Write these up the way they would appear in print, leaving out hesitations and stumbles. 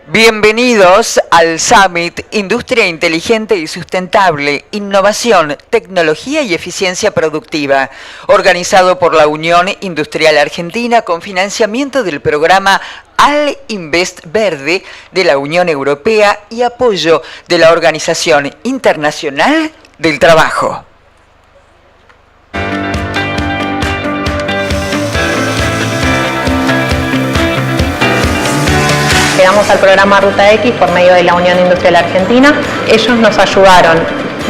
Bienvenidos al Summit Industria Inteligente y Sustentable, Innovación, Tecnología y Eficiencia Productiva, organizado por la Unión Industrial Argentina con financiamiento del programa Al Invest Verde de la Unión Europea y apoyo de la Organización Internacional del Trabajo. Llegamos al programa Ruta X por medio de la Unión Industrial Argentina. Ellos nos ayudaron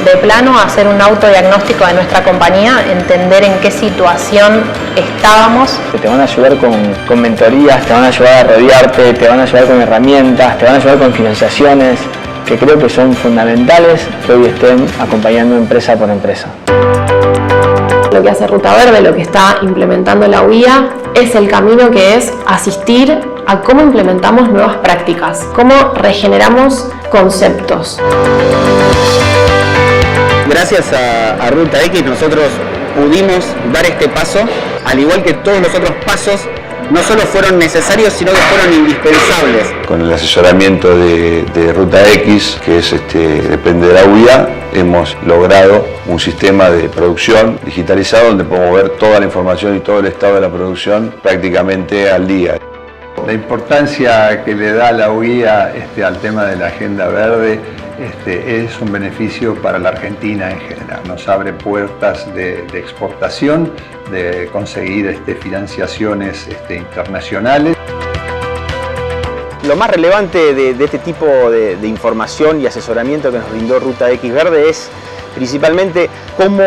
de plano a hacer un autodiagnóstico de nuestra compañía, entender en qué situación estábamos. Te van a ayudar con mentorías, te van a ayudar a rodearte, te van a ayudar con herramientas, te van a ayudar con financiaciones, que creo que son fundamentales que hoy estén acompañando empresa por empresa. Lo que hace Ruta Verde, lo que está implementando la UIA, es el camino que es asistir a cómo implementamos nuevas prácticas, cómo regeneramos conceptos. Gracias a Ruta X nosotros pudimos dar este paso, al igual que todos los otros pasos, no solo fueron necesarios, sino que fueron indispensables. Con el asesoramiento de Ruta X, que es depende de la UIA, hemos logrado un sistema de producción digitalizado donde podemos ver toda la información y todo el estado de la producción prácticamente al día. La importancia que le da la UIA al tema de la agenda verde es un beneficio para la Argentina en general. Nos abre puertas de exportación, de conseguir financiaciones internacionales. Lo más relevante de este tipo de información y asesoramiento que nos brindó Ruta X Verde es principalmente cómo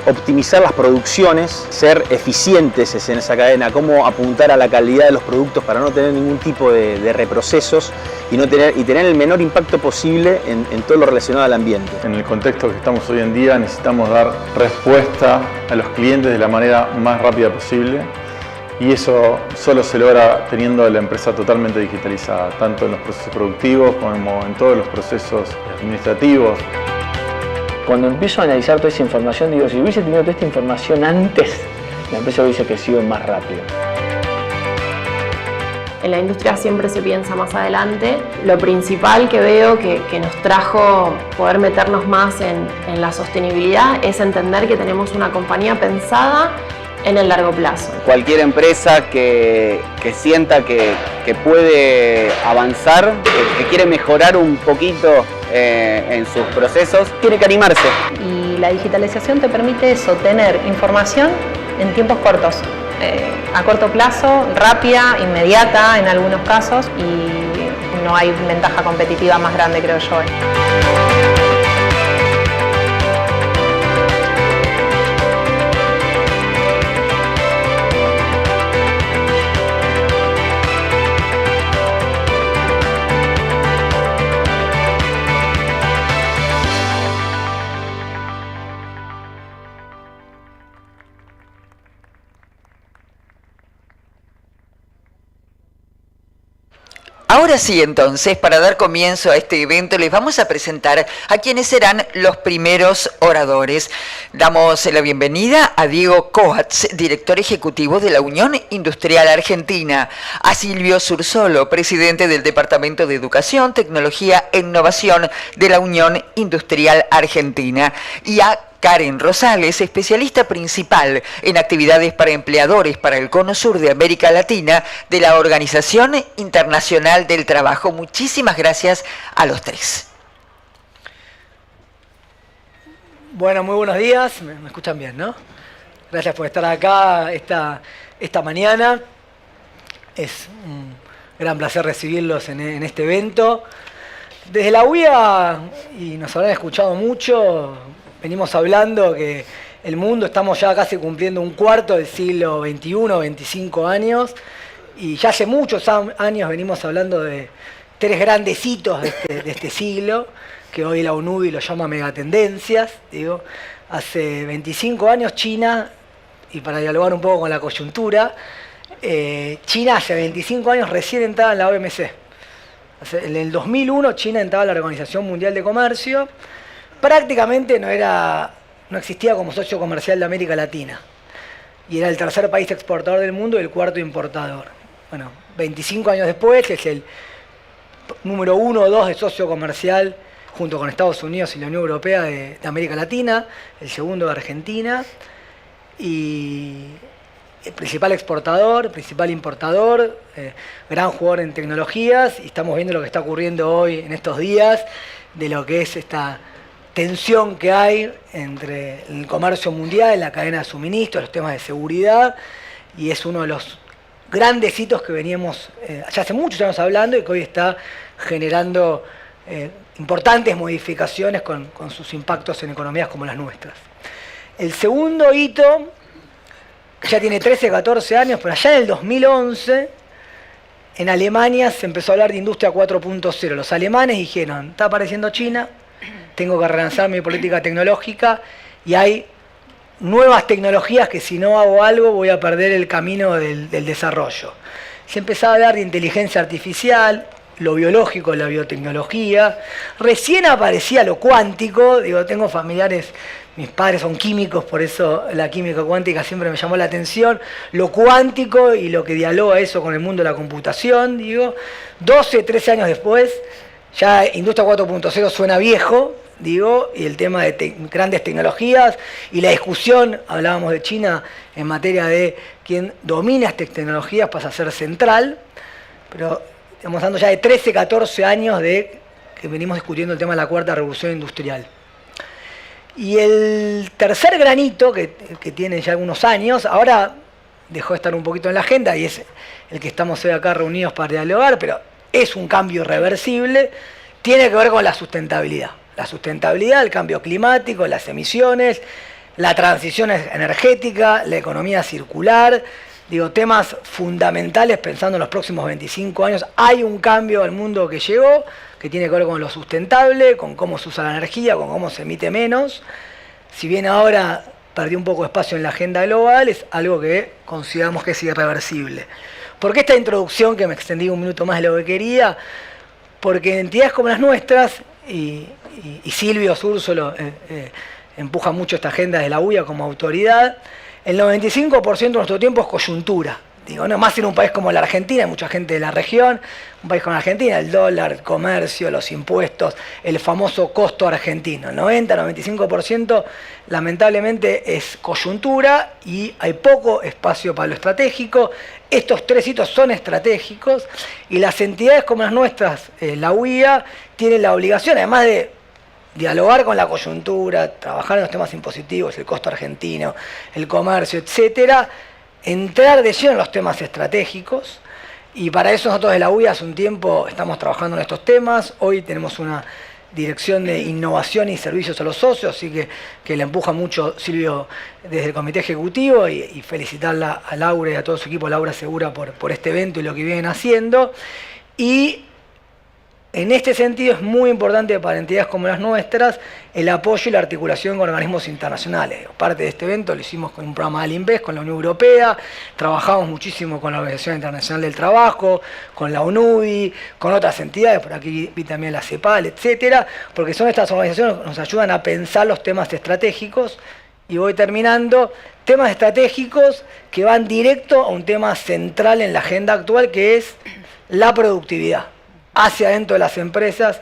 optimizar las producciones, ser eficientes en esa cadena, cómo apuntar a la calidad de los productos para no tener ningún tipo de reprocesos y tener el menor impacto posible en todo lo relacionado al ambiente. En el contexto que estamos hoy en día necesitamos dar respuesta a los clientes de la manera más rápida posible y eso solo se logra teniendo la empresa totalmente digitalizada, tanto en los procesos productivos como en todos los procesos administrativos. Cuando empiezo a analizar toda esa información, digo, si hubiese tenido toda esta información antes, la empresa hubiese crecido más rápido. En la industria siempre se piensa más adelante. Lo principal que veo que nos trajo poder meternos más en la sostenibilidad es entender que tenemos una compañía pensada en el largo plazo. Cualquier empresa que sienta que puede avanzar, que quiere mejorar un poquito en sus procesos, tiene que animarse. Y la digitalización te permite eso, tener información en tiempos cortos, a corto plazo, rápida, inmediata en algunos casos, y no hay ventaja competitiva más grande, creo yo. Ahora sí, entonces, para dar comienzo a este evento, les vamos a presentar a quienes serán los primeros oradores. Damos la bienvenida a Diego Coats, director ejecutivo de la Unión Industrial Argentina, a Silvio Sursolo, presidente del Departamento de Educación, Tecnología e Innovación de la Unión Industrial Argentina, y a Karen Rosales, especialista principal en actividades para empleadores para el Cono Sur de América Latina de la Organización Internacional del Trabajo. Muchísimas gracias a los tres. Bueno, muy buenos días. Me escuchan bien, ¿no? Gracias por estar acá esta mañana. Es un gran placer recibirlos en este evento. Desde la UIA, y nos habrán escuchado mucho, venimos hablando que el mundo, estamos ya casi cumpliendo un cuarto del siglo XXI, 25 años, y ya hace muchos años venimos hablando de tres grandes hitos de este siglo, que hoy la UNUDI lo llama megatendencias. Digo, hace 25 años China, y para dialogar un poco con la coyuntura, China hace 25 años recién entraba en la OMC. En el 2001 China entraba en la Organización Mundial de Comercio, prácticamente no existía como socio comercial de América Latina. Y era el tercer país exportador del mundo y el cuarto importador. Bueno, 25 años después es el número 1 o 2 de socio comercial junto con Estados Unidos y la Unión Europea de América Latina, el segundo de Argentina, y el principal exportador, principal importador, gran jugador en tecnologías, y estamos viendo lo que está ocurriendo hoy en estos días, de lo que es esta tensión que hay entre el comercio mundial, la cadena de suministro, los temas de seguridad, y es uno de los grandes hitos que veníamos ya hace muchos años hablando y que hoy está generando importantes modificaciones con sus impactos en economías como las nuestras. El segundo hito, que ya tiene 13, 14 años, pero allá en el 2011, en Alemania se empezó a hablar de industria 4.0. Los alemanes dijeron, está apareciendo China, tengo que relanzar mi política tecnológica y hay nuevas tecnologías que si no hago algo voy a perder el camino del desarrollo. Se empezaba a hablar de inteligencia artificial, lo biológico, la biotecnología. Recién aparecía lo cuántico, digo, tengo familiares, mis padres son químicos, por eso la química cuántica siempre me llamó la atención. Lo cuántico y lo que dialoga eso con el mundo de la computación, digo. 12, 13 años después, ya Industria 4.0 suena viejo, digo, y el tema de grandes tecnologías y la discusión, hablábamos de China en materia de quién domina estas tecnologías pasa a ser central, pero estamos hablando ya de 13, 14 años de que venimos discutiendo el tema de la cuarta revolución industrial. Y el tercer granito, que tiene ya algunos años, ahora dejó de estar un poquito en la agenda y es el que estamos hoy acá reunidos para dialogar, pero es un cambio irreversible, tiene que ver con la sustentabilidad. La sustentabilidad, el cambio climático, las emisiones, la transición energética, la economía circular, digo, temas fundamentales pensando en los próximos 25 años. Hay un cambio al mundo que llegó, que tiene que ver con lo sustentable, con cómo se usa la energía, con cómo se emite menos. Si bien ahora perdió un poco de espacio en la agenda global, es algo que consideramos que es irreversible. ¿Por qué esta introducción, que me extendí un minuto más de lo que quería? Porque entidades como las nuestras, y Silvio Zúrzolo empuja mucho esta agenda de la UIA como autoridad, el 95% de nuestro tiempo es coyuntura. Digo, no más en un país como la Argentina, hay mucha gente de la región, un país como la Argentina, el dólar, el comercio, los impuestos, el famoso costo argentino. El 90-95% lamentablemente es coyuntura y hay poco espacio para lo estratégico. Estos tres hitos son estratégicos y las entidades como las nuestras, la UIA, tienen la obligación, además de dialogar con la coyuntura, trabajar en los temas impositivos, el costo argentino, el comercio, etcétera, entrar de lleno en los temas estratégicos, y para eso nosotros de la UIA hace un tiempo estamos trabajando en estos temas. Hoy tenemos una dirección de innovación y servicios a los socios, así que le empuja mucho Silvio desde el comité ejecutivo, y felicitarla a Laura y a todo su equipo, Laura Segura, por este evento y lo que vienen haciendo. Y en este sentido es muy importante para entidades como las nuestras el apoyo y la articulación con organismos internacionales. Parte de este evento lo hicimos con un programa del INVEST, con la Unión Europea, trabajamos muchísimo con la Organización Internacional del Trabajo, con la UNUDI, con otras entidades, por aquí vi también la CEPAL, etcétera, porque son estas organizaciones que nos ayudan a pensar los temas estratégicos. Y voy terminando, temas estratégicos que van directo a un tema central en la agenda actual, que es la productividad hacia adentro de las empresas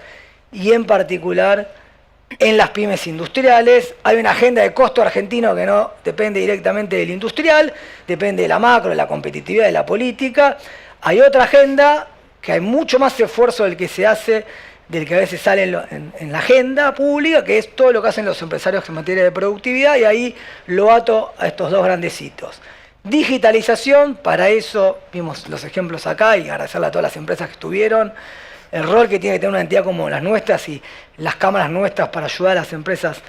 y en particular en las pymes industriales. Hay una agenda de costo argentino que no depende directamente del industrial, depende de la macro, de la competitividad, de la política. Hay otra agenda que hay mucho más esfuerzo del que se hace, del que a veces sale en la agenda pública, que es todo lo que hacen los empresarios en materia de productividad, y ahí lo ato a estos dos grandes hitos. Digitalización, para eso vimos los ejemplos acá y agradecerle a todas las empresas que estuvieron, el rol que tiene que tener una entidad como las nuestras y las cámaras nuestras para ayudar a las empresas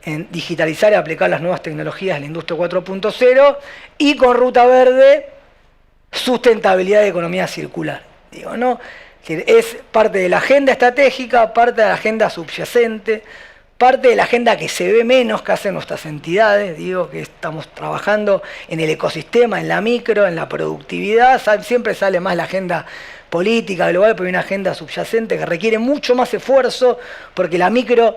en digitalizar y aplicar las nuevas tecnologías de la industria 4.0, y con Ruta Verde, sustentabilidad y economía circular. Digo, ¿no? Es parte de la agenda estratégica, parte de la agenda subyacente, parte de la agenda que se ve menos que hacen nuestras entidades. Digo que estamos trabajando en el ecosistema, en la micro, en la productividad. Siempre sale más la agenda política global, pero hay una agenda subyacente que requiere mucho más esfuerzo, porque la micro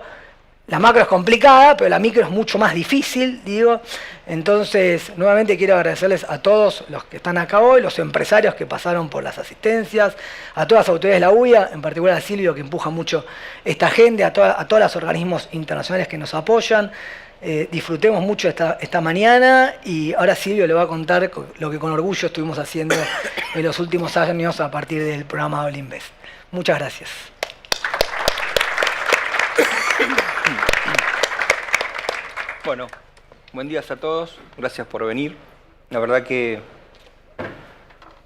La macro es complicada, pero la micro es mucho más difícil, digo. Entonces, nuevamente quiero agradecerles a todos los que están acá hoy, los empresarios que pasaron por las asistencias, a todas las autoridades de la UIA, en particular a Silvio, que empuja mucho esta agenda, a todos los organismos internacionales que nos apoyan. Disfrutemos mucho esta mañana y ahora Silvio le va a contar lo que con orgullo estuvimos haciendo en los últimos años a partir del programa Olinvest. Muchas gracias. Bueno, buen día a todos, gracias por venir. La verdad que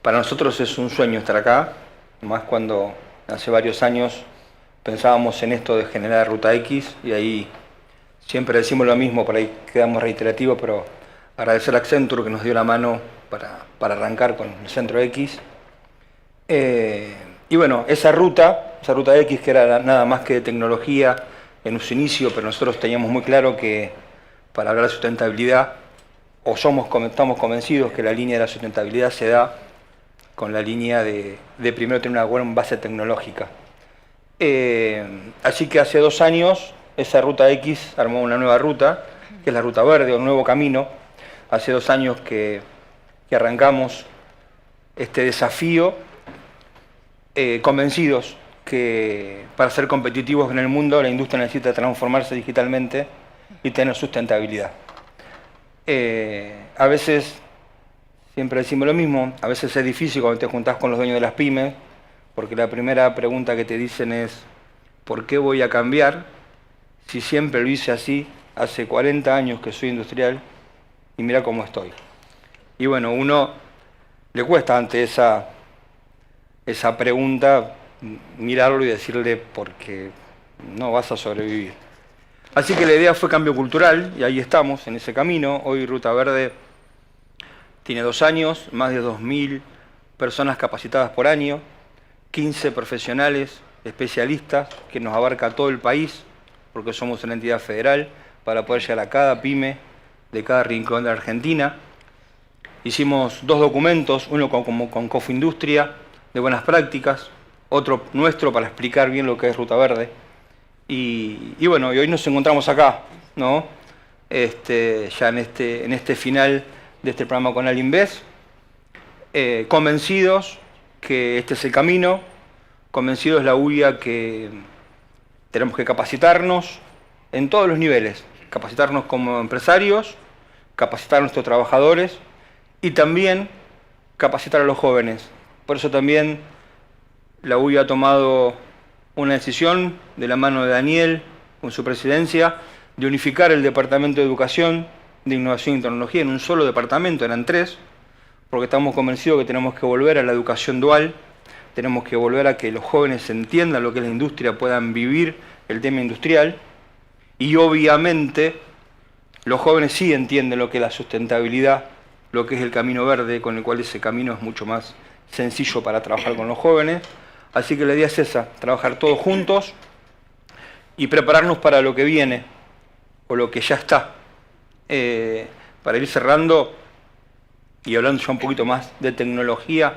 para nosotros es un sueño estar acá, más cuando hace varios años pensábamos en esto de generar Ruta X y ahí siempre decimos lo mismo, por ahí quedamos reiterativos, pero agradecer a Accenture que nos dio la mano para arrancar con el Centro X. Y bueno, esa ruta X que era nada más que de tecnología en su inicio, pero nosotros teníamos muy claro que para hablar de sustentabilidad, estamos convencidos que la línea de la sustentabilidad se da con la línea de primero tener una buena base tecnológica. Así que hace 2 años esa Ruta X armó una nueva ruta, que es la Ruta Verde o Nuevo Camino. Hace 2 años que arrancamos este desafío, convencidos que para ser competitivos en el mundo la industria necesita transformarse digitalmente y tener sustentabilidad. A veces, siempre decimos lo mismo, a veces es difícil cuando te juntás con los dueños de las pymes, porque la primera pregunta que te dicen es ¿por qué voy a cambiar si siempre lo hice así, hace 40 años que soy industrial y mira cómo estoy? Y bueno, uno le cuesta ante esa pregunta mirarlo y decirle porque no vas a sobrevivir. Así que la idea fue cambio cultural y ahí estamos, en ese camino. Hoy Ruta Verde tiene 2 años, más de 2.000 personas capacitadas por año, 15 profesionales, especialistas, que nos abarca todo el país, porque somos una entidad federal, para poder llegar a cada pyme de cada rincón de Argentina. Hicimos 2 documentos, uno con Cofoindustria, de buenas prácticas, otro nuestro para explicar bien lo que es Ruta Verde. Y bueno, y hoy nos encontramos acá, ¿no? Ya en este final de este programa con Olinvest, convencidos que este es el camino, convencidos la UIA que tenemos que capacitarnos en todos los niveles, capacitarnos como empresarios, capacitar a nuestros trabajadores y también capacitar a los jóvenes. Por eso también la UIA ha tomado una decisión de la mano de Daniel, con su presidencia, de unificar el Departamento de Educación, de Innovación y Tecnología en un solo departamento, eran 3, porque estamos convencidos que tenemos que volver a la educación dual, tenemos que volver a que los jóvenes entiendan lo que es la industria, puedan vivir el tema industrial, y obviamente los jóvenes sí entienden lo que es la sustentabilidad, lo que es el camino verde, con el cual ese camino es mucho más sencillo para trabajar con los jóvenes. Así que la idea es esa, trabajar todos juntos y prepararnos para lo que viene o lo que ya está. Para ir cerrando y hablando ya un poquito más de tecnología,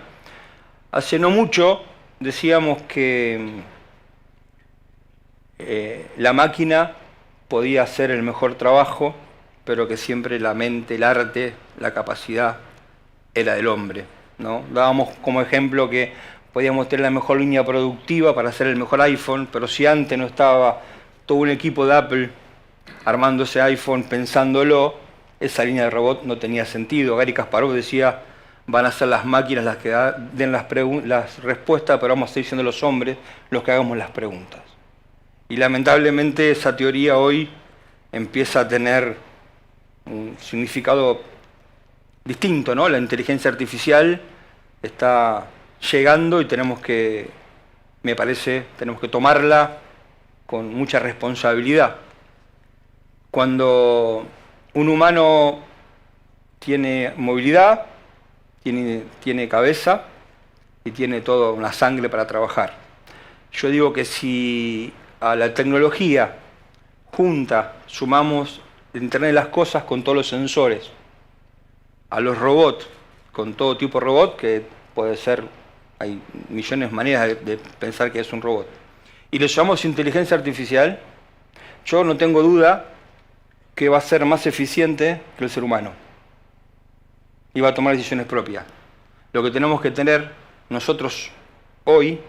hace no mucho decíamos que la máquina podía hacer el mejor trabajo, pero que siempre la mente, el arte, la capacidad era del hombre, ¿no? Dábamos como ejemplo que podíamos tener la mejor línea productiva para hacer el mejor iPhone, pero si antes no estaba todo un equipo de Apple armando ese iPhone, pensándolo, esa línea de robot no tenía sentido. Gary Kasparov decía, van a ser las máquinas las que den las respuestas, pero vamos a seguir siendo los hombres los que hagamos las preguntas. Y lamentablemente esa teoría hoy empieza a tener un significado distinto, ¿no? La inteligencia artificial está llegando y tenemos que, me parece, tenemos que tomarla con mucha responsabilidad. Cuando un humano tiene movilidad, tiene cabeza y tiene toda una sangre para trabajar. Yo digo que si a la tecnología junta sumamos el Internet de las cosas con todos los sensores, a los robots, con todo tipo de robot, que puede ser, hay millones de maneras de pensar que es un robot, y le llamamos inteligencia artificial, yo no tengo duda que va a ser más eficiente que el ser humano y va a tomar decisiones propias. Lo que tenemos que tener nosotros hoy,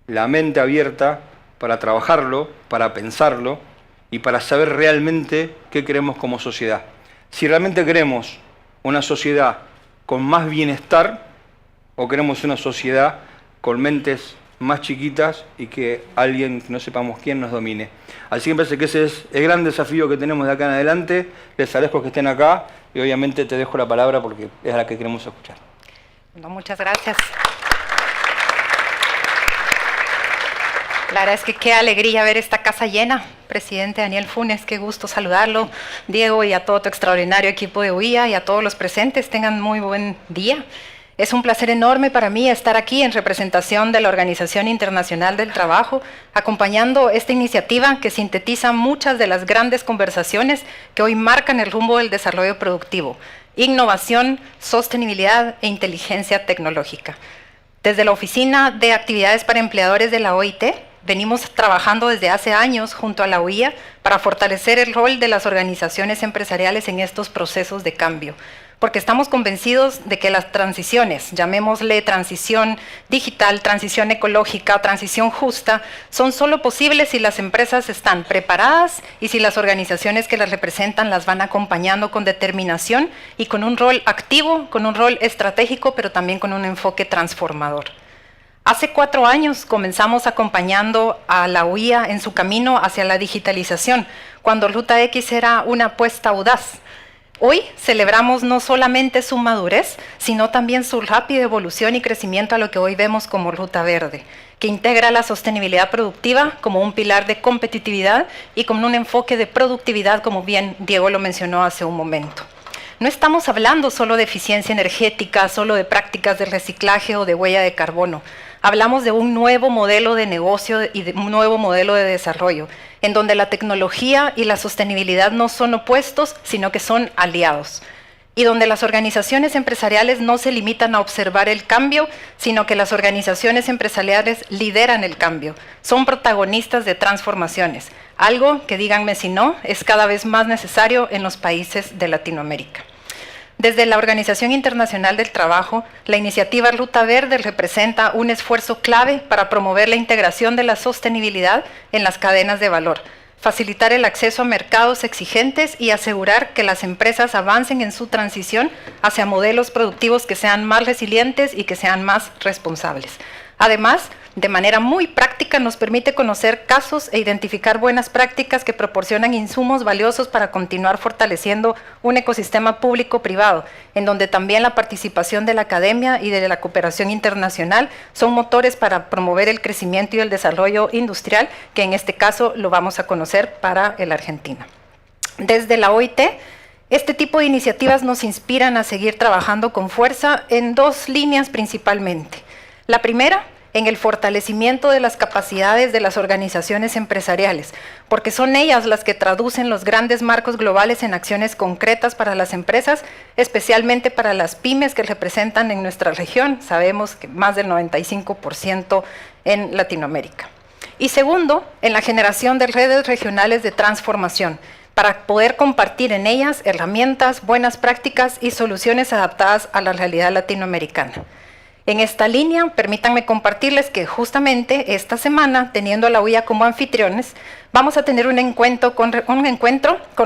la mente abierta para trabajarlo, para pensarlo y para saber realmente qué queremos como sociedad. Si realmente queremos una sociedad con más bienestar o queremos una sociedad con mentes más chiquitas y que alguien, no sepamos quién, nos domine. Así que me parece que ese es el gran desafío que tenemos de acá en adelante. Les agradezco que estén acá y obviamente te dejo la palabra porque es la que queremos escuchar. No, muchas gracias. La verdad es que qué alegría ver esta casa llena. Presidente Daniel Funes, qué gusto saludarlo. Diego y a todo tu extraordinario equipo de UIA y a todos los presentes, tengan muy buen día. Es un placer enorme para mí estar aquí en representación de la Organización Internacional del Trabajo, acompañando esta iniciativa que sintetiza muchas de las grandes conversaciones que hoy marcan el rumbo del desarrollo productivo: innovación, sostenibilidad e inteligencia tecnológica. Desde la Oficina de Actividades para Empleadores de la OIT, venimos trabajando desde hace años junto a la UIA para fortalecer el rol de las organizaciones empresariales en estos procesos de cambio, porque estamos convencidos de que las transiciones, llamémosle transición digital, transición ecológica, transición justa, son solo posibles si las empresas están preparadas y si las organizaciones que las representan las van acompañando con determinación y con un rol activo, con un rol estratégico, pero también con un enfoque transformador. Hace 4 años comenzamos acompañando a la UIA en su camino hacia la digitalización, cuando Ruta X era una apuesta audaz. Hoy celebramos no solamente su madurez, sino también su rápida evolución y crecimiento a lo que hoy vemos como Ruta Verde, que integra la sostenibilidad productiva como un pilar de competitividad y con un enfoque de productividad, como bien Diego lo mencionó hace un momento. No estamos hablando solo de eficiencia energética, solo de prácticas de reciclaje o de huella de carbono. Hablamos de un nuevo modelo de negocio y de un nuevo modelo de desarrollo, en donde la tecnología y la sostenibilidad no son opuestos, sino que son aliados. Y donde las organizaciones empresariales no se limitan a observar el cambio, sino que las organizaciones empresariales lideran el cambio, son protagonistas de transformaciones, algo que, díganme si no, es cada vez más necesario en los países de Latinoamérica. Desde la Organización Internacional del Trabajo, la iniciativa Ruta Verde representa un esfuerzo clave para promover la integración de la sostenibilidad en las cadenas de valor, facilitar el acceso a mercados exigentes y asegurar que las empresas avancen en su transición hacia modelos productivos que sean más resilientes y que sean más responsables. Además, de manera muy práctica nos permite conocer casos e identificar buenas prácticas que proporcionan insumos valiosos para continuar fortaleciendo un ecosistema público-privado, en donde también la participación de la academia y de la cooperación internacional son motores para promover el crecimiento y el desarrollo industrial, que en este caso lo vamos a conocer para la Argentina. Desde la OIT, este tipo de iniciativas nos inspiran a seguir trabajando con fuerza en 2 líneas principalmente. La primera, en el fortalecimiento de las capacidades de las organizaciones empresariales, porque son ellas las que traducen los grandes marcos globales en acciones concretas para las empresas, especialmente para las pymes que representan en nuestra región. Sabemos que más del 95% en Latinoamérica. Y segundo, en la generación de redes regionales de transformación, para poder compartir en ellas herramientas, buenas prácticas y soluciones adaptadas a la realidad latinoamericana. En esta línea, permítanme compartirles que justamente esta semana, teniendo a la UIA como anfitriones, vamos a tener un encuentro con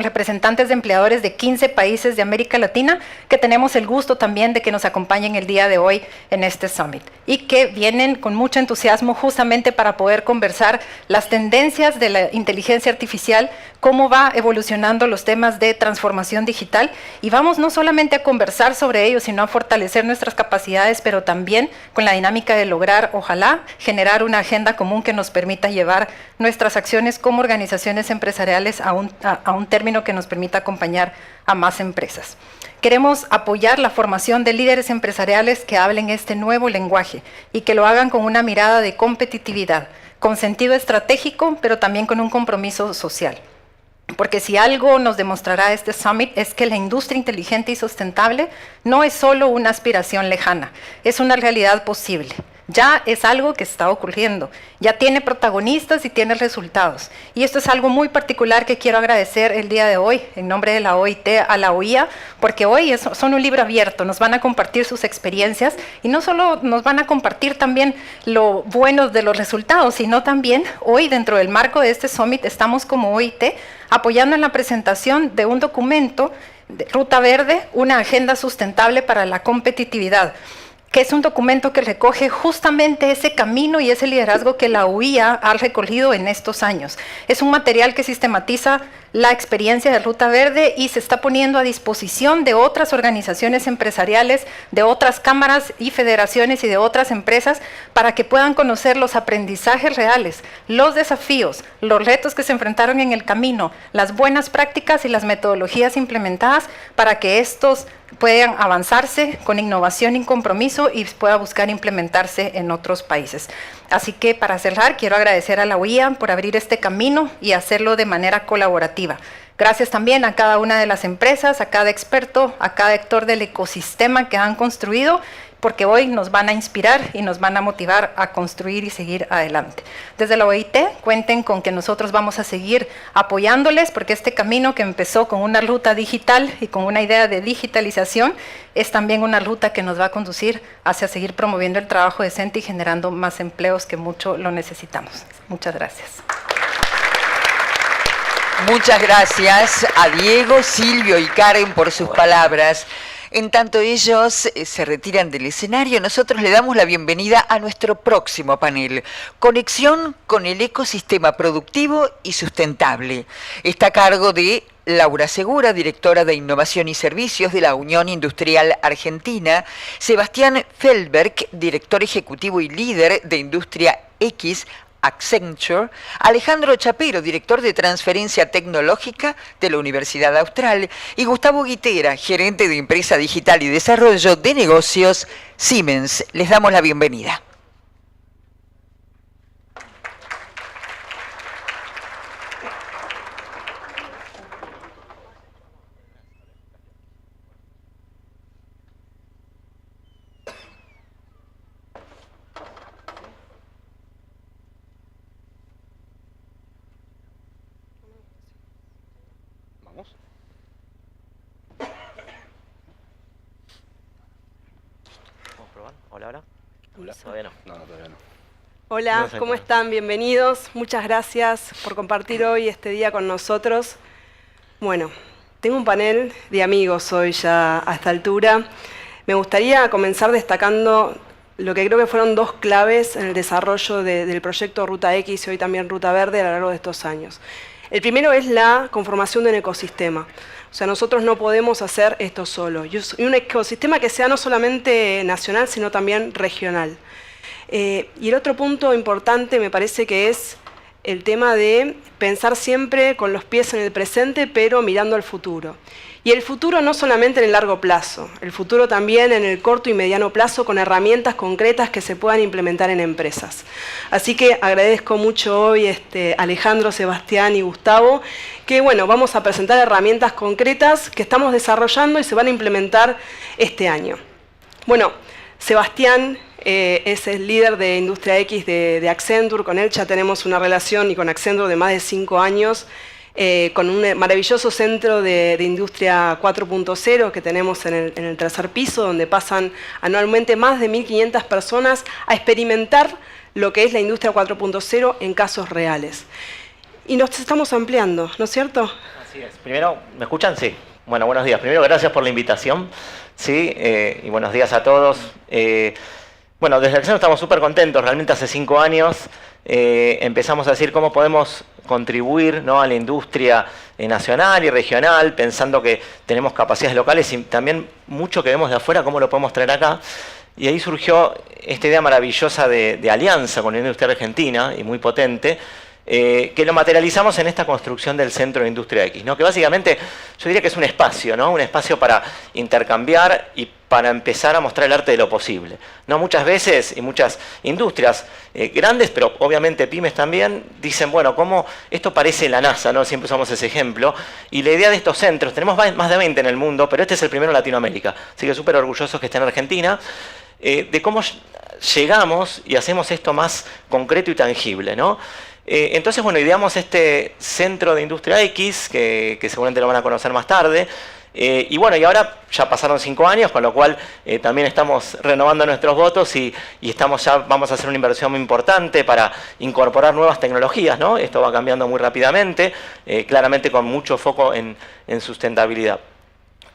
representantes de empleadores de 15 países de América Latina, que tenemos el gusto también de que nos acompañen el día de hoy en este Summit, y que vienen con mucho entusiasmo justamente para poder conversar las tendencias de la inteligencia artificial, cómo va evolucionando los temas de transformación digital, y vamos no solamente a conversar sobre ello, sino a fortalecer nuestras capacidades, pero también con la dinámica de lograr, ojalá, generar una agenda común que nos permita llevar nuestras acciones como organizaciones empresariales a un término que nos permita acompañar a más empresas. Queremos apoyar la formación de líderes empresariales que hablen este nuevo lenguaje y que lo hagan con una mirada de competitividad, con sentido estratégico, pero también con un compromiso social. Porque si algo nos demostrará este Summit es que la industria inteligente y sustentable no es solo una aspiración lejana, es una realidad posible. Ya es algo que está ocurriendo, ya tiene protagonistas y tiene resultados. Y esto es algo muy particular que quiero agradecer el día de hoy, en nombre de la OIT, a la OIA, porque hoy son un libro abierto, nos van a compartir sus experiencias y no solo nos van a compartir también lo bueno de los resultados, sino también hoy dentro del marco de este Summit estamos como OIT apoyando en la presentación de un documento de Ruta Verde, una agenda sustentable para la competitividad, que es un documento que recoge justamente ese camino y ese liderazgo que la UIA ha recorrido en estos años. Es un material que sistematiza la experiencia de Ruta Verde y se está poniendo a disposición de otras organizaciones empresariales, de otras cámaras y federaciones y de otras empresas para que puedan conocer los aprendizajes reales, los desafíos, los retos que se enfrentaron en el camino, las buenas prácticas y las metodologías implementadas para que estos puedan avanzarse con innovación y compromiso y pueda buscar implementarse en otros países. Así que para cerrar, quiero agradecer a la UIA por abrir este camino y hacerlo de manera colaborativa. Gracias también a cada una de las empresas, a cada experto, a cada actor del ecosistema que han construido, porque hoy nos van a inspirar y nos van a motivar a construir y seguir adelante. Desde la OIT, cuenten con que nosotros vamos a seguir apoyándoles, porque este camino que empezó con una ruta digital y con una idea de digitalización, es también una ruta que nos va a conducir hacia seguir promoviendo el trabajo decente y generando más empleos que mucho lo necesitamos. Muchas gracias. Muchas gracias a Diego, Silvio y Karen por sus palabras. En tanto ellos se retiran del escenario, nosotros le damos la bienvenida a nuestro próximo panel, Conexión con el ecosistema productivo y sustentable. Está a cargo de Laura Segura, directora de Innovación y Servicios de la Unión Industrial Argentina, Sebastián Feldberg, director ejecutivo y líder de Industria X, Accenture, Alejandro Chapero, director de transferencia tecnológica de la Universidad Austral, y Gustavo Guitera, gerente de empresa digital y desarrollo de negocios Siemens. Les damos la bienvenida. Hola. Todavía no. Todavía no. Hola, ¿cómo están? Bienvenidos. Muchas gracias por compartir hoy este día con nosotros. Bueno, tengo un panel de amigos hoy ya a esta altura. Me gustaría comenzar destacando lo que creo que fueron dos claves en el desarrollo del proyecto Ruta X y hoy también Ruta Verde a lo largo de estos años. El primero es la conformación de un ecosistema. O sea, nosotros no podemos hacer esto solo. Y un ecosistema que sea no solamente nacional, sino también regional. Y el otro punto importante me parece que es el tema de pensar siempre con los pies en el presente, pero mirando al futuro. Y el futuro no solamente en el largo plazo, el futuro también en el corto y mediano plazo con herramientas concretas que se puedan implementar en empresas. Así que agradezco mucho hoy Alejandro, Sebastián y Gustavo, que bueno, vamos a presentar herramientas concretas que estamos desarrollando y se van a implementar este año. Bueno, Sebastián es el líder de Industria X de Accenture, con él ya tenemos una relación y con Accenture de más de 5 años, con un maravilloso centro de Industria 4.0 que tenemos en el tercer piso, donde pasan anualmente más de 1.500 personas a experimentar lo que es la Industria 4.0 en casos reales. Y nos estamos ampliando, ¿no es cierto? Así es. Primero, ¿me escuchan? Sí. Bueno, buenos días. Primero, gracias por la invitación. Sí, y buenos días a todos. Bueno, desde Accenture estamos súper contentos. Realmente hace 5 años empezamos a decir cómo podemos contribuir, ¿no?, a la industria nacional y regional, pensando que tenemos capacidades locales y también mucho que vemos de afuera, cómo lo podemos traer acá. Y ahí surgió esta idea maravillosa de alianza con la industria argentina y muy potente, que lo materializamos en esta construcción del Centro de Industria X, ¿no? Que básicamente yo diría que es un espacio, ¿no? Un espacio para intercambiar y para empezar a mostrar el arte de lo posible, ¿no? Muchas veces, y muchas industrias grandes, pero obviamente pymes también, dicen, bueno, ¿cómo esto parece la NASA, ¿no? Siempre usamos ese ejemplo. Y la idea de estos centros, tenemos más de 20 en el mundo, pero este es el primero en Latinoamérica, así que súper orgullosos que esté en Argentina. de cómo llegamos y hacemos esto más concreto y tangible, ¿no? Entonces, bueno, ideamos este Centro de Industria X, que seguramente lo van a conocer más tarde. Y bueno, y ahora ya pasaron 5 años, con lo cual también estamos renovando nuestros votos y vamos a hacer una inversión muy importante para incorporar nuevas tecnologías, ¿no? Esto va cambiando muy rápidamente, claramente con mucho foco en sustentabilidad.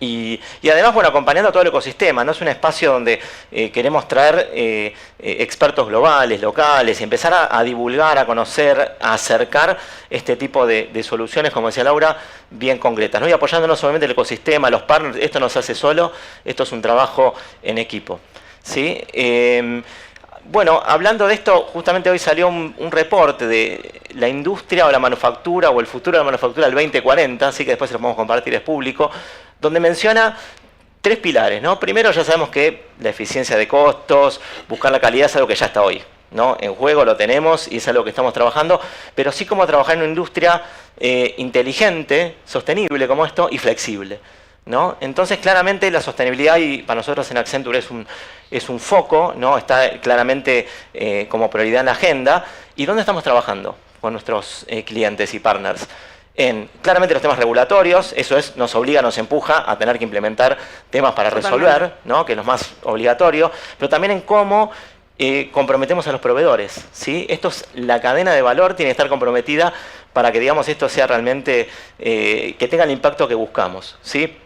Y además, bueno, acompañando a todo el ecosistema, ¿no? Es un espacio donde queremos traer expertos globales, locales, y empezar a divulgar, a conocer, a acercar este tipo de soluciones, como decía Laura, bien concretas, ¿no? Y apoyándonos obviamente el ecosistema, los partners. Esto no se hace solo, esto es un trabajo en equipo, ¿sí? Bueno, hablando de esto, justamente hoy salió un reporte de la industria o la manufactura o el futuro de la manufactura del 2040, así que después se lo podemos compartir, es público, donde menciona 3 pilares, ¿no? Primero, ya sabemos que la eficiencia de costos, buscar la calidad es algo que ya está hoy, ¿no? En juego lo tenemos y es algo que estamos trabajando, pero sí cómo trabajar en una industria inteligente, sostenible como esto y flexible, ¿no? Entonces, claramente la sostenibilidad, y para nosotros en Accenture es un foco, ¿no? Está claramente como prioridad en la agenda. ¿Y dónde estamos trabajando con nuestros clientes y partners? Claramente los temas regulatorios, eso nos obliga, nos empuja a tener que implementar temas para resolver, ¿no? Que es lo más obligatorio, pero también en cómo comprometemos a los proveedores, ¿sí? La cadena de valor tiene que estar comprometida para que, digamos, esto sea realmente, que tenga el impacto que buscamos, ¿sí?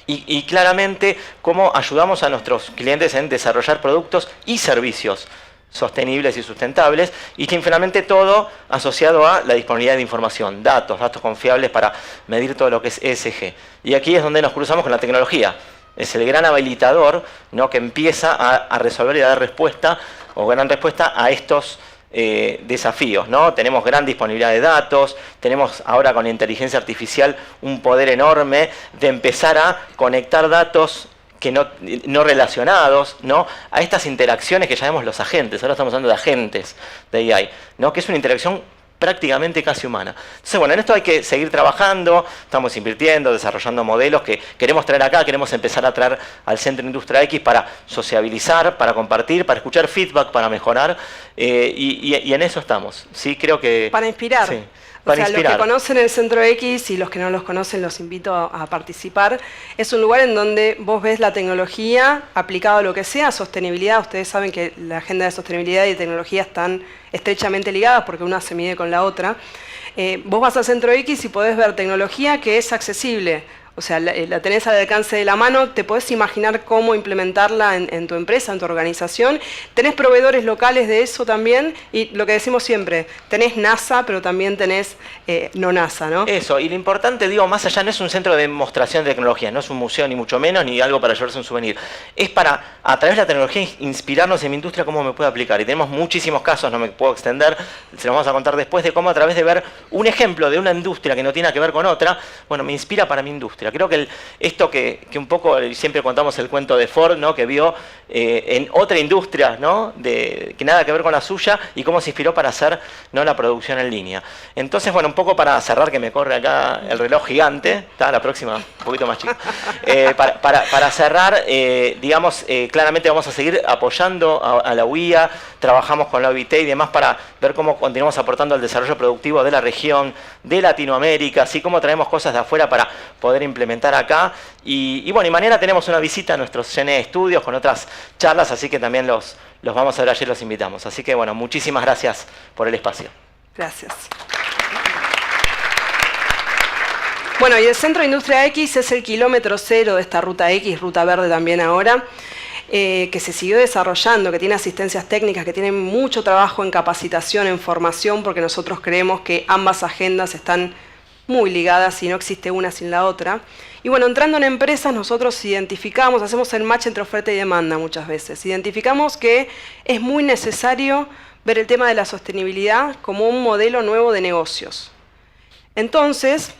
Y claramente cómo ayudamos a nuestros clientes en desarrollar productos y servicios sostenibles y sustentables, y que finalmente todo asociado a la disponibilidad de información, datos confiables para medir todo lo que es ESG. Y aquí es donde nos cruzamos con la tecnología. Es el gran habilitador, ¿no? Que empieza a resolver y a dar respuesta, o gran respuesta a estos desafíos, ¿no? Tenemos gran disponibilidad de datos, tenemos ahora con la inteligencia artificial un poder enorme de empezar a conectar datos que no relacionados, ¿no? A estas interacciones que llamamos los agentes. Ahora estamos hablando de agentes de AI, ¿no? Que es una interacción prácticamente casi humana. Entonces, bueno, en esto hay que seguir trabajando, estamos invirtiendo, desarrollando modelos que queremos traer acá, queremos empezar a traer al Centro de Industria X para sociabilizar, para compartir, para escuchar feedback, para mejorar, y en eso estamos. Sí, creo que... Para inspirar. Sí. O sea, los que conocen el Centro X y los que no los conocen los invito a participar. Es un lugar en donde vos ves la tecnología aplicada a lo que sea, sostenibilidad. Ustedes saben que la agenda de sostenibilidad y tecnología están estrechamente ligadas porque una se mide con la otra. Vos vas al Centro X y podés ver tecnología que es accesible. O sea, la tenés al alcance de la mano, te podés imaginar cómo implementarla en tu empresa, en tu organización. Tenés proveedores locales de eso también, y lo que decimos siempre, tenés NASA, pero también tenés no NASA, ¿no? Eso, y lo importante, digo, más allá, no es un centro de demostración de tecnología, no es un museo ni mucho menos, ni algo para llevarse un souvenir. Es para, a través de la tecnología, inspirarnos en mi industria cómo me puede aplicar. Y tenemos muchísimos casos, no me puedo extender, se los vamos a contar después, de cómo a través de ver un ejemplo de una industria que no tiene que ver con otra, bueno, me inspira para mi industria. Creo que esto que un poco siempre contamos el cuento de Ford, ¿no? Que vio en otra industria, ¿no? Que nada que ver con la suya, y cómo se inspiró para hacer, ¿no? La producción en línea. Entonces, bueno, un poco para cerrar, que me corre acá el reloj gigante, está la próxima un poquito más chica. Para cerrar, digamos, claramente vamos a seguir apoyando a la UIA, trabajamos con la OIT y demás para ver cómo continuamos aportando al desarrollo productivo de la región, de Latinoamérica, así como traemos cosas de afuera para poder implementar acá. Y bueno, y mañana tenemos una visita a nuestros CNE Estudios con otras charlas, así que también los vamos a ver ayer, los invitamos. Así que bueno, muchísimas gracias por el espacio. Gracias. Bueno, y el Centro de Industria X es el kilómetro cero de esta ruta X, ruta verde también ahora, que se siguió desarrollando, que tiene asistencias técnicas, que tiene mucho trabajo en capacitación, en formación, porque nosotros creemos que ambas agendas están muy ligadas y no existe una sin la otra. Y bueno, entrando en empresas, nosotros identificamos, hacemos el match entre oferta y demanda muchas veces. Identificamos que es muy necesario ver el tema de la sostenibilidad como un modelo nuevo de negocios. Entonces,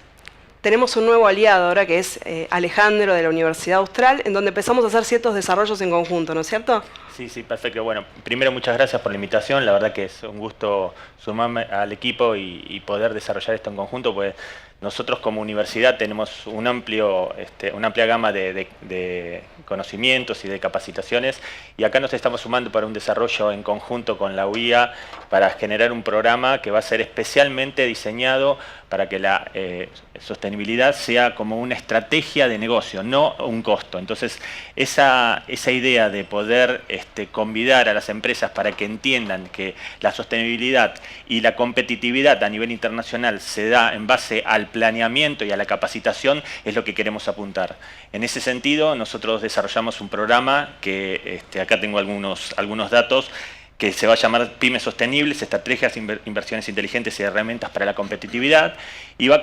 tenemos un nuevo aliado ahora que es Alejandro de la Universidad Austral, en donde empezamos a hacer ciertos desarrollos en conjunto, ¿no es cierto? Sí, perfecto. Bueno, primero muchas gracias por la invitación. La verdad que es un gusto sumarme al equipo y poder desarrollar esto en conjunto, pues nosotros como universidad tenemos una amplia gama de conocimientos y de capacitaciones, y acá nos estamos sumando para un desarrollo en conjunto con la UIA para generar un programa que va a ser especialmente diseñado para que la sostenibilidad sea como una estrategia de negocio, no un costo. Entonces, esa idea de poder convidar a las empresas para que entiendan que la sostenibilidad y la competitividad a nivel internacional se da en base al planeamiento y a la capacitación es lo que queremos apuntar. En ese sentido, nosotros desarrollamos un programa que acá tengo algunos datos, que se va a llamar Pymes Sostenibles, Estrategias, Inversiones Inteligentes y Herramientas para la Competitividad, y va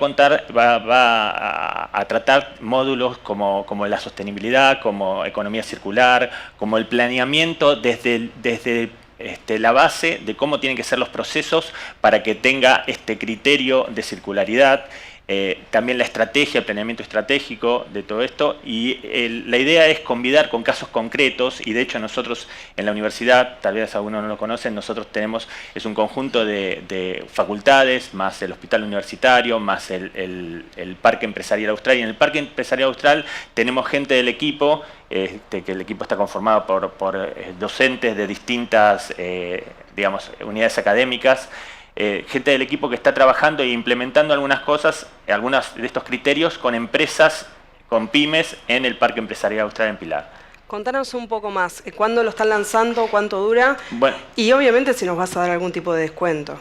a tratar módulos como la sostenibilidad, como economía circular, como el planeamiento desde la base de cómo tienen que ser los procesos para que tenga este criterio de circularidad. También la estrategia, el planeamiento estratégico de todo esto, y la idea es convidar con casos concretos, y de hecho nosotros en la universidad, tal vez algunos no lo conocen, nosotros es un conjunto de facultades, más el hospital universitario, más el Parque Empresarial Austral, y en el Parque Empresarial Austral tenemos gente del equipo, que el equipo está conformado por docentes de distintas unidades académicas, gente del equipo que está trabajando e implementando algunas cosas, algunos de estos criterios con empresas, con pymes en el Parque Empresarial Austral en Pilar. Contanos un poco más, ¿cuándo lo están lanzando? ¿Cuánto dura? Bueno, y obviamente si nos vas a dar algún tipo de descuento.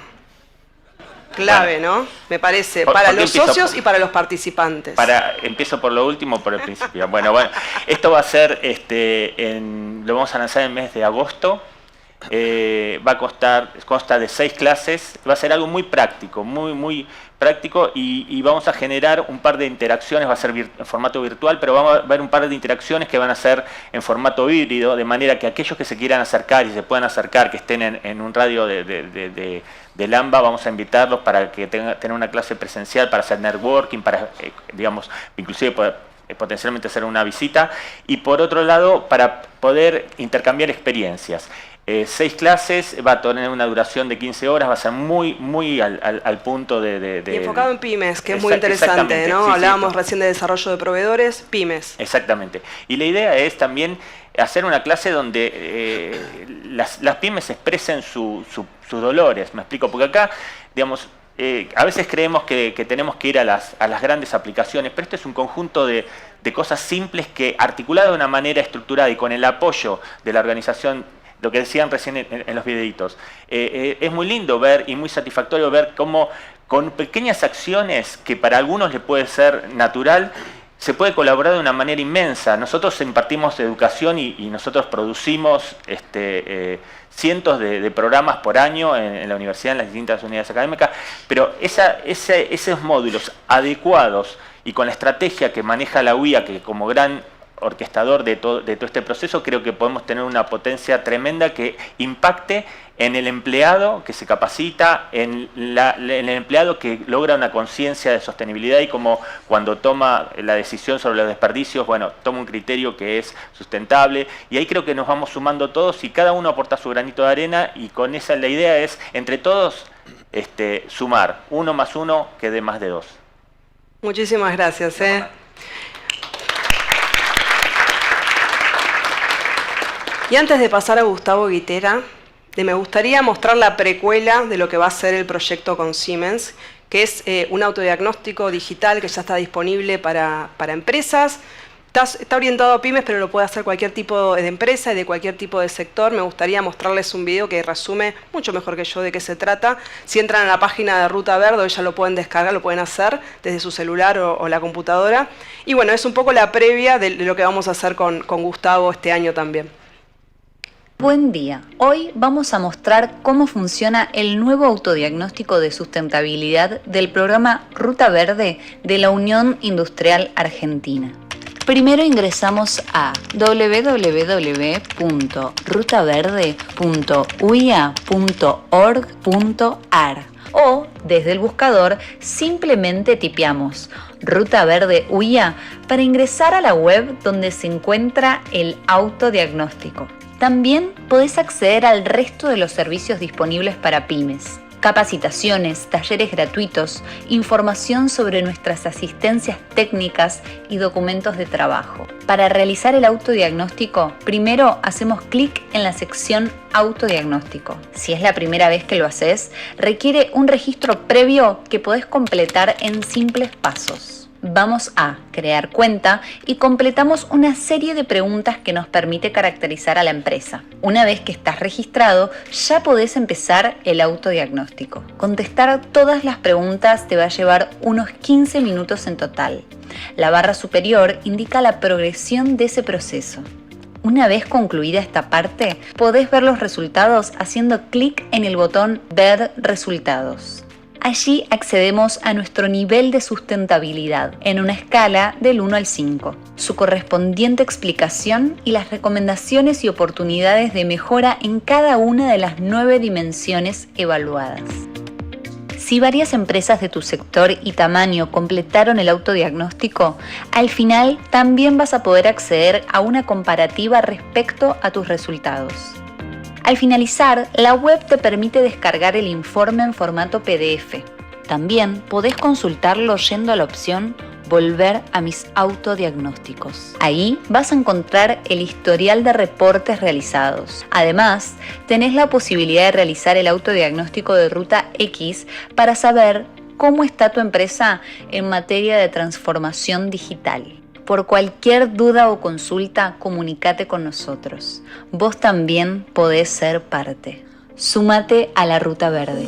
Clave, bueno, ¿no? Me parece, para los socios y para los participantes. Empiezo por lo último, por el principio. Bueno, esto va a ser, lo vamos a lanzar en el mes de agosto. Consta de 6 clases, va a ser algo muy práctico, muy práctico, y vamos a generar un par de interacciones, va a ser en formato virtual, pero vamos a ver un par de interacciones que van a ser en formato híbrido, de manera que aquellos que se quieran acercar y se puedan acercar, que estén en un radio del AMBA, vamos a invitarlos para que tengan una clase presencial, para hacer networking, para, inclusive potencialmente hacer una visita, y por otro lado, para poder intercambiar experiencias. 6 clases, va a tener una duración de 15 horas, va a ser muy al punto de... Y enfocado en pymes, que es muy interesante, ¿no? Sí, hablábamos recién de desarrollo de proveedores, pymes. Exactamente. Y la idea es también hacer una clase donde las pymes expresen sus dolores, me explico, porque acá, a veces creemos que tenemos que ir a las grandes aplicaciones, pero esto es un conjunto de cosas simples que, articuladas de una manera estructurada y con el apoyo de la organización, lo que decían recién en los videitos, es muy lindo ver y muy satisfactorio ver cómo con pequeñas acciones que para algunos les puede ser natural, se puede colaborar de una manera inmensa. Nosotros impartimos educación y nosotros producimos cientos de programas por año en la universidad, en las distintas unidades académicas, pero esos módulos adecuados y con la estrategia que maneja la UIA, que como gran orquestador de todo este proceso, creo que podemos tener una potencia tremenda que impacte en el empleado que se capacita, en el empleado que logra una conciencia de sostenibilidad, y como cuando toma la decisión sobre los desperdicios, toma un criterio que es sustentable, y ahí creo que nos vamos sumando todos y cada uno aporta su granito de arena, y con esa la idea es entre todos sumar 1 más 1 que dé más de 2. Muchísimas gracias. Y antes de pasar a Gustavo Guitera, me gustaría mostrar la precuela de lo que va a ser el proyecto con Siemens, que es un autodiagnóstico digital que ya está disponible para empresas. Está orientado a pymes, pero lo puede hacer cualquier tipo de empresa y de cualquier tipo de sector. Me gustaría mostrarles un video que resume mucho mejor que yo de qué se trata. Si entran a la página de Ruta Verde, ya lo pueden descargar, lo pueden hacer desde su celular o la computadora. Y bueno, es un poco la previa de lo que vamos a hacer con Gustavo este año también. Buen día. Hoy vamos a mostrar cómo funciona el nuevo autodiagnóstico de sustentabilidad del programa Ruta Verde de la Unión Industrial Argentina. Primero ingresamos a www.rutaverde.uia.org.ar o desde el buscador simplemente tipeamos Ruta Verde UIA para ingresar a la web donde se encuentra el autodiagnóstico. También podés acceder al resto de los servicios disponibles para pymes. capacitaciones, talleres gratuitos, información sobre nuestras asistencias técnicas y documentos de trabajo. Para realizar el autodiagnóstico, primero hacemos clic en la sección Autodiagnóstico. Si es la primera vez que lo haces, requiere un registro previo que podés completar en simples pasos. Vamos a crear cuenta y completamos una serie de preguntas que nos permite caracterizar a la empresa. Una vez que estás registrado, ya podés empezar el autodiagnóstico. Contestar todas las preguntas te va a llevar unos 15 minutos en total. La barra superior indica la progresión de ese proceso. Una vez concluida esta parte, podés ver los resultados haciendo clic en el botón Ver resultados. Allí accedemos a nuestro nivel de sustentabilidad en una escala del 1 al 5, su correspondiente explicación y las recomendaciones y oportunidades de mejora en cada una de las 9 dimensiones evaluadas. Si varias empresas de tu sector y tamaño completaron el autodiagnóstico, al final también vas a poder acceder a una comparativa respecto a tus resultados. Al finalizar, la web te permite descargar el informe en formato PDF. También podés consultarlo yendo a la opción Volver a mis autodiagnósticos. Ahí vas a encontrar el historial de reportes realizados. Además, tenés la posibilidad de realizar el autodiagnóstico de Ruta X para saber cómo está tu empresa en materia de transformación digital. Por cualquier duda o consulta, comunícate con nosotros. Vos también podés ser parte. Súmate a la Ruta Verde.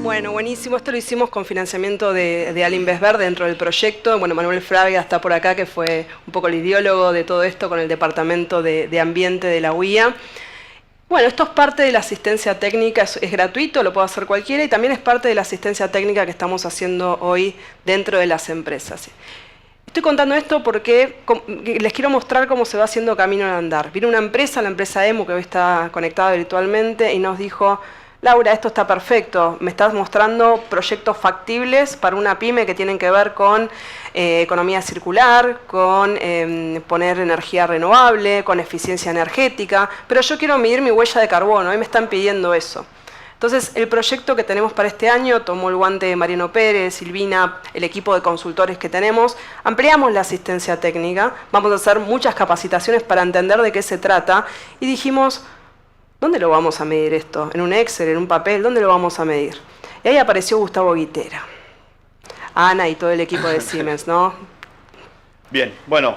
Bueno, buenísimo. Esto lo hicimos con financiamiento de Alinves Verde dentro del proyecto. Bueno, Manuel Fraga está por acá, que fue un poco el ideólogo de todo esto con el Departamento de Ambiente de la UIA. Bueno, esto es parte de la asistencia técnica, es gratuito, lo puede hacer cualquiera, y también es parte de la asistencia técnica que estamos haciendo hoy dentro de las empresas. Estoy contando esto porque les quiero mostrar cómo se va haciendo camino al andar. Vino una empresa, la empresa EMU, que hoy está conectada virtualmente, y nos dijo: Laura, esto está perfecto, me estás mostrando proyectos factibles para una pyme que tienen que ver con economía circular, con poner energía renovable, con eficiencia energética, pero yo quiero medir mi huella de carbono, y me están pidiendo eso. Entonces, el proyecto que tenemos para este año, tomó el guante Mariano Pérez, Silvina, el equipo de consultores que tenemos, ampliamos la asistencia técnica, vamos a hacer muchas capacitaciones para entender de qué se trata, y dijimos: ¿dónde lo vamos a medir esto? ¿En un Excel, en un papel? ¿Dónde lo vamos a medir? Y ahí apareció Gustavo Guitera, Ana y todo el equipo de Siemens, ¿no? Bien, bueno,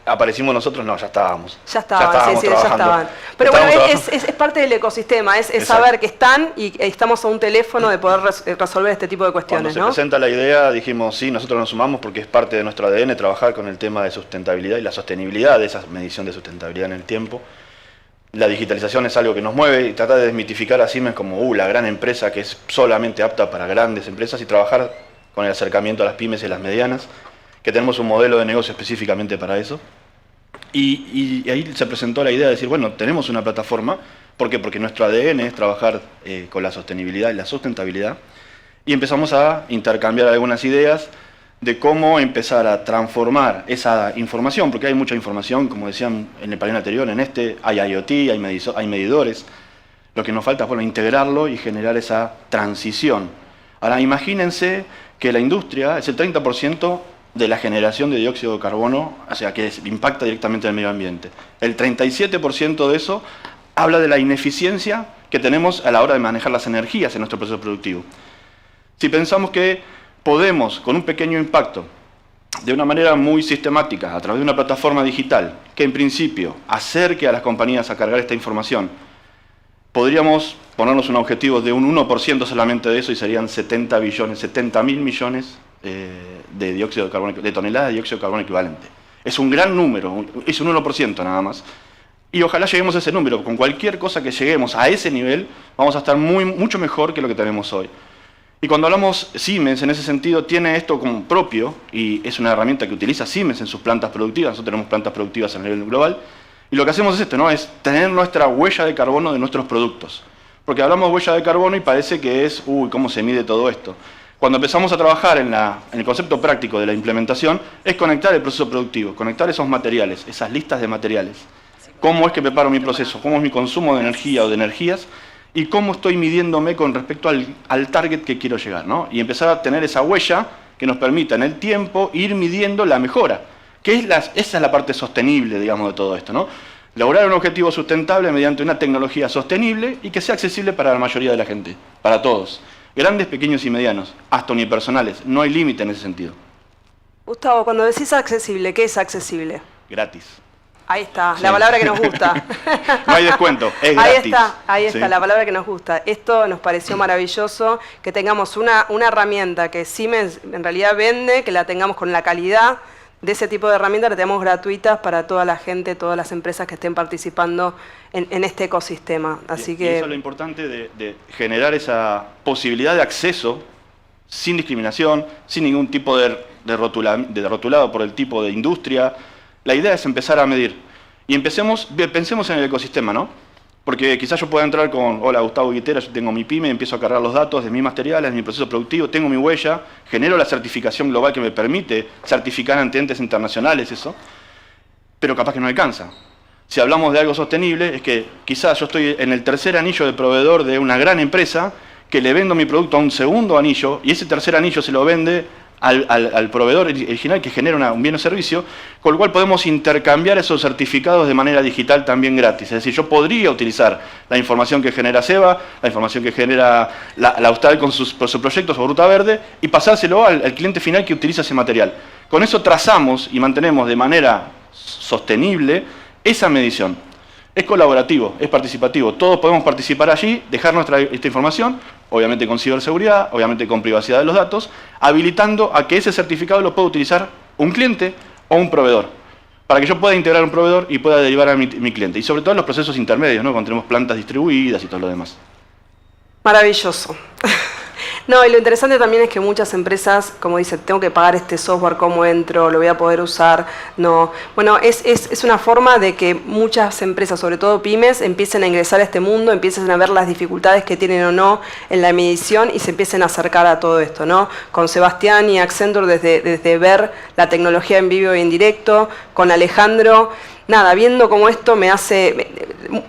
aparecimimos nosotros, no, ya estábamos. Ya estaban. Pero bueno, es parte del ecosistema, es saber que están y estamos a un teléfono de poder resolver este tipo de cuestiones, ¿no? Cuando se presenta la idea, dijimos, sí, nosotros nos sumamos porque es parte de nuestro ADN trabajar con el tema de sustentabilidad y la sostenibilidad de esa medición de sustentabilidad en el tiempo. La digitalización es algo que nos mueve, y tratar de desmitificar a Siemens como la gran empresa que es solamente apta para grandes empresas, y trabajar con el acercamiento a las pymes y las medianas, que tenemos un modelo de negocio específicamente para eso. Y ahí se presentó la idea de decir, bueno, tenemos una plataforma. ¿Por qué? Porque nuestro ADN es trabajar con la sostenibilidad y la sustentabilidad, y empezamos a intercambiar algunas ideas de cómo empezar a transformar esa información, porque hay mucha información, como decían en el panel anterior, en este hay IoT, hay medidores. Lo que nos falta es, bueno, integrarlo y generar esa transición. Ahora, imagínense que la industria es el 30% de la generación de dióxido de carbono, o sea, que impacta directamente en el medio ambiente. El 37% de eso habla de la ineficiencia que tenemos a la hora de manejar las energías en nuestro proceso productivo. Si pensamos que podemos, con un pequeño impacto, de una manera muy sistemática, a través de una plataforma digital, que en principio acerque a las compañías a cargar esta información, podríamos ponernos un objetivo de un 1% solamente de eso, y serían 70.000 millones de dióxido de carbono, de toneladas de dióxido de carbono equivalente. Es un gran número, es un 1% nada más. Y ojalá lleguemos a ese número. Con cualquier cosa que lleguemos a ese nivel, vamos a estar mucho mejor que lo que tenemos hoy. Y cuando hablamos, Siemens en ese sentido tiene esto como propio, y es una herramienta que utiliza Siemens en sus plantas productivas. Nosotros tenemos plantas productivas a nivel global, y lo que hacemos es esto, ¿no? Es tener nuestra huella de carbono de nuestros productos. Porque hablamos de huella de carbono y parece que es, ¿cómo se mide todo esto? Cuando empezamos a trabajar en el concepto práctico de la implementación, es conectar el proceso productivo, conectar esos materiales, esas listas de materiales. ¿Cómo es que preparo mi proceso? ¿Cómo es mi consumo de energía o de energías? y cómo estoy midiéndome con respecto al target que quiero llegar, ¿no? Y empezar a tener esa huella que nos permita en el tiempo ir midiendo la mejora, que esa es la parte sostenible, digamos, de todo esto, ¿no? Lograr un objetivo sustentable mediante una tecnología sostenible y que sea accesible para la mayoría de la gente, para todos, grandes, pequeños y medianos, hasta unipersonales, no hay límite en ese sentido. Gustavo, cuando decís accesible, ¿qué es accesible? Gratis. Ahí está, Sí. la palabra que nos gusta. No hay descuento, es gratis. Ahí está, Sí. la palabra que nos gusta. Esto nos pareció maravilloso, que tengamos una herramienta que Siemens en realidad vende, que la tengamos con la calidad de ese tipo de herramientas, la tenemos gratuitas para toda la gente, todas las empresas que estén participando en este ecosistema. Así Y que eso es lo importante de generar esa posibilidad de acceso sin discriminación, sin ningún tipo de rotulado por el tipo de industria. La idea es empezar a medir. Y pensemos en el ecosistema, ¿no? Porque quizás yo pueda entrar con, hola, Gustavo Guitera, yo tengo mi pyme, empiezo a cargar los datos de mis materiales, de mi proceso productivo, tengo mi huella, genero la certificación global que me permite certificar ante entes internacionales eso, pero capaz que no alcanza. Si hablamos de algo sostenible, es que quizás yo estoy en el tercer anillo de proveedor de una gran empresa que le vendo mi producto a un segundo anillo y ese tercer anillo se lo vende al proveedor original que genera un bien o servicio, con lo cual podemos intercambiar esos certificados de manera digital también gratis. Es decir, yo podría utilizar la información que genera Seba, la información que genera la Austral con sus proyectos o Ruta Verde y pasárselo al cliente final que utiliza ese material. Con eso trazamos y mantenemos de manera sostenible esa medición. Es colaborativo, es participativo, todos podemos participar allí, dejar esta información, obviamente con ciberseguridad, obviamente con privacidad de los datos, habilitando a que ese certificado lo pueda utilizar un cliente o un proveedor, para que yo pueda integrar un proveedor y pueda derivar a mi cliente. Y sobre todo en los procesos intermedios, ¿no? Cuando tenemos plantas distribuidas y todo lo demás. maravilloso. No, y lo interesante también es que muchas empresas, como dicen, tengo que pagar este software, ¿cómo entro? ¿Lo voy a poder usar? No. Bueno, es una forma de que muchas empresas, sobre todo pymes, empiecen a ingresar a este mundo, empiecen a ver las dificultades que tienen o no en la medición y se empiecen a acercar a todo esto, ¿no? Con Sebastián y Accenture desde ver la tecnología en vivo y en directo, con Alejandro. Nada, viendo cómo esto me hace...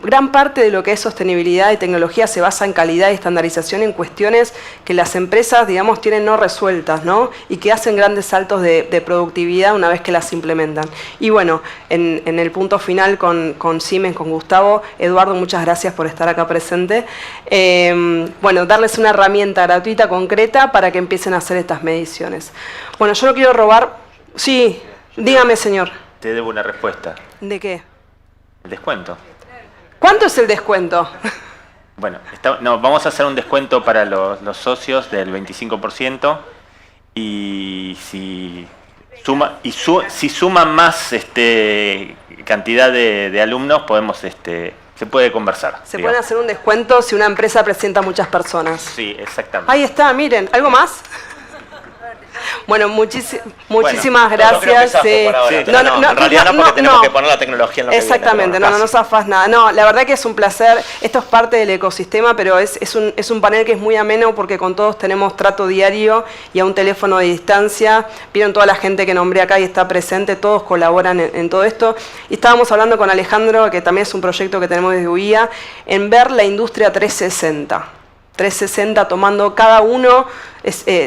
Gran parte de lo que es sostenibilidad y tecnología se basa en calidad y estandarización en cuestiones que las empresas, digamos, tienen no resueltas, ¿no? Y que hacen grandes saltos de productividad una vez que las implementan. Y bueno, en el punto final con Siemens, con Gustavo, Eduardo, muchas gracias por estar acá presente. Bueno, darles una herramienta gratuita, concreta, para que empiecen a hacer estas mediciones. Bueno, yo no quiero robar... Sí, dígame, señor. Te debo una respuesta. ¿De qué? El descuento. ¿Cuánto es el descuento? Bueno, vamos a hacer un descuento para los socios del 25% y si suman más cantidad de alumnos, podemos se puede conversar. Se puede hacer un descuento si una empresa presenta muchas personas. Sí, exactamente. Ahí está, miren, ¿algo más? Bueno, muchísimas gracias. En realidad no, porque tenemos que poner la tecnología en lo exactamente, que viene, no zafas nada. No, la verdad que es un placer. Esto es parte del ecosistema, pero es un panel que es muy ameno porque con todos tenemos trato diario y a un teléfono de distancia. Vieron toda la gente que nombré acá y está presente, todos colaboran en todo esto. Y estábamos hablando con Alejandro, que también es un proyecto que tenemos desde UIA, en ver la industria 360. 360, tomando cada uno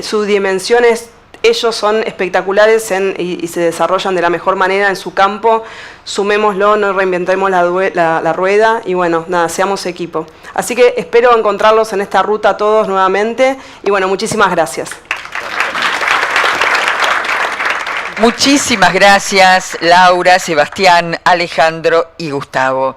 sus dimensiones. Ellos son espectaculares y se desarrollan de la mejor manera en su campo. Sumémoslo, no reinventemos la rueda y bueno, nada, seamos equipo. Así que espero encontrarlos en esta ruta todos nuevamente y bueno, muchísimas gracias. Muchísimas gracias, Laura, Sebastián, Alejandro y Gustavo.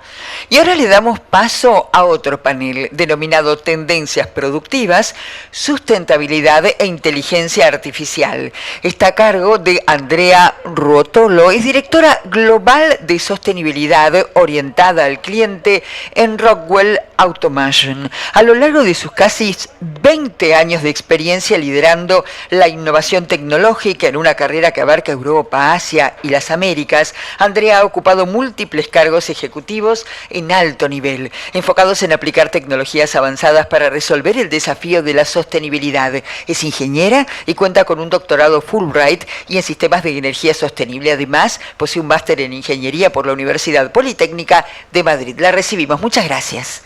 Y ahora le damos paso a otro panel denominado Tendencias Productivas, Sustentabilidad e Inteligencia Artificial. Está a cargo de Andrea Ruotolo, es directora global de sostenibilidad orientada al cliente en Rockwell Automation. A lo largo de sus casi 20 años de experiencia liderando la innovación tecnológica en una carrera que abarca Europa, Asia y las Américas, Andrea ha ocupado múltiples cargos ejecutivos en alto nivel, enfocados en aplicar tecnologías avanzadas para resolver el desafío de la sostenibilidad. Es ingeniera y cuenta con un doctorado Fulbright y en sistemas de energía sostenible. Además, posee un máster en ingeniería por la Universidad Politécnica de Madrid. La recibimos. Muchas gracias.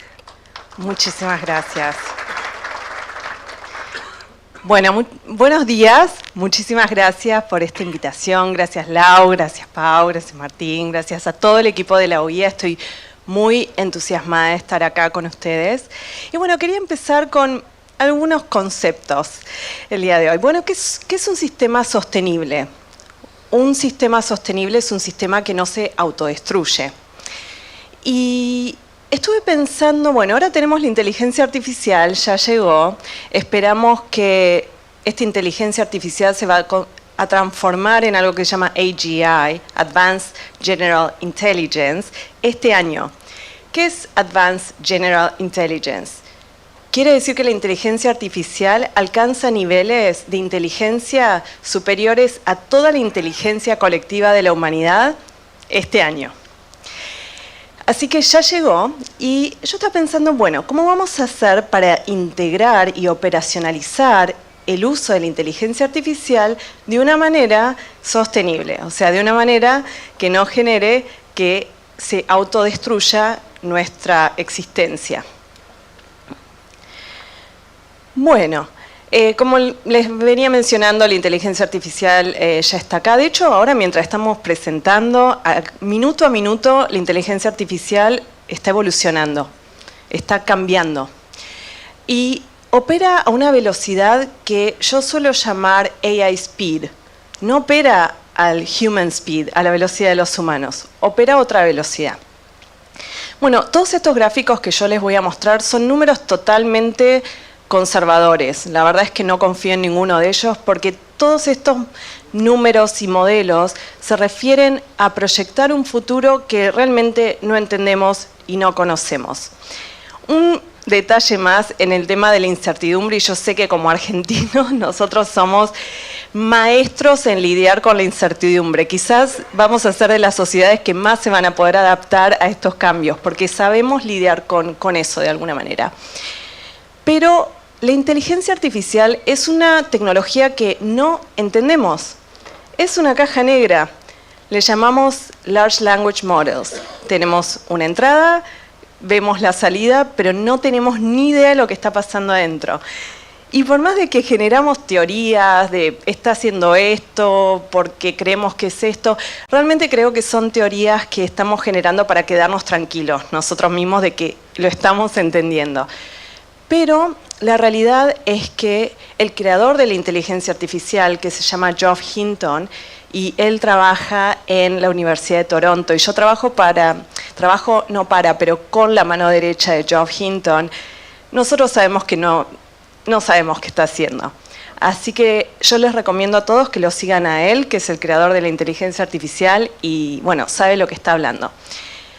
Muchísimas gracias. Bueno, buenos días. Muchísimas gracias por esta invitación. Gracias Lau, gracias Pau, gracias Martín, gracias a todo el equipo de la UIA. Estoy muy entusiasmada de estar acá con ustedes. Y bueno, quería empezar con algunos conceptos el día de hoy. Bueno, ¿qué es un sistema sostenible? Un sistema sostenible es un sistema que no se autodestruye. Y estuve pensando, bueno, ahora tenemos la inteligencia artificial, ya llegó. Esperamos que esta inteligencia artificial se va a transformar en algo que se llama AGI, Advanced General Intelligence, este año. ¿Qué es Advanced General Intelligence? Quiere decir que la inteligencia artificial alcanza niveles de inteligencia superiores a toda la inteligencia colectiva de la humanidad este año. Así que ya llegó y yo estaba pensando, bueno, ¿cómo vamos a hacer para integrar y operacionalizar el uso de la inteligencia artificial de una manera sostenible? O sea, de una manera que no genere que se autodestruya nuestra existencia. Bueno, como les venía mencionando, la inteligencia artificial ya está acá. De hecho, ahora mientras estamos presentando, minuto a minuto, la inteligencia artificial está evolucionando, está cambiando. Y opera a una velocidad que yo suelo llamar AI speed. No opera al human speed, a la velocidad de los humanos, opera a otra velocidad. Bueno, todos estos gráficos que yo les voy a mostrar son números totalmente conservadores. La verdad es que no confío en ninguno de ellos porque todos estos números y modelos se refieren a proyectar un futuro que realmente no entendemos y no conocemos. Un detalle más en el tema de la incertidumbre, y yo sé que como argentinos nosotros somos maestros en lidiar con la incertidumbre. Quizás vamos a ser de las sociedades que más se van a poder adaptar a estos cambios, porque sabemos lidiar con eso de alguna manera. Pero la inteligencia artificial es una tecnología que no entendemos. Es una caja negra. Le llamamos Large Language Models. Tenemos una entrada, vemos la salida, pero no tenemos ni idea de lo que está pasando adentro. Y por más de que generamos teorías de está haciendo esto, porque creemos que es esto, realmente creo que son teorías que estamos generando para quedarnos tranquilos nosotros mismos de que lo estamos entendiendo. Pero la realidad es que el creador de la inteligencia artificial, que se llama Geoff Hinton, y él trabaja en la Universidad de Toronto, y yo pero con la mano derecha de Geoff Hinton, nosotros sabemos que no sabemos qué está haciendo. Así que yo les recomiendo a todos que lo sigan a él, que es el creador de la inteligencia artificial, y bueno, sabe lo que está hablando.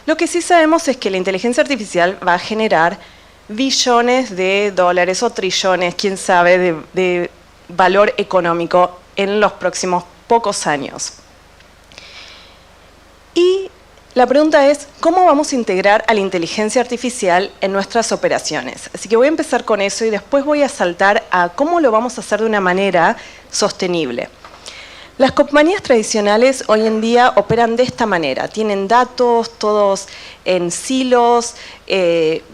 Lo que sí sabemos es que la inteligencia artificial va a generar billones de dólares o trillones, quién sabe, de valor económico en los próximos pocos años. Y la pregunta es, ¿cómo vamos a integrar a la inteligencia artificial en nuestras operaciones? Así que voy a empezar con eso y después voy a saltar a cómo lo vamos a hacer de una manera sostenible. Las compañías tradicionales hoy en día operan de esta manera, tienen datos todos en silos,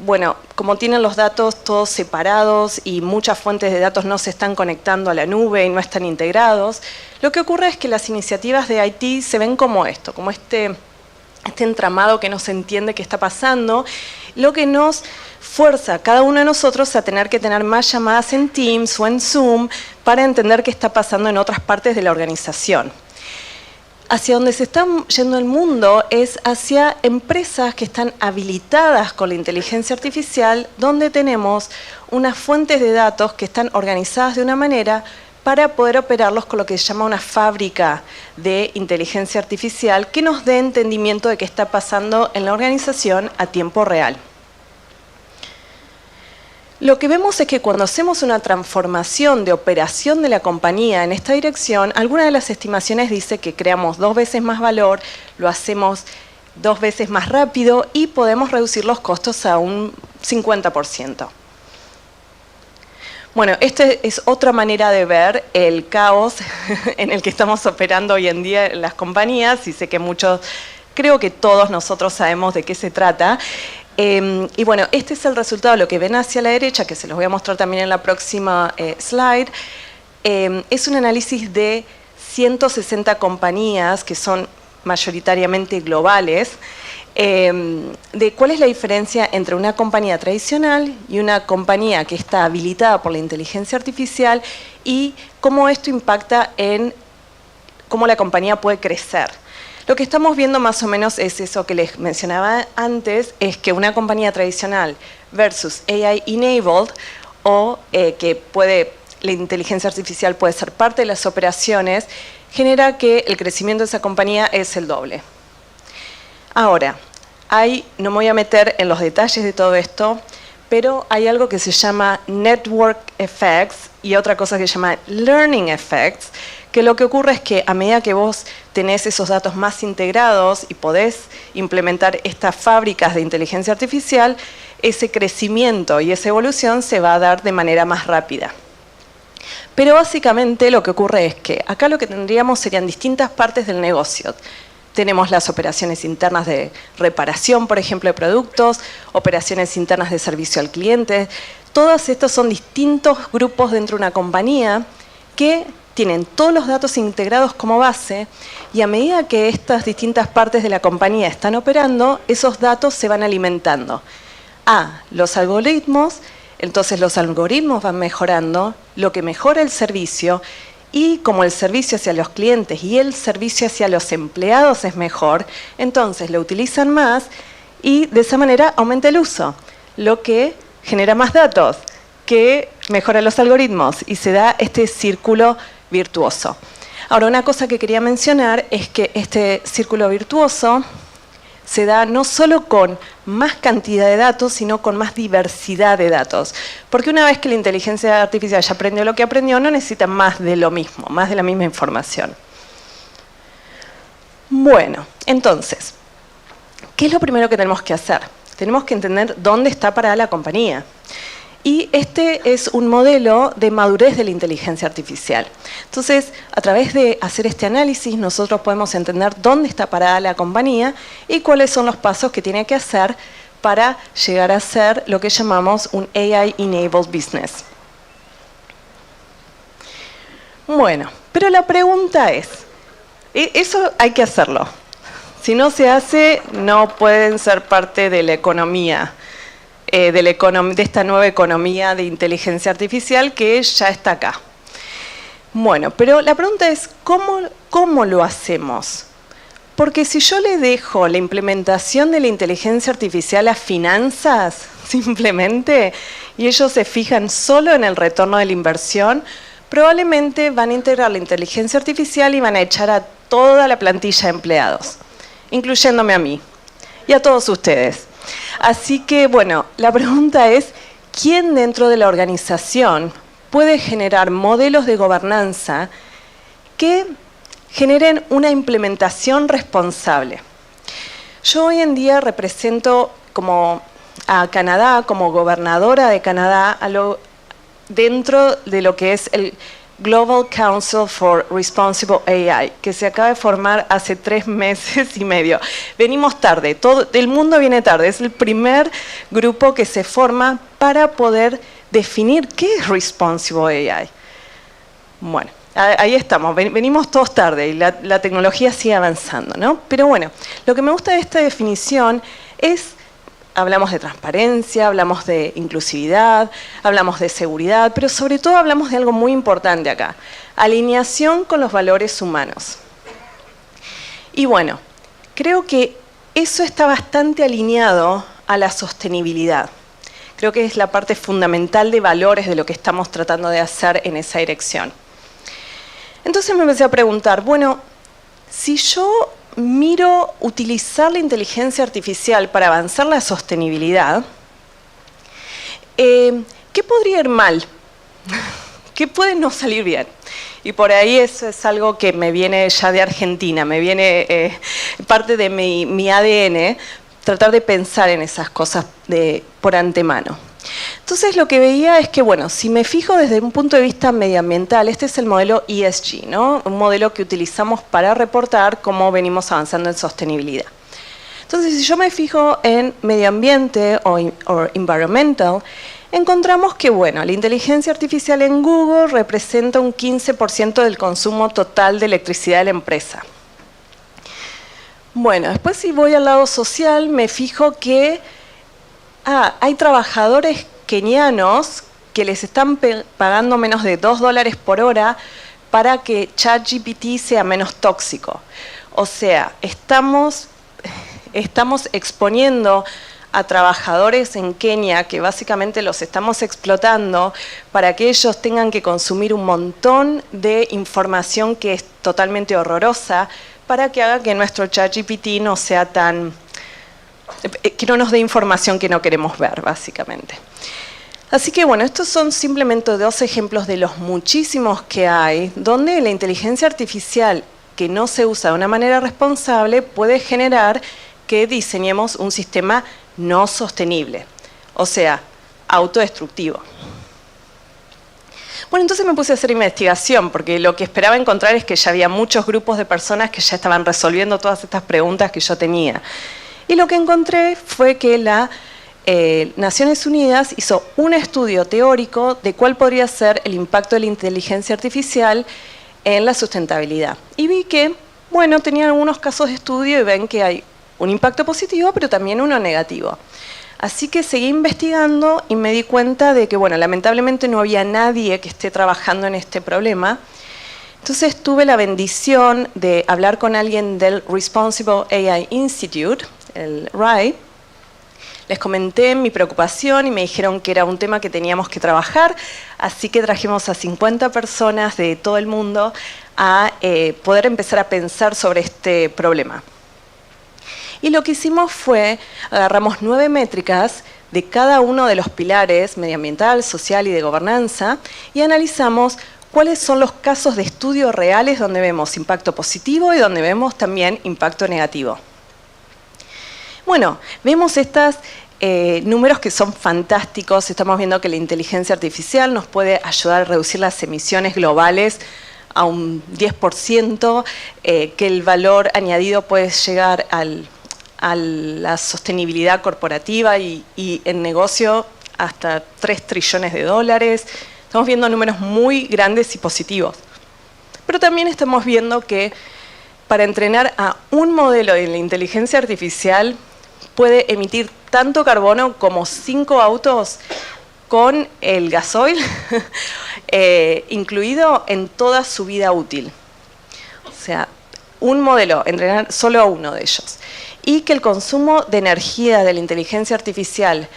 bueno, como tienen los datos todos separados y muchas fuentes de datos no se están conectando a la nube y no están integrados, lo que ocurre es que las iniciativas de IT se ven como esto, como este entramado que no se entiende qué está pasando, lo que nos fuerza a cada uno de nosotros a tener que tener más llamadas en Teams o en Zoom para entender qué está pasando en otras partes de la organización. Hacia donde se está yendo el mundo es hacia empresas que están habilitadas con la inteligencia artificial, donde tenemos unas fuentes de datos que están organizadas de una manera para poder operarlos con lo que se llama una fábrica de inteligencia artificial que nos dé entendimiento de qué está pasando en la organización a tiempo real. Lo que vemos es que cuando hacemos una transformación de operación de la compañía en esta dirección, alguna de las estimaciones dice que creamos 2 veces más valor, lo hacemos 2 veces más rápido y podemos reducir los costos a un 50%. Bueno, esta es otra manera de ver el caos en el que estamos operando hoy en día en las compañías, y sé que muchos, creo que todos nosotros sabemos de qué se trata. Y bueno, este es el resultado, lo que ven hacia la derecha, que se los voy a mostrar también en la próxima slide. Es un análisis de 160 compañías que son mayoritariamente globales, de cuál es la diferencia entre una compañía tradicional y una compañía que está habilitada por la inteligencia artificial y cómo esto impacta en cómo la compañía puede crecer. Lo que estamos viendo más o menos es eso que les mencionaba antes, es que una compañía tradicional versus AI enabled o la inteligencia artificial puede ser parte de las operaciones, genera que el crecimiento de esa compañía es el doble. Ahora, no me voy a meter en los detalles de todo esto, pero hay algo que se llama network effects y otra cosa que se llama learning effects, que lo que ocurre es que a medida que vos tenés esos datos más integrados y podés implementar estas fábricas de inteligencia artificial, ese crecimiento y esa evolución se va a dar de manera más rápida. Pero básicamente lo que ocurre es que acá lo que tendríamos serían distintas partes del negocio. Tenemos las operaciones internas de reparación, por ejemplo, de productos, operaciones internas de servicio al cliente. Todos estos son distintos grupos dentro de una compañía que tienen todos los datos integrados como base y a medida que estas distintas partes de la compañía están operando, esos datos se van alimentando a los algoritmos, entonces los algoritmos van mejorando, lo que mejora el servicio y como el servicio hacia los clientes y el servicio hacia los empleados es mejor, entonces lo utilizan más y de esa manera aumenta el uso, lo que genera más datos, que mejora los algoritmos y se da este círculo virtuoso. Ahora, una cosa que quería mencionar es que este círculo virtuoso se da no solo con más cantidad de datos, sino con más diversidad de datos. Porque una vez que la inteligencia artificial ya aprendió lo que aprendió, no necesita más de lo mismo, más de la misma información. Bueno, entonces, ¿qué es lo primero que tenemos que hacer? Tenemos que entender dónde está parada la compañía. Y este es un modelo de madurez de la inteligencia artificial. Entonces, a través de hacer este análisis, nosotros podemos entender dónde está parada la compañía y cuáles son los pasos que tiene que hacer para llegar a ser lo que llamamos un AI-enabled business. Bueno, pero la pregunta es, eso hay que hacerlo. Si no se hace, no pueden ser parte de la economía. De esta nueva economía de inteligencia artificial que ya está acá. Bueno, pero la pregunta es, ¿cómo lo hacemos? Porque si yo le dejo la implementación de la inteligencia artificial a finanzas, simplemente, y ellos se fijan solo en el retorno de la inversión, probablemente van a integrar la inteligencia artificial y van a echar a toda la plantilla de empleados, incluyéndome a mí y a todos ustedes. Así que, bueno, la pregunta es, ¿quién dentro de la organización puede generar modelos de gobernanza que generen una implementación responsable? Yo hoy en día represento a Canadá, como gobernadora de Canadá, dentro de lo que es el Global Council for Responsible AI, que se acaba de formar hace 3 meses y medio. Venimos tarde, todo el mundo viene tarde, es el primer grupo que se forma para poder definir qué es Responsible AI. Bueno, ahí estamos, venimos todos tarde y la tecnología sigue avanzando, ¿no? Pero bueno, lo que me gusta de esta definición es, hablamos de transparencia, hablamos de inclusividad, hablamos de seguridad, pero sobre todo hablamos de algo muy importante acá, alineación con los valores humanos. Y bueno, creo que eso está bastante alineado a la sostenibilidad. Creo que es la parte fundamental de valores de lo que estamos tratando de hacer en esa dirección. Entonces me empecé a preguntar, bueno, si yo miro utilizar la inteligencia artificial para avanzar la sostenibilidad, ¿qué podría ir mal? ¿Qué puede no salir bien? Y por ahí eso es algo que me viene ya de Argentina, me viene parte de mi ADN, tratar de pensar en esas cosas por antemano. Entonces lo que veía es que, bueno, si me fijo desde un punto de vista medioambiental, este es el modelo ESG, ¿no? Un modelo que utilizamos para reportar cómo venimos avanzando en sostenibilidad. Entonces, si yo me fijo en medio ambiente o environmental, encontramos que, bueno, la inteligencia artificial en Google representa un 15% del consumo total de electricidad de la empresa. Bueno, después si voy al lado social, me fijo que hay trabajadores kenianos que les están pagando menos de $2 por hora para que ChatGPT sea menos tóxico. O sea, estamos exponiendo a trabajadores en Kenia que básicamente los estamos explotando para que ellos tengan que consumir un montón de información que es totalmente horrorosa para que haga que nuestro ChatGPT no sea tan... que no nos dé información que no queremos ver, básicamente. Así que bueno, estos son simplemente 2 ejemplos de los muchísimos que hay, donde la inteligencia artificial que no se usa de una manera responsable puede generar que diseñemos un sistema no sostenible, o sea, autodestructivo. Bueno, entonces me puse a hacer investigación, porque lo que esperaba encontrar es que ya había muchos grupos de personas que ya estaban resolviendo todas estas preguntas que yo tenía. Y lo que encontré fue que la Naciones Unidas hizo un estudio teórico de cuál podría ser el impacto de la inteligencia artificial en la sustentabilidad. Y vi que, bueno, tenían algunos casos de estudio y ven que hay un impacto positivo, pero también uno negativo. Así que seguí investigando y me di cuenta de que, bueno, lamentablemente no había nadie que esté trabajando en este problema. Entonces tuve la bendición de hablar con alguien del Responsible AI Institute, el RAI. Les comenté mi preocupación y me dijeron que era un tema que teníamos que trabajar, así que trajimos a 50 personas de todo el mundo a poder empezar a pensar sobre este problema. Y lo que hicimos fue, agarramos 9 métricas de cada uno de los pilares, medioambiental, social y de gobernanza, y analizamos cuáles son los casos de estudio reales donde vemos impacto positivo y donde vemos también impacto negativo. Bueno, vemos estos números que son fantásticos. Estamos viendo que la inteligencia artificial nos puede ayudar a reducir las emisiones globales a un 10%, que el valor añadido puede llegar a la sostenibilidad corporativa y en negocio hasta $3 trillones. Estamos viendo números muy grandes y positivos. Pero también estamos viendo que para entrenar a un modelo de la inteligencia artificial puede emitir tanto carbono como 5 autos con el gasoil incluido en toda su vida útil. O sea, un modelo, entrenar solo a uno de ellos. Y que el consumo de energía de la inteligencia artificial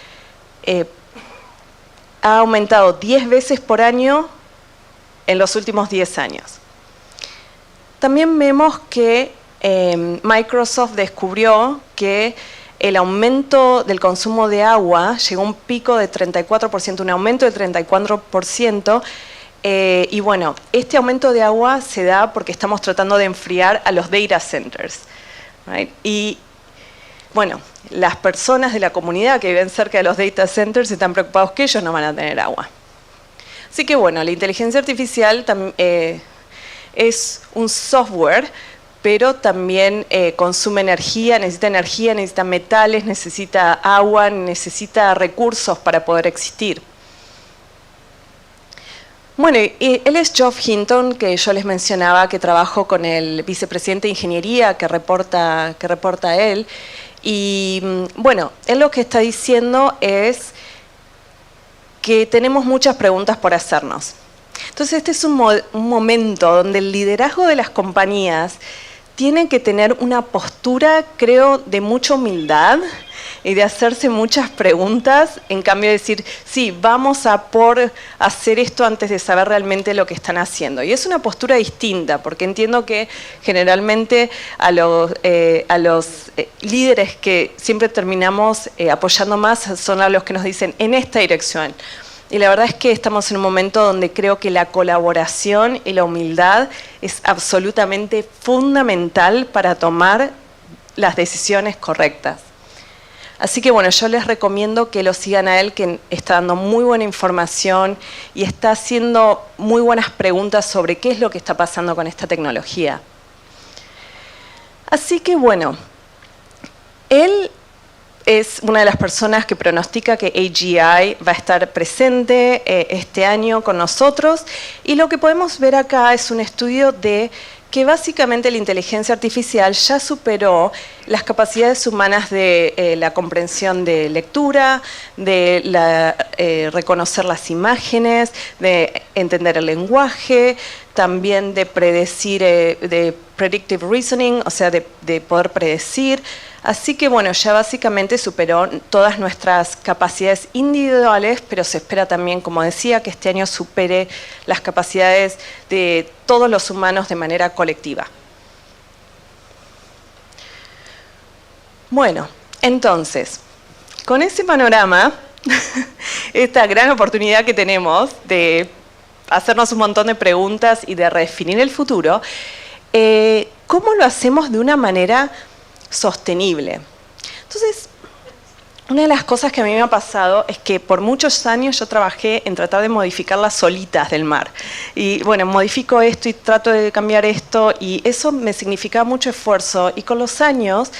ha aumentado 10 veces por año en los últimos 10 años. También vemos que Microsoft descubrió que el aumento del consumo de agua llegó a un pico de 34%, un aumento de 34%, y bueno, este aumento de agua se da porque estamos tratando de enfriar a los data centers. ¿Right? Y bueno, las personas de la comunidad que viven cerca de los data centers están preocupados que ellos no van a tener agua. Así que bueno, la inteligencia artificial es un software, pero también consume energía, necesita metales, necesita agua, necesita recursos para poder existir. Bueno, él es Geoff Hinton, que yo les mencionaba, que trabajo con el vicepresidente de Ingeniería que reporta a él. Y bueno, él lo que está diciendo es que tenemos muchas preguntas por hacernos. Entonces este es un momento donde el liderazgo de las compañías tiene que tener una postura, creo, de mucha humildad y de hacerse muchas preguntas, en cambio de decir, sí, vamos a por hacer esto antes de saber realmente lo que están haciendo. Y es una postura distinta, porque entiendo que generalmente a los líderes que siempre terminamos apoyando más son a los que nos dicen, en esta dirección. Y la verdad es que estamos en un momento donde creo que la colaboración y la humildad es absolutamente fundamental para tomar las decisiones correctas. Así que bueno, yo les recomiendo que lo sigan a él, que está dando muy buena información y está haciendo muy buenas preguntas sobre qué es lo que está pasando con esta tecnología. Así que bueno, Él es una de las personas que pronostica que AGI va a estar presente este año con nosotros, y lo que podemos ver acá es un estudio de que básicamente la inteligencia artificial ya superó las capacidades humanas de la comprensión de lectura, de reconocer las imágenes, de entender el lenguaje, también de predecir, de predictive reasoning, o sea, de poder predecir. Así que bueno, ya básicamente superó todas nuestras capacidades individuales, pero se espera también, como decía, que este año supere las capacidades de todos los humanos de manera colectiva. Bueno, entonces, con ese panorama, esta gran oportunidad que tenemos de hacernos un montón de preguntas y de redefinir el futuro, ¿cómo lo hacemos de una manera sostenible? Entonces, una de las cosas que a mí me ha pasado es que por muchos años yo trabajé en tratar de modificar las olitas del mar. Y bueno, modifico esto y trato de cambiar esto, y eso me significaba mucho esfuerzo. Y con los años,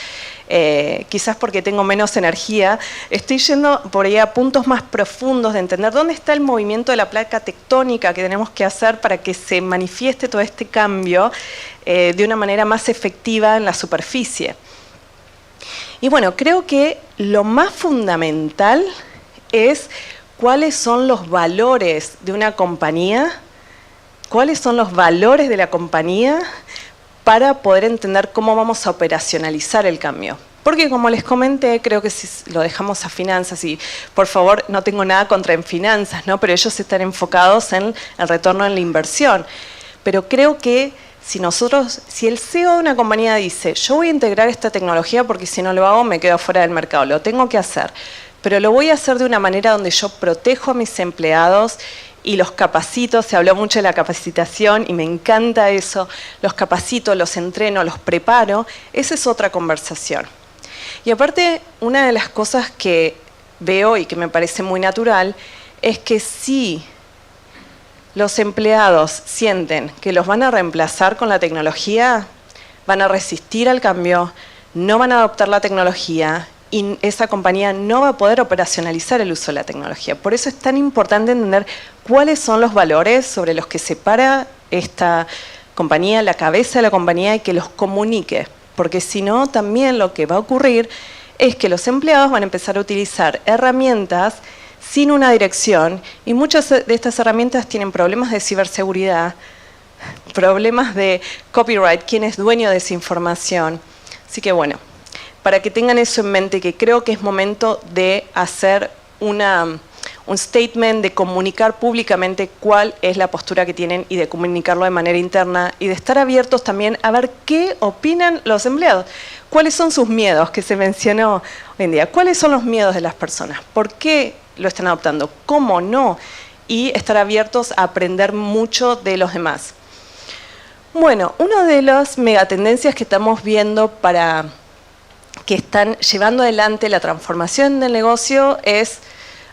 quizás porque tengo menos energía, estoy yendo por ahí a puntos más profundos de entender dónde está el movimiento de la placa tectónica que tenemos que hacer para que se manifieste todo este cambio de una manera más efectiva en la superficie. Y bueno, creo que lo más fundamental es cuáles son los valores de una compañía, cuáles son los valores de la compañía para poder entender cómo vamos a operacionalizar el cambio. Porque como les comenté, creo que si lo dejamos a finanzas, y por favor no tengo nada contra en finanzas, ¿no? Pero ellos están enfocados en el retorno en la inversión. Pero creo que si el CEO de una compañía dice, yo voy a integrar esta tecnología porque si no lo hago me quedo fuera del mercado, lo tengo que hacer, pero lo voy a hacer de una manera donde yo protejo a mis empleados y los capacito. Se habló mucho de la capacitación y me encanta eso, los capacito, los entreno, los preparo, esa es otra conversación. Y aparte, una de las cosas que veo y que me parece muy natural es que si los empleados sienten que los van a reemplazar con la tecnología, van a resistir al cambio, no van a adoptar la tecnología y esa compañía no va a poder operacionalizar el uso de la tecnología. Por eso es tan importante entender cuáles son los valores sobre los que se para esta compañía, la cabeza de la compañía, y que los comunique. Porque si no, también lo que va a ocurrir es que los empleados van a empezar a utilizar herramientas sin una dirección, y muchas de estas herramientas tienen problemas de ciberseguridad, problemas de copyright, quién es dueño de esa información. Así que bueno, para que tengan eso en mente, que creo que es momento de hacer un statement, de comunicar públicamente cuál es la postura que tienen y de comunicarlo de manera interna y de estar abiertos también a ver qué opinan los empleados. ¿Cuáles son sus miedos que se mencionó hoy en día? ¿Cuáles son los miedos de las personas? ¿Por qué lo están adoptando? ¿Cómo no? Y estar abiertos a aprender mucho de los demás. Bueno, una de las megatendencias que estamos viendo que están llevando adelante la transformación del negocio es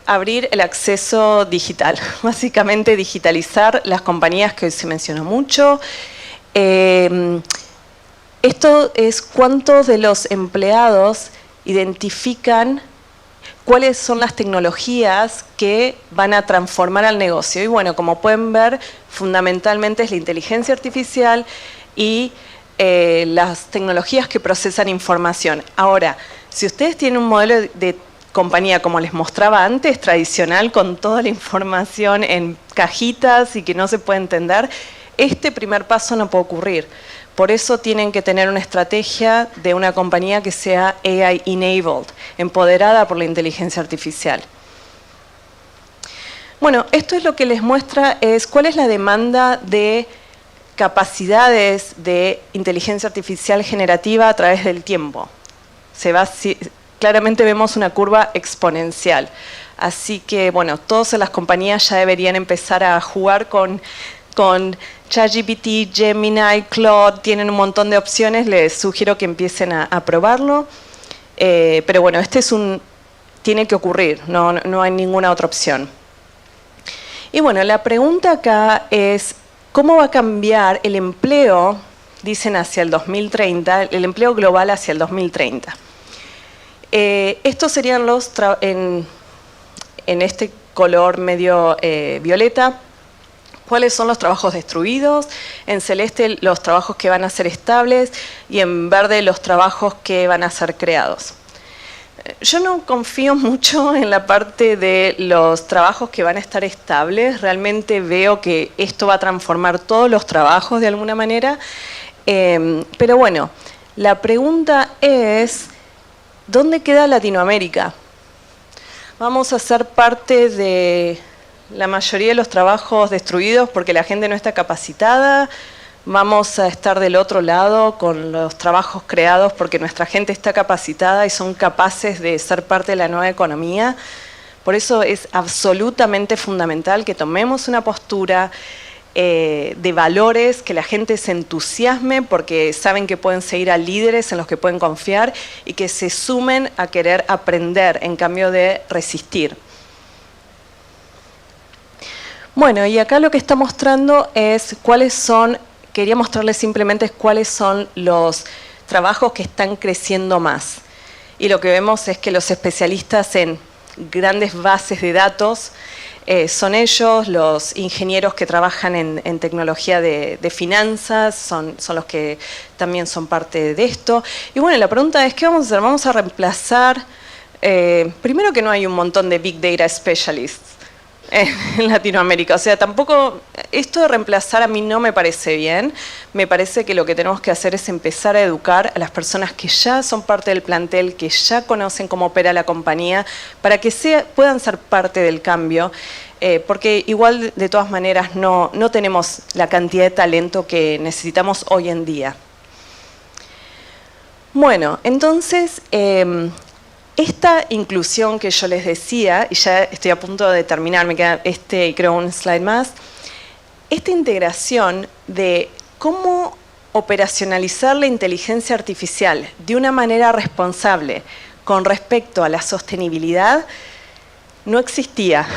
abrir el acceso digital. Básicamente digitalizar las compañías, que hoy se mencionó mucho. Esto es cuántos de los empleados identifican cuáles son las tecnologías que van a transformar al negocio. Y bueno, como pueden ver, fundamentalmente es la inteligencia artificial y las tecnologías que procesan información. Ahora, si ustedes tienen un modelo de compañía, como les mostraba antes, tradicional, con toda la información en cajitas y que no se puede entender, este primer paso no puede ocurrir. Por eso tienen que tener una estrategia de una compañía que sea AI-enabled, empoderada por la inteligencia artificial. Bueno, esto es lo que les muestra, es cuál es la demanda de capacidades de inteligencia artificial generativa a través del tiempo. Claramente vemos una curva exponencial. Así que, bueno, todas las compañías ya deberían empezar a jugar con ChatGPT, Gemini, Claude, tienen un montón de opciones, les sugiero que empiecen a probarlo. Pero bueno, tiene que ocurrir, no hay ninguna otra opción. Y bueno, la pregunta acá es, ¿cómo va a cambiar el empleo, dicen hacia el 2030, el empleo global hacia el 2030? Estos serían los, en este color medio violeta, cuáles son los trabajos destruidos, en celeste los trabajos que van a ser estables y en verde los trabajos que van a ser creados. Yo no confío mucho en la parte de los trabajos que van a estar estables. Realmente veo que esto va a transformar todos los trabajos de alguna manera. Pero bueno, la pregunta es, ¿dónde queda Latinoamérica? Vamos a ser parte de la mayoría de los trabajos destruidos porque la gente no está capacitada. Vamos a estar del otro lado con los trabajos creados porque nuestra gente está capacitada y son capaces de ser parte de la nueva economía. Por eso es absolutamente fundamental que tomemos una postura de valores, que la gente se entusiasme porque saben que pueden seguir a líderes en los que pueden confiar y que se sumen a querer aprender en cambio de resistir. Bueno, y acá lo que está mostrando es cuáles son, quería mostrarles simplemente cuáles son los trabajos que están creciendo más. Y lo que vemos es que los especialistas en grandes bases de datos son ellos, los ingenieros que trabajan en tecnología de finanzas, son los que también son parte de esto. Y bueno, la pregunta es, ¿qué vamos a hacer? Vamos a reemplazar, primero que no hay un montón de Big Data Specialists en Latinoamérica, o sea, tampoco, esto de reemplazar a mí no me parece bien. Me parece que lo que tenemos que hacer es empezar a educar a las personas que ya son parte del plantel, que ya conocen cómo opera la compañía, para que puedan ser parte del cambio, porque igual de todas maneras no tenemos la cantidad de talento que necesitamos hoy en día. Bueno, entonces, esta inclusión que yo les decía, y ya estoy a punto de terminar, me queda y creo un slide más, esta integración de cómo operacionalizar la inteligencia artificial de una manera responsable con respecto a la sostenibilidad no existía.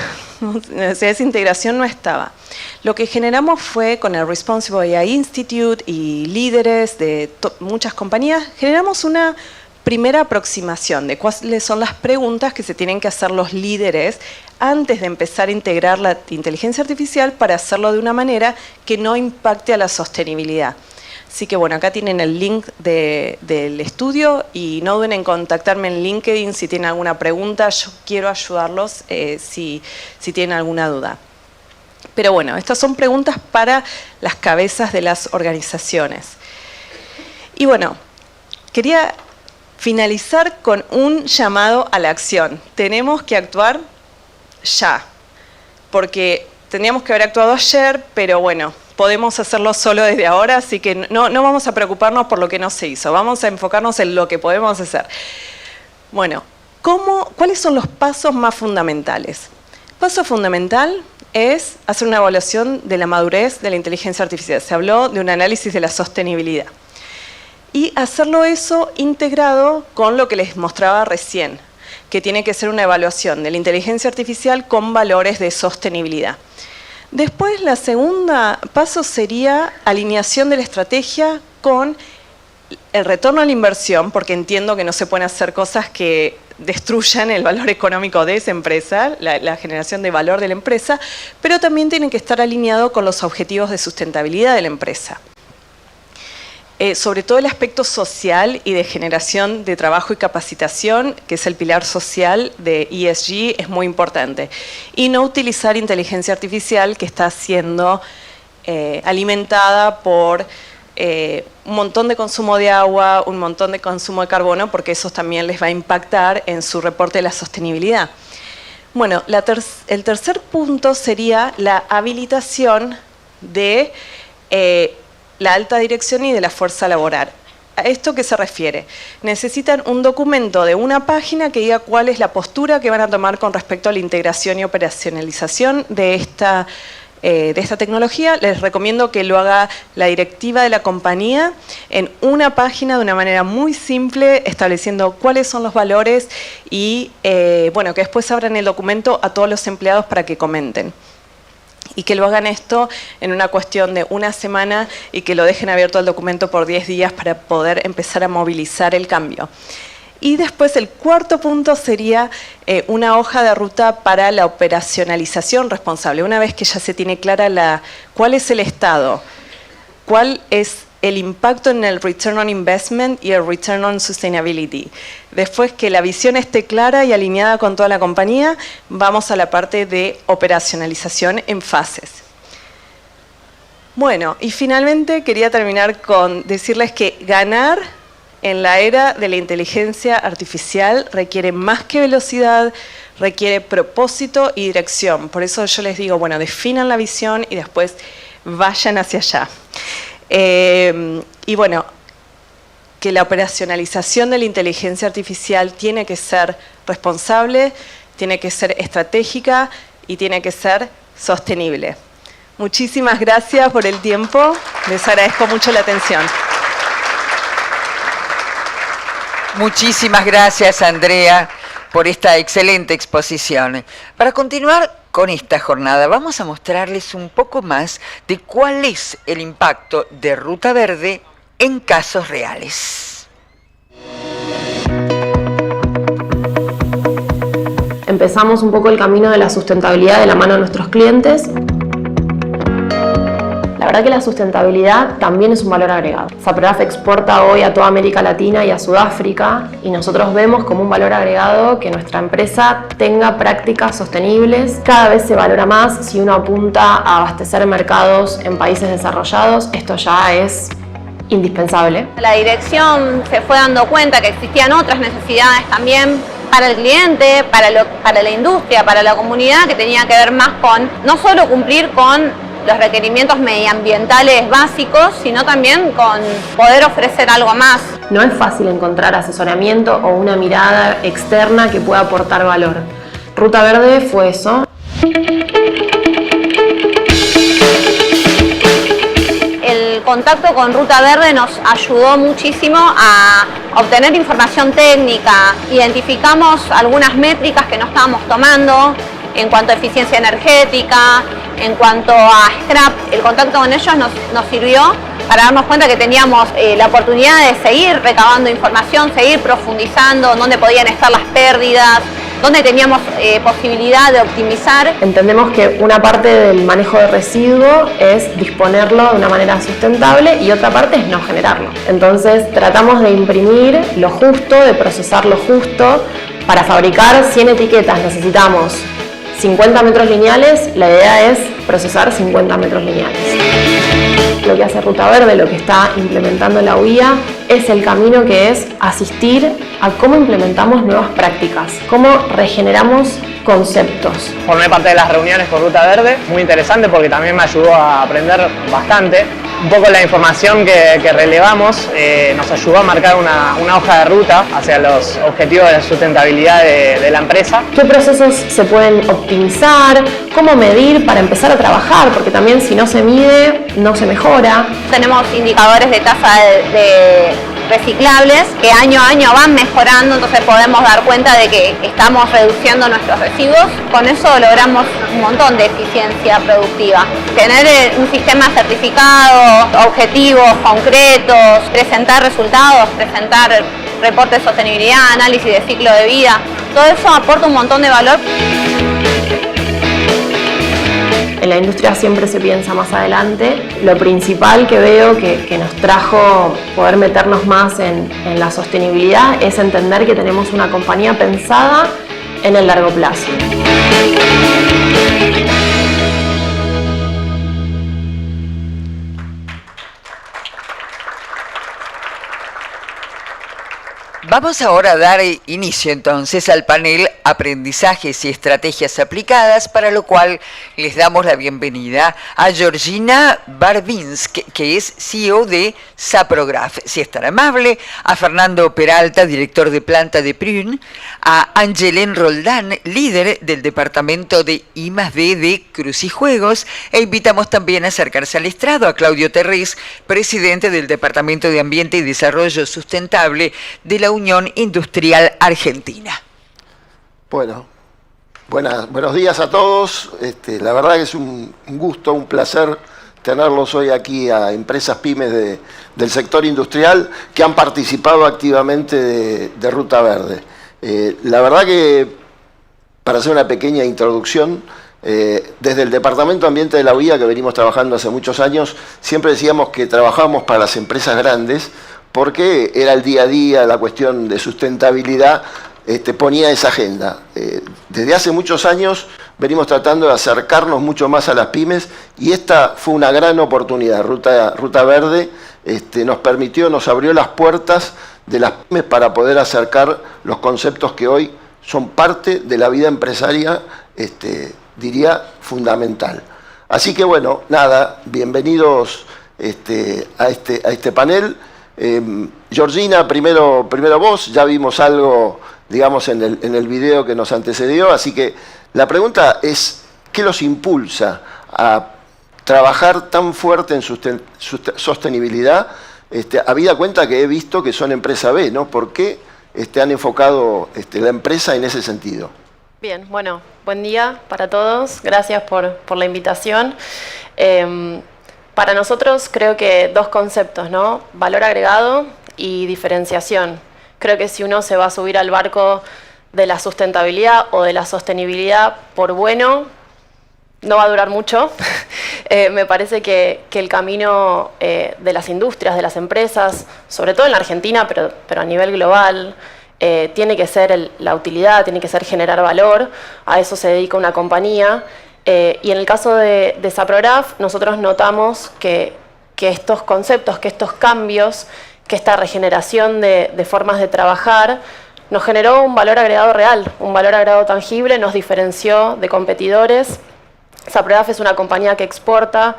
O sea, esa integración no estaba. Lo que generamos fue con el Responsible AI Institute y líderes de muchas compañías, generamos una primera aproximación de cuáles son las preguntas que se tienen que hacer los líderes antes de empezar a integrar la inteligencia artificial para hacerlo de una manera que no impacte a la sostenibilidad. Así que bueno, acá tienen el link del estudio y no duden en contactarme en LinkedIn si tienen alguna pregunta. Yo quiero ayudarlos si tienen alguna duda. Pero bueno, estas son preguntas para las cabezas de las organizaciones. Y bueno, quería finalizar con un llamado a la acción. Tenemos que actuar ya, porque tendríamos que haber actuado ayer, pero bueno, podemos hacerlo solo desde ahora, así que no vamos a preocuparnos por lo que no se hizo, vamos a enfocarnos en lo que podemos hacer. Bueno, ¿cuáles son los pasos más fundamentales? Paso fundamental es hacer una evaluación de la madurez de la inteligencia artificial. Se habló de un análisis de la sostenibilidad. Y hacerlo eso integrado con lo que les mostraba recién, que tiene que ser una evaluación de la inteligencia artificial con valores de sostenibilidad. Después, la segunda paso sería alineación de la estrategia con el retorno a la inversión, porque entiendo que no se pueden hacer cosas que destruyan el valor económico de esa empresa, la generación de valor de la empresa, pero también tienen que estar alineados con los objetivos de sustentabilidad de la empresa. Sobre todo el aspecto social y de generación de trabajo y capacitación, que es el pilar social de ESG, es muy importante. Y no utilizar inteligencia artificial que está siendo alimentada por un montón de consumo de agua, un montón de consumo de carbono, porque eso también les va a impactar en su reporte de la sostenibilidad. Bueno, el tercer punto sería la habilitación de la alta dirección y de la fuerza laboral. ¿A esto qué se refiere? Necesitan un documento de una página que diga cuál es la postura que van a tomar con respecto a la integración y operacionalización de esta tecnología. Les recomiendo que lo haga la directiva de la compañía en una página de una manera muy simple, estableciendo cuáles son los valores y bueno, que después abran el documento a todos los empleados para que comenten. Y que lo hagan esto en una cuestión de una semana y que lo dejen abierto al documento por 10 días para poder empezar a movilizar el cambio. Y después el cuarto punto sería una hoja de ruta para la operacionalización responsable. Una vez que ya se tiene clara cuál es el estado, cuál es el impacto en el Return on Investment y el Return on Sustainability. Después que la visión esté clara y alineada con toda la compañía, vamos a la parte de operacionalización en fases. Bueno, y finalmente quería terminar con decirles que ganar en la era de la inteligencia artificial requiere más que velocidad, requiere propósito y dirección. Por eso yo les digo, bueno, definan la visión y después vayan hacia allá. Y bueno, que la operacionalización de la inteligencia artificial tiene que ser responsable, tiene que ser estratégica y tiene que ser sostenible. Muchísimas gracias por el tiempo, les agradezco mucho la atención. Muchísimas gracias, Andrea, por esta excelente exposición. Para continuar con esta jornada, vamos a mostrarles un poco más de cuál es el impacto de Ruta Verde en casos reales. Empezamos un poco el camino de la sustentabilidad de la mano de nuestros clientes. La verdad que la sustentabilidad también es un valor agregado. Saprograph exporta hoy a toda América Latina y a Sudáfrica y nosotros vemos como un valor agregado que nuestra empresa tenga prácticas sostenibles. Cada vez se valora más si uno apunta a abastecer mercados en países desarrollados. Esto ya es indispensable. La dirección se fue dando cuenta que existían otras necesidades también para el cliente, para la industria, para la comunidad, que tenía que ver más con no solo cumplir con los requerimientos medioambientales básicos, sino también con poder ofrecer algo más. No es fácil encontrar asesoramiento o una mirada externa que pueda aportar valor. Ruta Verde fue eso. El contacto con Ruta Verde nos ayudó muchísimo a obtener información técnica. Identificamos algunas métricas que no estábamos tomando en cuanto a eficiencia energética, en cuanto a scrap. El contacto con ellos nos sirvió para darnos cuenta que teníamos la oportunidad de seguir recabando información, seguir profundizando, dónde podían estar las pérdidas, dónde teníamos posibilidad de optimizar. Entendemos que una parte del manejo de residuo es disponerlo de una manera sustentable y otra parte es no generarlo. Entonces tratamos de imprimir lo justo, de procesar lo justo. Para fabricar 100 etiquetas necesitamos 50 metros lineales, la idea es procesar 50 metros lineales. Lo que hace Ruta Verde, lo que está implementando la UIA, es el camino que es asistir a cómo implementamos nuevas prácticas, cómo regeneramos conceptos. Formé parte de las reuniones con Ruta Verde, muy interesante porque también me ayudó a aprender bastante. Un poco la información que relevamos nos ayudó a marcar una hoja de ruta hacia los objetivos de sustentabilidad de la empresa. ¿Qué procesos se pueden optimizar? ¿Cómo medir para empezar a trabajar? Porque también si no se mide, no se mejora. Tenemos indicadores de tasa de reciclables que año a año van mejorando, entonces podemos dar cuenta de que estamos reduciendo nuestros residuos. Con eso logramos un montón de eficiencia productiva. Tener un sistema certificado, objetivos concretos, presentar resultados, presentar reportes de sostenibilidad, análisis de ciclo de vida, todo eso aporta un montón de valor. En la industria siempre se piensa más adelante. Lo principal que veo que nos trajo poder meternos más en la sostenibilidad es entender que tenemos una compañía pensada en el largo plazo. Vamos ahora a dar inicio entonces al panel Aprendizajes y Estrategias Aplicadas, para lo cual les damos la bienvenida a Georgina Barbinsk, que es CEO de Saprograph, si es tan amable, a Fernando Peralta, director de planta de Prune, a Angelén Roldán, líder del departamento de I+D de Crucijuegos, e invitamos también a acercarse al estrado a Claudio Terrés, presidente del Departamento de Ambiente y Desarrollo Sustentable de la Unión Industrial Argentina. Bueno, buenos días a todos. La verdad que es un gusto, un placer tenerlos hoy aquí a empresas pymes del sector industrial que han participado activamente de Ruta Verde. La verdad que, para hacer una pequeña introducción, desde el Departamento de Ambiente de la UIA, que venimos trabajando hace muchos años, siempre decíamos que trabajábamos para las empresas grandes porque era el día a día, la cuestión de sustentabilidad ponía esa agenda. Desde hace muchos años venimos tratando de acercarnos mucho más a las pymes y esta fue una gran oportunidad. Ruta Verde nos abrió las puertas de las pymes para poder acercar los conceptos que hoy son parte de la vida empresaria, diría, fundamental. Así que bueno, nada, bienvenidos a este panel. Georgina, primero vos, ya vimos algo, digamos, en el video que nos antecedió, así que la pregunta es, ¿qué los impulsa a trabajar tan fuerte en sostenibilidad, habida cuenta que he visto que son empresa B, ¿no? ¿Por qué han enfocado la empresa en ese sentido? Bien, bueno, buen día para todos, gracias por la invitación. Para nosotros creo que dos conceptos, ¿no? Valor agregado y diferenciación. Creo que si uno se va a subir al barco de la sustentabilidad o de la sostenibilidad por bueno, no va a durar mucho. Me parece que el camino de las industrias, de las empresas, sobre todo en la Argentina, pero a nivel global, tiene que ser la utilidad, tiene que ser generar valor. A eso se dedica una compañía. Y en el caso de Saprograph, nosotros notamos que estos conceptos, que estos cambios, que esta regeneración de formas de trabajar, nos generó un valor agregado real, un valor agregado tangible, nos diferenció de competidores. Saprograph es una compañía que exporta.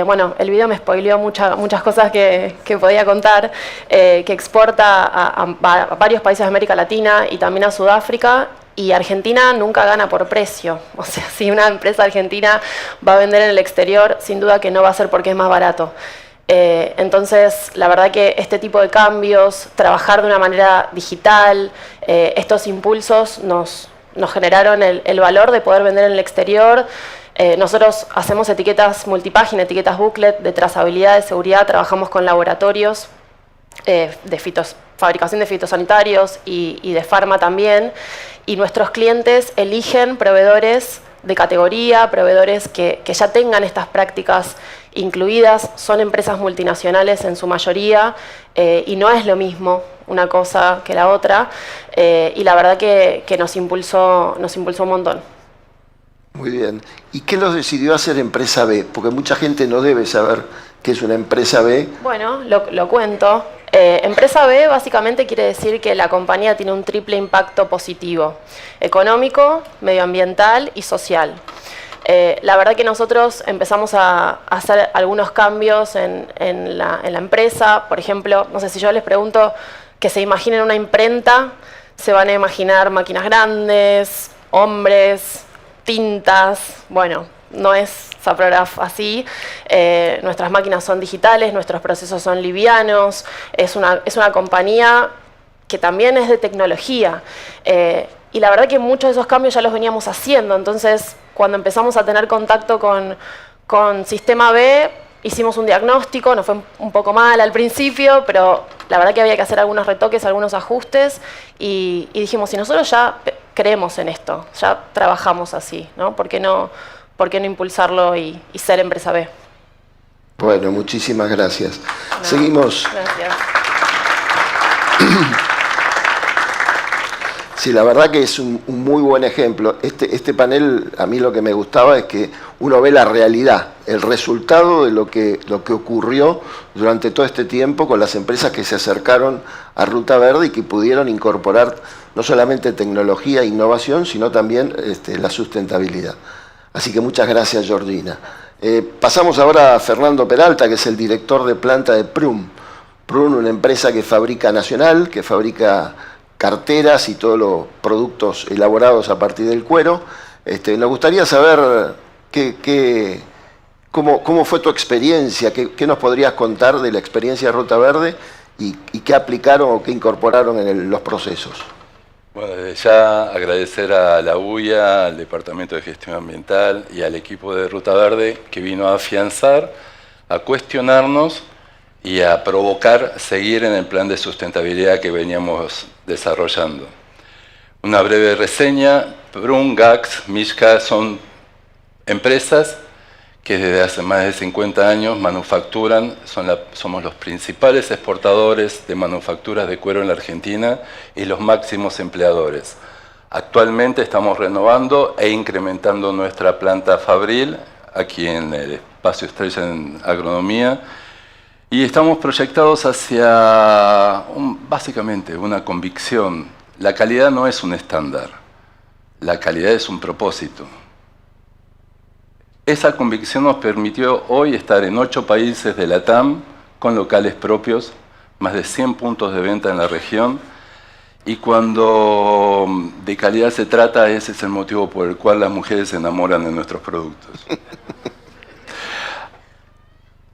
Bueno, el video me spoileó muchas cosas que podía contar, que exporta a varios países de América Latina y también a Sudáfrica. Y Argentina nunca gana por precio. O sea, si una empresa argentina va a vender en el exterior, sin duda que no va a ser porque es más barato. Entonces, la verdad que este tipo de cambios, trabajar de una manera digital, estos impulsos nos generaron el valor de poder vender en el exterior. Nosotros hacemos etiquetas multipágina, etiquetas booklet de trazabilidad, de seguridad, trabajamos con laboratorios de fabricación de fitosanitarios y de farma también. Y nuestros clientes eligen proveedores de categoría, proveedores que ya tengan estas prácticas incluidas, son empresas multinacionales en su mayoría, y no es lo mismo una cosa que la otra, y la verdad que nos impulsó un montón. Muy bien. ¿Y qué los decidió hacer empresa B? Porque mucha gente no debe saber qué es una empresa B. Bueno, lo cuento. Empresa B básicamente quiere decir que la compañía tiene un triple impacto positivo: económico, medioambiental y social. La verdad que nosotros empezamos a hacer algunos cambios en la empresa. Por ejemplo, no sé, si yo les pregunto que se imaginen una imprenta, se van a imaginar máquinas grandes, hombres, tintas. Bueno, no es Saprograph así. Nuestras máquinas son digitales, nuestros procesos son livianos. Es una compañía que también es de tecnología. Y la verdad que muchos de esos cambios ya los veníamos haciendo. Entonces, cuando empezamos a tener contacto con Sistema B, hicimos un diagnóstico. Nos fue un poco mal al principio, pero la verdad que había que hacer algunos retoques, algunos ajustes. Y dijimos, si nosotros ya creemos en esto, ya trabajamos así, ¿no? ¿Por qué no impulsarlo y ser empresa B? Bueno, muchísimas gracias. Seguimos. Gracias. Sí, la verdad que es un muy buen ejemplo. Este panel, a mí lo que me gustaba es que uno ve la realidad, el resultado de lo que ocurrió durante todo este tiempo con las empresas que se acercaron a Ruta Verde y que pudieron incorporar no solamente tecnología e innovación, sino también la sustentabilidad. Así que muchas gracias, Georgina. Pasamos ahora a Fernando Peralta, que es el director de planta de Prum. Prum, una empresa que fabrica nacional, que fabrica carteras y todos los productos elaborados a partir del cuero. Nos gustaría saber cómo fue tu experiencia, qué nos podrías contar de la experiencia de Ruta Verde y qué aplicaron o qué incorporaron en los procesos. Bueno, desde ya agradecer a la UIA, al Departamento de Gestión Ambiental y al equipo de Ruta Verde que vino a afianzar, a cuestionarnos y a provocar seguir en el plan de sustentabilidad que veníamos desarrollando. Una breve reseña: Brun, Gax, Mishka son empresas que desde hace más de 50 años manufacturan, somos los principales exportadores de manufacturas de cuero en la Argentina y los máximos empleadores. Actualmente estamos renovando e incrementando nuestra planta fabril aquí en el Espacio Estrella en Agronomía y estamos proyectados hacia básicamente una convicción. La calidad no es un estándar, la calidad es un propósito. Esa convicción nos permitió hoy estar en 8 países de la TAM con locales propios, más de 100 puntos de venta en la región, y cuando de calidad se trata, ese es el motivo por el cual las mujeres se enamoran de nuestros productos.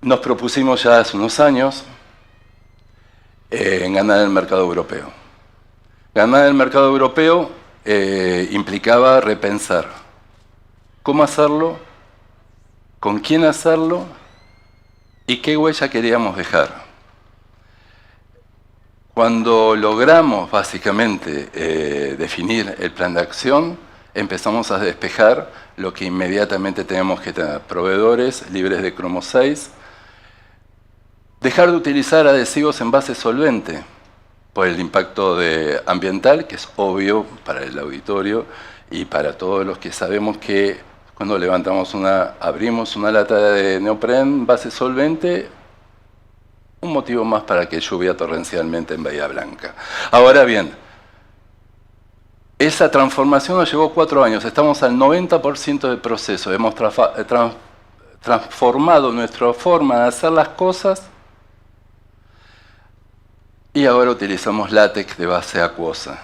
Nos propusimos ya hace unos años en ganar el mercado europeo. Ganar el mercado europeo implicaba repensar cómo hacerlo, con quién hacerlo y qué huella queríamos dejar. Cuando logramos básicamente definir el plan de acción, empezamos a despejar lo que inmediatamente tenemos que tener: proveedores libres de cromo 6, dejar de utilizar adhesivos en base solvente por el impacto ambiental, que es obvio para el auditorio y para todos los que sabemos que cuando abrimos una lata de neopren base solvente, un motivo más para que lluvia torrencialmente en Bahía Blanca. Ahora bien, esa transformación nos llevó 4 años, estamos al 90% del proceso, hemos transformado nuestra forma de hacer las cosas y ahora utilizamos látex de base acuosa,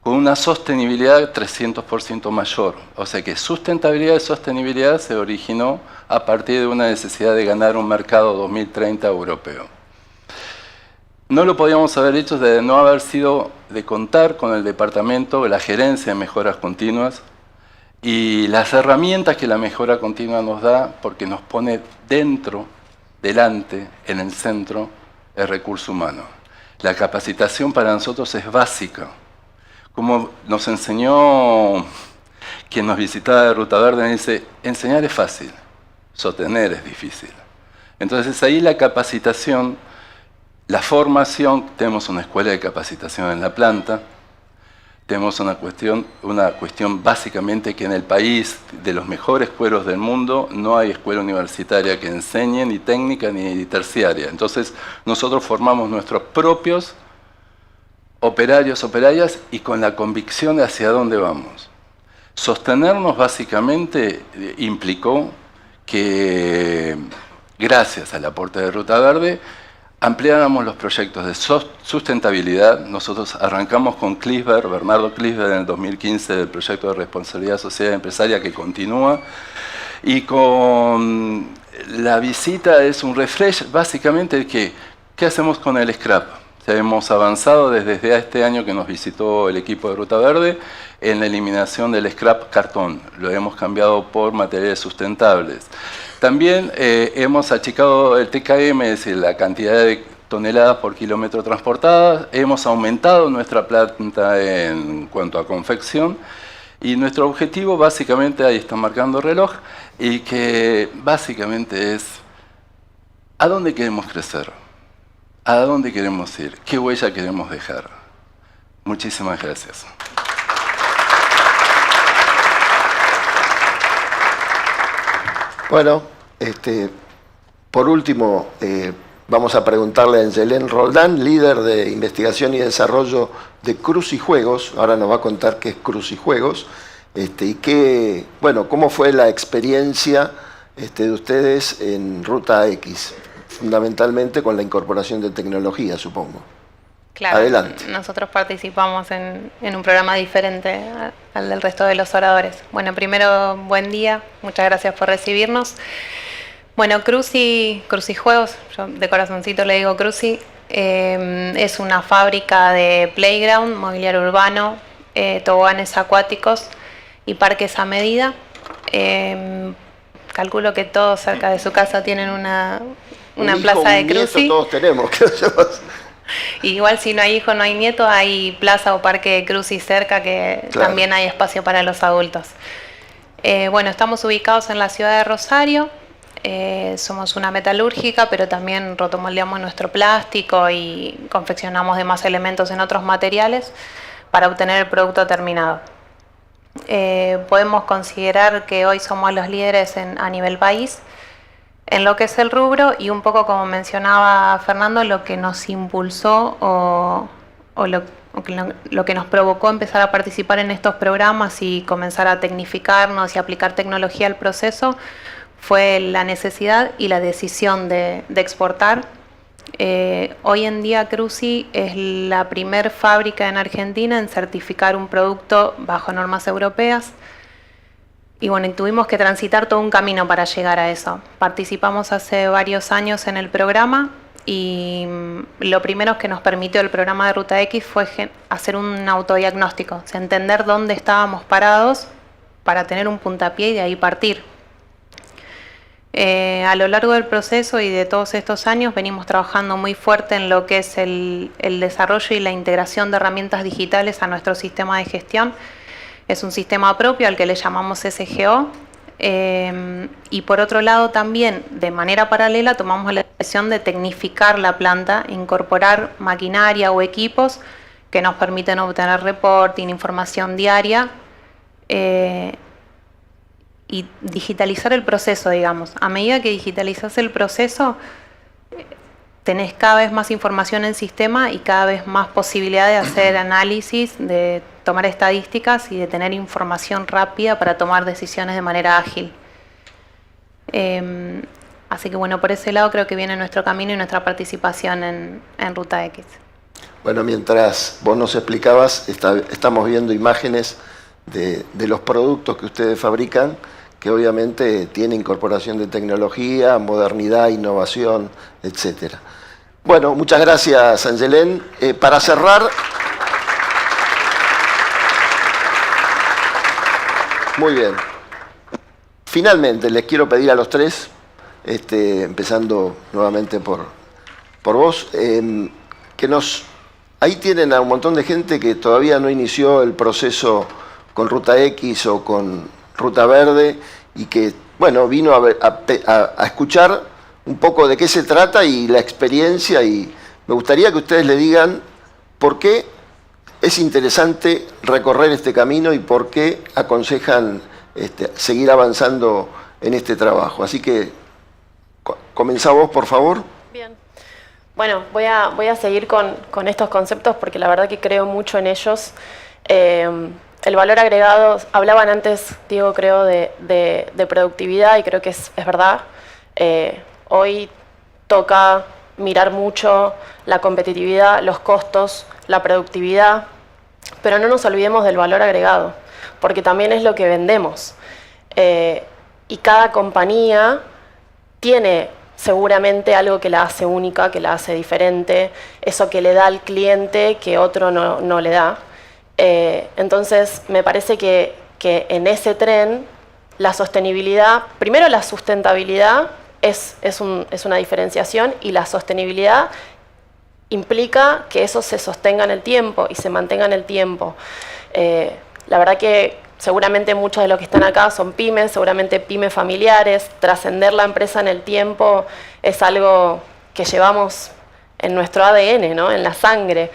con una sostenibilidad 300% mayor. O sea que sustentabilidad y sostenibilidad se originó a partir de una necesidad de ganar un mercado 2030 europeo. No lo podíamos haber hecho de no haber sido de contar con el departamento, la gerencia de mejoras continuas y las herramientas que la mejora continua nos da, porque nos pone delante, en el centro, el recurso humano. La capacitación para nosotros es básica. Como nos enseñó quien nos visitaba de Ruta Verde, me dice: enseñar es fácil, sostener es difícil. Entonces ahí la capacitación, la formación, tenemos una escuela de capacitación en la planta, tenemos una cuestión básicamente que en el país de los mejores cueros del mundo no hay escuela universitaria que enseñe ni técnica ni terciaria. Entonces nosotros formamos nuestros propios operarios, operarias, y con la convicción de hacia dónde vamos. Sostenernos básicamente implicó que, gracias al aporte de Ruta Verde, ampliáramos los proyectos de sustentabilidad. Nosotros arrancamos con Bernardo Clisberg en el 2015, del proyecto de responsabilidad social empresaria que continúa, y con la visita es un refresh básicamente de qué hacemos con el scrap. Hemos avanzado desde este año que nos visitó el equipo de Ruta Verde en la eliminación del scrap cartón. Lo hemos cambiado por materiales sustentables. También hemos achicado el TKM, es decir, la cantidad de toneladas por kilómetro transportadas. Hemos aumentado nuestra planta en cuanto a confección. Y nuestro objetivo básicamente, ahí está marcando el reloj, y que básicamente es ¿a dónde queremos crecer? ¿A dónde queremos ir? ¿Qué huella queremos dejar? Muchísimas gracias. Bueno, por último, vamos a preguntarle a Angelén Roldán, líder de investigación y desarrollo de Crucijuegos. Ahora nos va a contar qué es Crucijuegos y cómo fue la experiencia de ustedes en Ruta X. Fundamentalmente con la incorporación de tecnología, supongo. Claro, adelante. Nosotros participamos en un programa diferente al del resto de los oradores. Bueno, primero, buen día, muchas gracias por recibirnos. Bueno, Crucijuegos, yo de corazoncito le digo Cruci, Es una fábrica de playground, mobiliario urbano, toboganes acuáticos y parques a medida. Calculo que todos cerca de su casa tienen una plaza de cruci. Todos tenemos, Igual si no hay hijo, no hay nieto, hay plaza o parque de cruci cerca que Claro. también hay espacio para los adultos. Bueno, estamos ubicados en la ciudad de Rosario. Somos una metalúrgica, pero también rotomoldeamos nuestro plástico y confeccionamos demás elementos en otros materiales para obtener el producto terminado. Podemos considerar que hoy somos los líderes a nivel país en lo que es el rubro, y un poco como mencionaba Fernando, lo que nos impulsó o lo que nos provocó empezar a participar en estos programas y comenzar a tecnificarnos y aplicar tecnología al proceso fue la necesidad y la decisión de exportar. Hoy en día Cruci es la primer fábrica en Argentina en certificar un producto bajo normas europeas. Y bueno, tuvimos que transitar todo un camino para llegar a eso. Participamos hace varios años en el programa y lo primero que nos permitió el programa de Ruta X fue hacer un autodiagnóstico, o sea, entender dónde estábamos parados para tener un puntapié y de ahí partir. A lo largo del proceso y de todos estos años venimos trabajando muy fuerte en lo que es el desarrollo y la integración de herramientas digitales a nuestro sistema de gestión. Es un sistema propio al que le llamamos SGO. Y por otro lado también, de manera paralela, tomamos la decisión de tecnificar la planta, incorporar maquinaria o equipos que nos permiten obtener reporting, información diaria, y digitalizar el proceso, digamos. A medida que digitalizas el proceso, tenés cada vez más información en sistema y cada vez más posibilidad de hacer análisis, de tomar estadísticas y de tener información rápida para tomar decisiones de manera ágil. Así que bueno, por ese lado creo que viene nuestro camino y nuestra participación en Ruta X. Bueno, mientras vos nos explicabas, estamos viendo imágenes de los productos que ustedes fabrican, que obviamente tiene incorporación de tecnología, modernidad, innovación, etcétera. Bueno, muchas gracias, Angelén. Para cerrar, muy bien. Finalmente, les quiero pedir a los tres, empezando nuevamente por vos, que ahí tienen a un montón de gente que todavía no inició el proceso con Ruta X o con Ruta Verde y que, bueno, vino a escuchar un poco de qué se trata y la experiencia, y me gustaría que ustedes le digan por qué es interesante recorrer este camino y por qué aconsejan seguir avanzando en este trabajo. Así que, comenzá vos, por favor. Bien. Bueno, voy a seguir con estos conceptos porque la verdad que creo mucho en ellos. El valor agregado, hablaban antes, Diego, creo, de productividad, y creo que es verdad. Hoy toca mirar mucho la competitividad, los costos, la productividad, pero no nos olvidemos del valor agregado, porque también es lo que vendemos. Y cada compañía tiene seguramente algo que la hace única, que la hace diferente, eso que le da al cliente que otro no le da. Entonces, me parece que en ese tren, la sostenibilidad, primero la sustentabilidad es una diferenciación, y la sostenibilidad implica que eso se sostenga en el tiempo y se mantenga en el tiempo. La verdad que seguramente muchos de los que están acá son pymes, seguramente pymes familiares. Trascender la empresa en el tiempo es algo que llevamos en nuestro ADN, ¿no? En la sangre.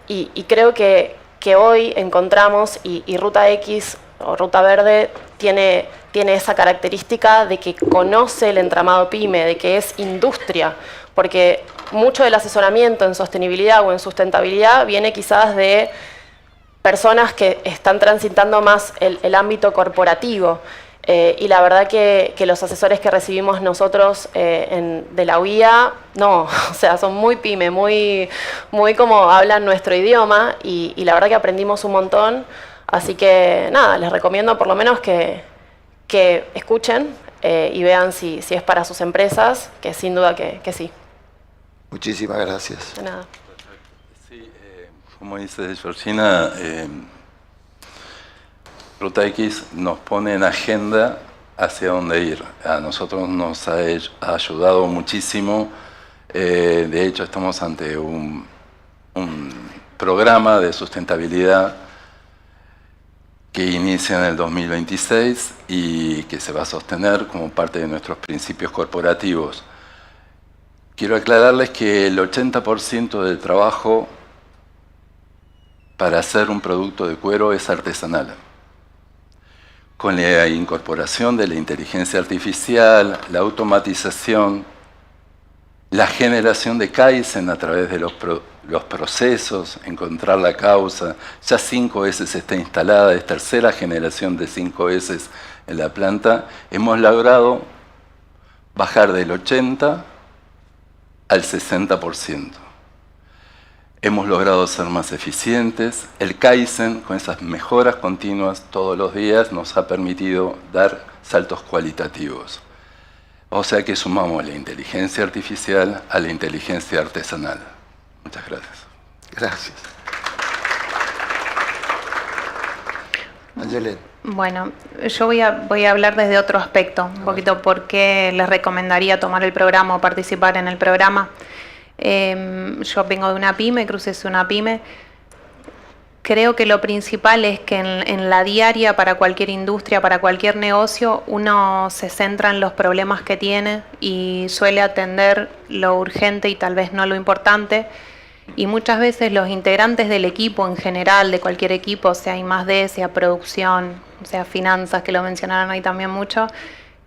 Y creo que hoy encontramos, y Ruta X o Ruta Verde tiene esa característica de que conoce el entramado pyme, de que es industria, porque mucho del asesoramiento en sostenibilidad o en sustentabilidad viene quizás de personas que están transitando más el ámbito corporativo. Y la verdad que los asesores que recibimos nosotros de la UIA, no, o sea, son muy pyme, muy como hablan nuestro idioma, y la verdad que aprendimos un montón. Así que nada, les recomiendo por lo menos que escuchen y vean si es para sus empresas, que sin duda que sí. Muchísimas gracias. De nada. Sí, como dice Georgina, Ruta X nos pone en agenda hacia dónde ir. A nosotros nos ha ayudado muchísimo. De hecho, estamos ante un programa de sustentabilidad que inicia en el 2026 y que se va a sostener como parte de nuestros principios corporativos. Quiero aclararles que el 80% del trabajo para hacer un producto de cuero es artesanal. Con la incorporación de la inteligencia artificial, la automatización, la generación de Kaizen a través de los procesos, encontrar la causa, ya 5S está instalada, es tercera generación de 5S en la planta, hemos logrado bajar del 80% al 60%. Hemos logrado ser más eficientes. El Kaizen, con esas mejoras continuas todos los días, nos ha permitido dar saltos cualitativos. O sea que sumamos la inteligencia artificial a la inteligencia artesanal. Muchas gracias. Gracias. Ayelen. Bueno, yo voy a hablar desde otro aspecto, un poquito por qué les recomendaría tomar el programa o participar en el programa. Yo vengo de una pyme, Cruces es una pyme. Creo que lo principal es que en la diaria, para cualquier industria, para cualquier negocio, uno se centra en los problemas que tiene y suele atender lo urgente y tal vez no lo importante. Y muchas veces los integrantes del equipo en general, de cualquier equipo, sea I+D, sea producción, sea finanzas, que lo mencionaron ahí también mucho,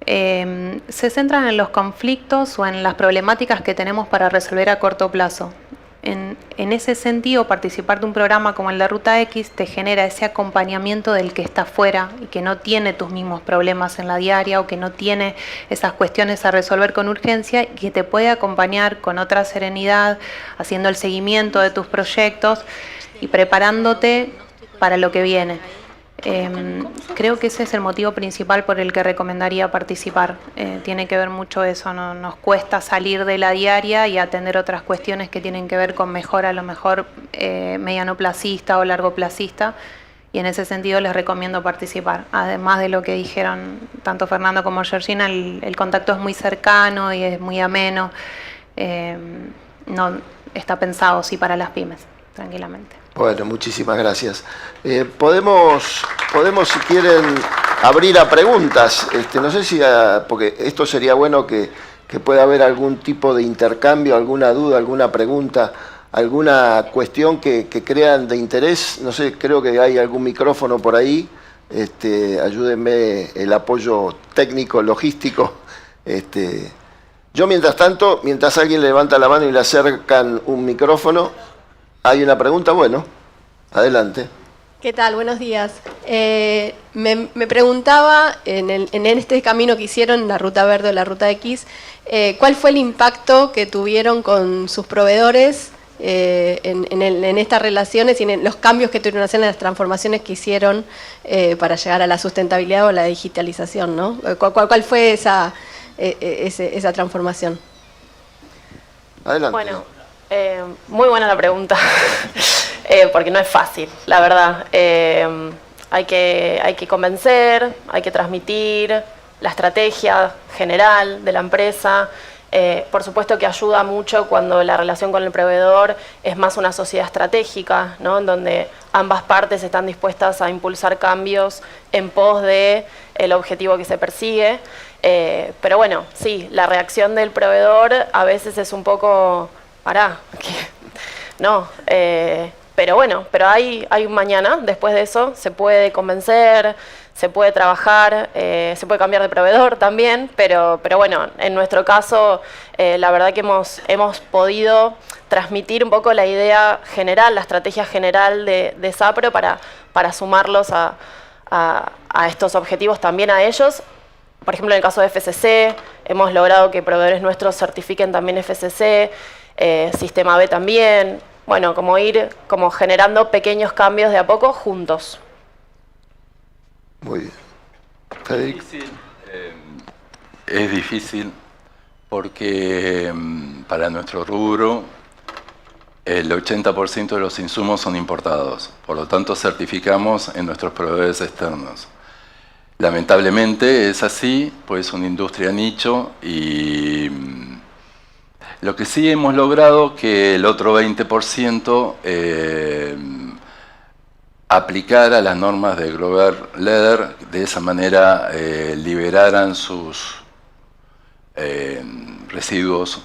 se centran en los conflictos o en las problemáticas que tenemos para resolver a corto plazo. En ese sentido, participar de un programa como el de Ruta X te genera ese acompañamiento del que está afuera y que no tiene tus mismos problemas en la diaria o que no tiene esas cuestiones a resolver con urgencia y que te puede acompañar con otra serenidad, haciendo el seguimiento de tus proyectos y preparándote para lo que viene. Creo que ese es el motivo principal por el que recomendaría participar. Tiene que ver mucho eso, ¿no? Nos cuesta salir de la diaria y atender otras cuestiones que tienen que ver con mejora, a lo mejor mediano placista o largo placista, y en ese sentido les recomiendo participar. Además de lo que dijeron tanto Fernando como Georgina, el contacto es muy cercano y es muy ameno. No está pensado sí para las pymes, tranquilamente. Bueno, muchísimas gracias. Podemos, si quieren, abrir a preguntas. No sé si, porque esto sería bueno que pueda haber algún tipo de intercambio, alguna duda, alguna pregunta, alguna cuestión que crean de interés. No sé, creo que hay algún micrófono por ahí. Ayúdenme el apoyo técnico, logístico. Yo, mientras tanto, mientras alguien levanta la mano y le acercan un micrófono, ¿hay una pregunta? Bueno, adelante. ¿Qué tal? Buenos días. Me preguntaba, en este camino que hicieron, la Ruta Verde o la Ruta X, ¿cuál fue el impacto que tuvieron con sus proveedores en estas relaciones y en los cambios que tuvieron que hacer, en las transformaciones que hicieron para llegar a la sustentabilidad o la digitalización, ¿no? ¿Cuál fue esa transformación? Adelante. Bueno, muy buena la pregunta, porque no es fácil, la verdad. Hay que convencer, hay que transmitir la estrategia general de la empresa. Por supuesto que ayuda mucho cuando la relación con el proveedor es más una sociedad estratégica, ¿no? En donde ambas partes están dispuestas a impulsar cambios en pos de el objetivo que se persigue. Pero bueno, sí, la reacción del proveedor a veces es un poco... no, pero bueno, pero hay un mañana, después de eso se puede convencer, se puede trabajar, se puede cambiar de proveedor también, pero bueno, en nuestro caso la verdad que hemos podido transmitir un poco la idea general, la estrategia general de Sapro para sumarlos a estos objetivos también a ellos. Por ejemplo, en el caso de FSC, hemos logrado que proveedores nuestros certifiquen también FSC, Sistema B también, bueno, como ir generando pequeños cambios de a poco juntos. Muy bien. Federico. Es difícil porque para nuestro rubro el 80% de los insumos son importados, por lo tanto certificamos en nuestros proveedores externos. Lamentablemente es así, pues es una industria nicho y lo que sí hemos logrado que el otro 20% aplicara las normas de Grover Leather, de esa manera liberaran sus residuos.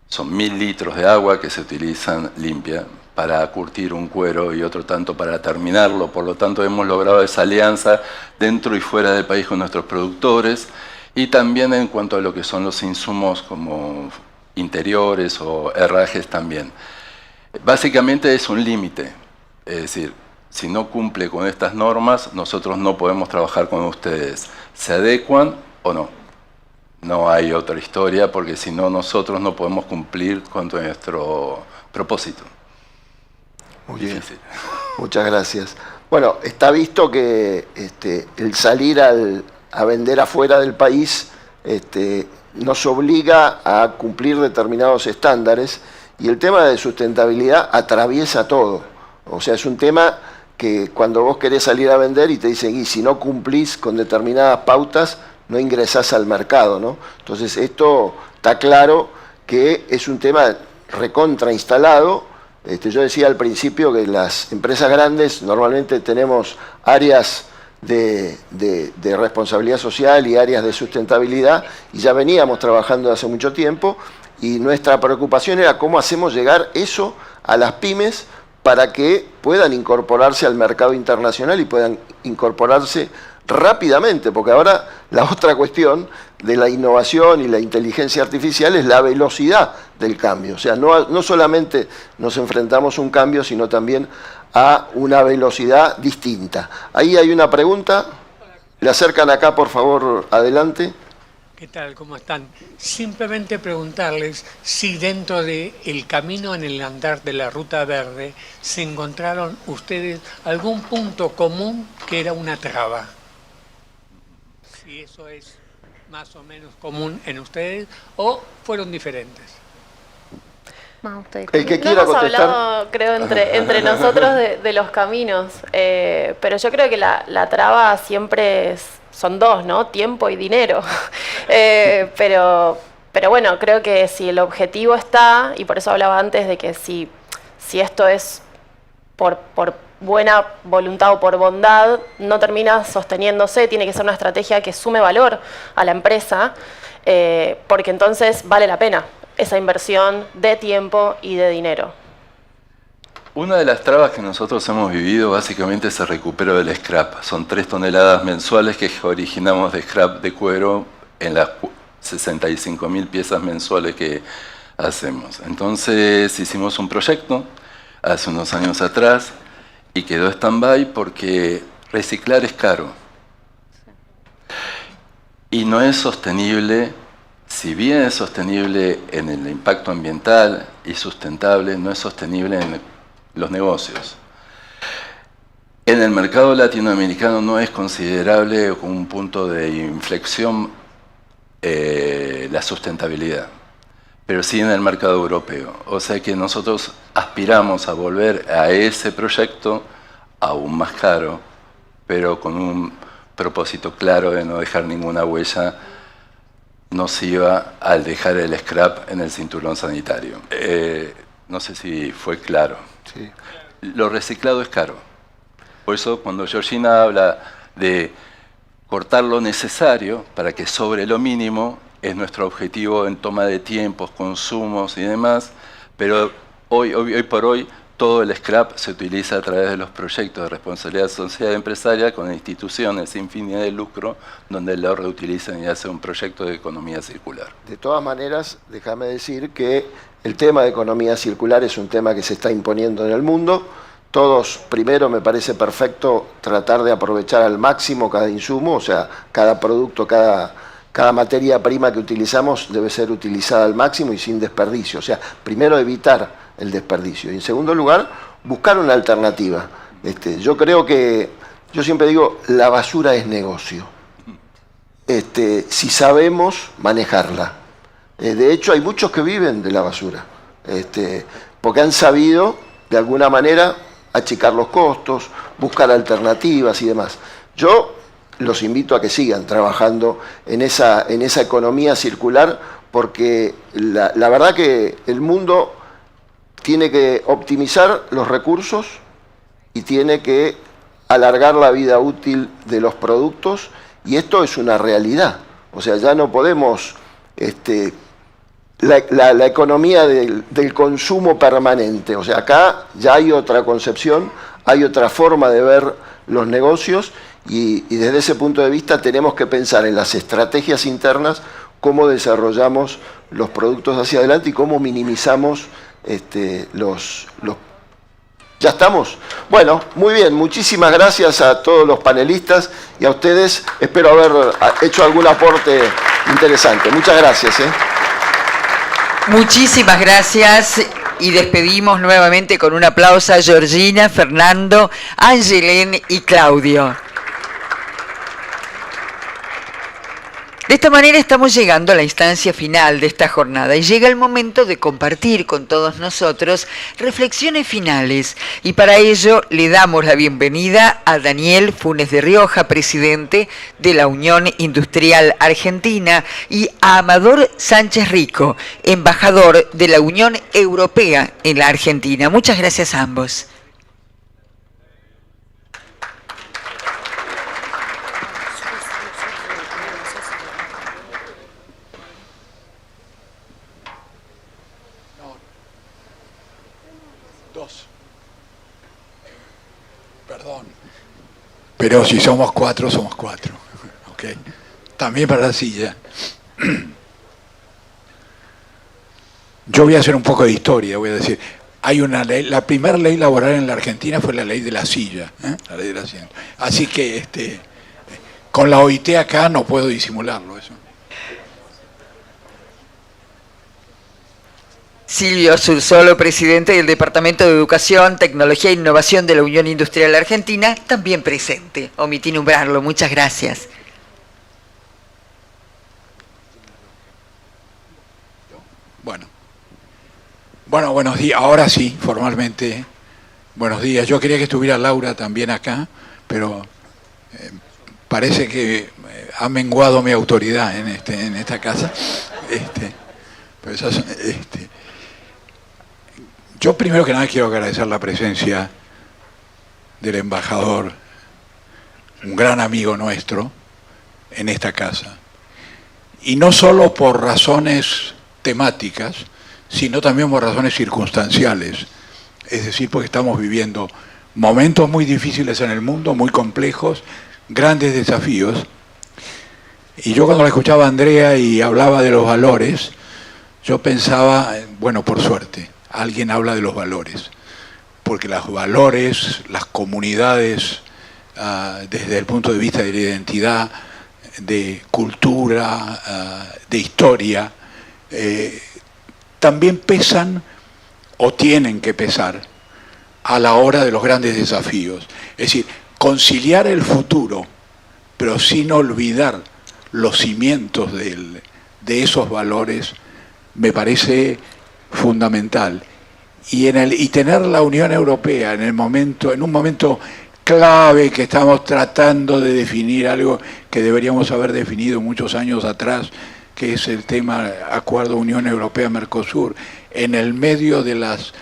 Son 1000 litros de agua que se utilizan limpia para curtir un cuero y otro tanto para terminarlo. Por lo tanto, hemos logrado esa alianza dentro y fuera del país con nuestros productores y también en cuanto a lo que son los insumos como interiores o herrajes también. Básicamente es un límite, es decir, si no cumple con estas normas, nosotros no podemos trabajar con ustedes. ¿Se adecuan o no? No hay otra historia, porque si no, nosotros no podemos cumplir con nuestro propósito. Muy bien. Muchas gracias. Bueno, está visto que el salir a vender afuera del país nos obliga a cumplir determinados estándares y el tema de sustentabilidad atraviesa todo. O sea, es un tema que cuando vos querés salir a vender y te dicen, y si no cumplís con determinadas pautas, no ingresás al mercado, ¿no? Entonces esto está claro que es un tema recontra instalado. Yo decía al principio que las empresas grandes normalmente tenemos áreas de responsabilidad social y áreas de sustentabilidad y ya veníamos trabajando hace mucho tiempo y nuestra preocupación era cómo hacemos llegar eso a las pymes para que puedan incorporarse al mercado internacional y puedan incorporarse rápidamente, porque ahora la otra cuestión de la innovación y la inteligencia artificial es la velocidad del cambio. O sea, no solamente nos enfrentamos a un cambio, sino también a una velocidad distinta. Ahí hay una pregunta. Le acercan acá, por favor, adelante. ¿Qué tal? ¿Cómo están? Simplemente preguntarles si dentro del camino en el andar de la Ruta Verde se encontraron ustedes algún punto común que era una traba. Si eso es más o menos común en ustedes o fueron diferentes. El que quiera hemos contestar. Hablado, creo, entre nosotros de los caminos, pero yo creo que la traba siempre son dos, ¿no? Tiempo y dinero. Pero bueno, creo que si el objetivo está, y por eso hablaba antes de que si esto es por buena voluntad o por bondad, no termina sosteniéndose, tiene que ser una estrategia que sume valor a la empresa, porque entonces vale la pena esa inversión de tiempo y de dinero. Una de las trabas que nosotros hemos vivido básicamente es el recupero del scrap. Son 3 toneladas mensuales que originamos de scrap de cuero en las 65.000 piezas mensuales que hacemos. Entonces hicimos un proyecto hace unos años atrás y quedó stand-by porque reciclar es caro. Y no es sostenible. Si bien es sostenible en el impacto ambiental y sustentable, no es sostenible en los negocios. En el mercado latinoamericano no es considerable como un punto de inflexión la sustentabilidad, pero sí en el mercado europeo. O sea que nosotros aspiramos a volver a ese proyecto aún más caro, pero con un propósito claro de no dejar ninguna huella nociva al dejar el scrap en el cinturón sanitario. No sé si fue claro. Sí. Lo reciclado es caro. Por eso cuando Georgina habla de cortar lo necesario para que sobre lo mínimo, es nuestro objetivo en toma de tiempos, consumos y demás, pero hoy por hoy todo el scrap se utiliza a través de los proyectos de responsabilidad social empresarial con instituciones sin fines de lucro donde lo reutilizan y hacen un proyecto de economía circular. De todas maneras, déjame decir que el tema de economía circular es un tema que se está imponiendo en el mundo. Todos, primero me parece perfecto tratar de aprovechar al máximo cada insumo, o sea, cada producto, cada materia prima que utilizamos debe ser utilizada al máximo y sin desperdicio. O sea, primero evitar el desperdicio. Y en segundo lugar, buscar una alternativa. Yo creo que, yo siempre digo, la basura es negocio. Si sabemos manejarla. De hecho, hay muchos que viven de la basura, porque han sabido, de alguna manera, achicar los costos, buscar alternativas y demás. Yo los invito a que sigan trabajando en esa economía circular, porque la verdad que el mundo tiene que optimizar los recursos y tiene que alargar la vida útil de los productos, y esto es una realidad. O sea, ya no podemos... La economía del consumo permanente. O sea, acá ya hay otra concepción, hay otra forma de ver los negocios, y desde ese punto de vista tenemos que pensar en las estrategias internas, cómo desarrollamos los productos hacia adelante y cómo minimizamos los... ¿Ya estamos? Bueno, muy bien, muchísimas gracias a todos los panelistas y a ustedes. Espero haber hecho algún aporte interesante. Muchas gracias. Muchísimas gracias, y despedimos nuevamente con un aplauso a Georgina, Fernando, Angelén y Claudio. De esta manera estamos llegando a la instancia final de esta jornada y llega el momento de compartir con todos nosotros reflexiones finales, y para ello le damos la bienvenida a Daniel Funes de Rioja, presidente de la Unión Industrial Argentina, y a Amador Sánchez Rico, embajador de la Unión Europea en la Argentina. Muchas gracias a ambos. Pero si somos cuatro, somos cuatro. ¿Okay? También para la silla. Yo voy a hacer un poco de historia, voy a decir. Hay una ley, la primera ley laboral en la Argentina fue la ley de la silla, la ley del asiento. Así que con la OIT acá no puedo disimularlo eso. Silvio Sursolo, presidente del Departamento de Educación, Tecnología e Innovación de la Unión Industrial Argentina, también presente. Omití nombrarlo, muchas gracias. Bueno, buenos días. Ahora sí, formalmente, buenos días. Yo quería que estuviera Laura también acá, pero parece que ha menguado mi autoridad en esta casa. Pero yo primero que nada quiero agradecer la presencia del embajador, un gran amigo nuestro, en esta casa. Y no solo por razones temáticas, sino también por razones circunstanciales. Es decir, porque estamos viviendo momentos muy difíciles en el mundo, muy complejos, grandes desafíos. Y yo cuando la escuchaba a Andrea y hablaba de los valores, yo pensaba, bueno, por suerte, alguien habla de los valores, porque los valores, las comunidades, desde el punto de vista de la identidad, de cultura, de historia, también pesan o tienen que pesar a la hora de los grandes desafíos. Es decir, conciliar el futuro, pero sin olvidar los cimientos de esos valores, me parece fundamental. Y tener la Unión Europea en un momento clave que estamos tratando de definir algo que deberíamos haber definido muchos años atrás, que es el tema Acuerdo Unión Europea-Mercosur, en el medio de las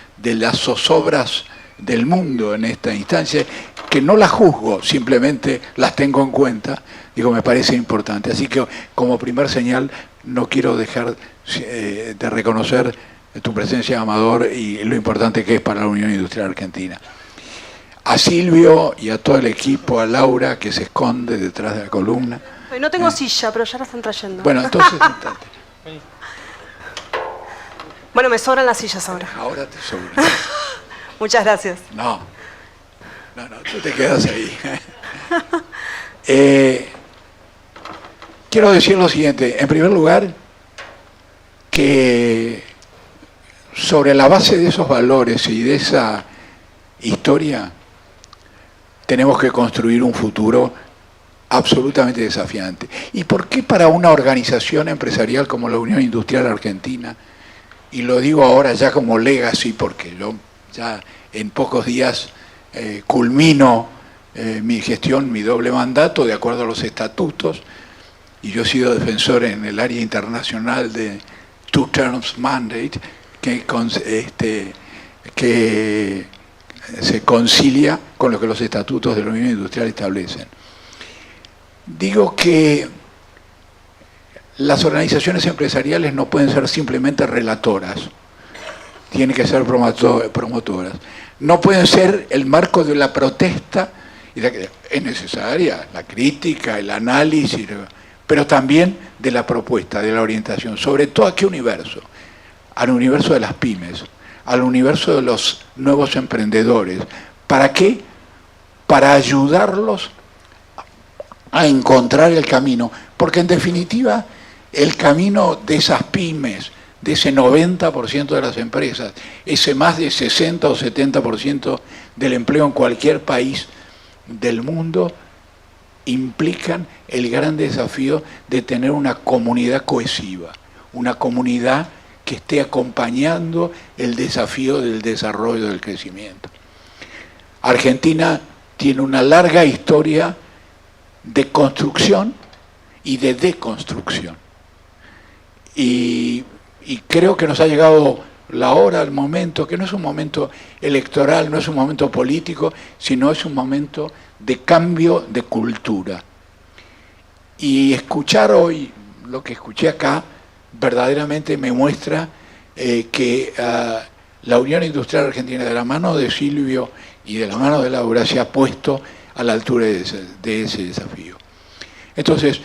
zozobras del mundo en esta instancia, que no las juzgo, simplemente las tengo en cuenta, me parece importante. Así que como primer señal no quiero dejar de reconocer tu presencia, Amador, y lo importante que es para la Unión Industrial Argentina. A Silvio y a todo el equipo, a Laura, que se esconde detrás de la columna. No tengo silla, pero ya la están trayendo. Bueno, entonces sentate. Bueno, me sobran las sillas ahora. Ahora te sobran. Muchas gracias. No, tú te quedas ahí. Quiero decir lo siguiente. En primer lugar, que sobre la base de esos valores y de esa historia, tenemos que construir un futuro absolutamente desafiante. ¿Y por qué para una organización empresarial como la Unión Industrial Argentina, y lo digo ahora ya como legacy, porque yo ya en pocos días culmino mi gestión, mi doble mandato de acuerdo a los estatutos, y yo he sido defensor en el área internacional de Two Terms Mandate, que se concilia con lo que los estatutos de la Unión Industrial establecen. Digo que las organizaciones empresariales no pueden ser simplemente relatoras, tienen que ser promotoras. No pueden ser el marco de la protesta, es necesaria la crítica, el análisis, pero también de la propuesta, de la orientación. ¿Sobre todo a qué universo? Al universo de las pymes, al universo de los nuevos emprendedores. ¿Para qué? Para ayudarlos a encontrar el camino. Porque en definitiva, el camino de esas pymes, de ese 90% de las empresas, ese más de 60 o 70% del empleo en cualquier país del mundo, implican el gran desafío de tener una comunidad cohesiva, una comunidad que esté acompañando el desafío del desarrollo, del crecimiento. Argentina tiene una larga historia de construcción y de deconstrucción. Y creo que nos ha llegado la hora, el momento, que no es un momento electoral, no es un momento político, sino es un momento de cambio de cultura. Y escuchar hoy lo que escuché acá verdaderamente me muestra que la Unión Industrial Argentina, de la mano de Silvio y de la mano de Laura, se ha puesto a la altura de ese desafío. Entonces,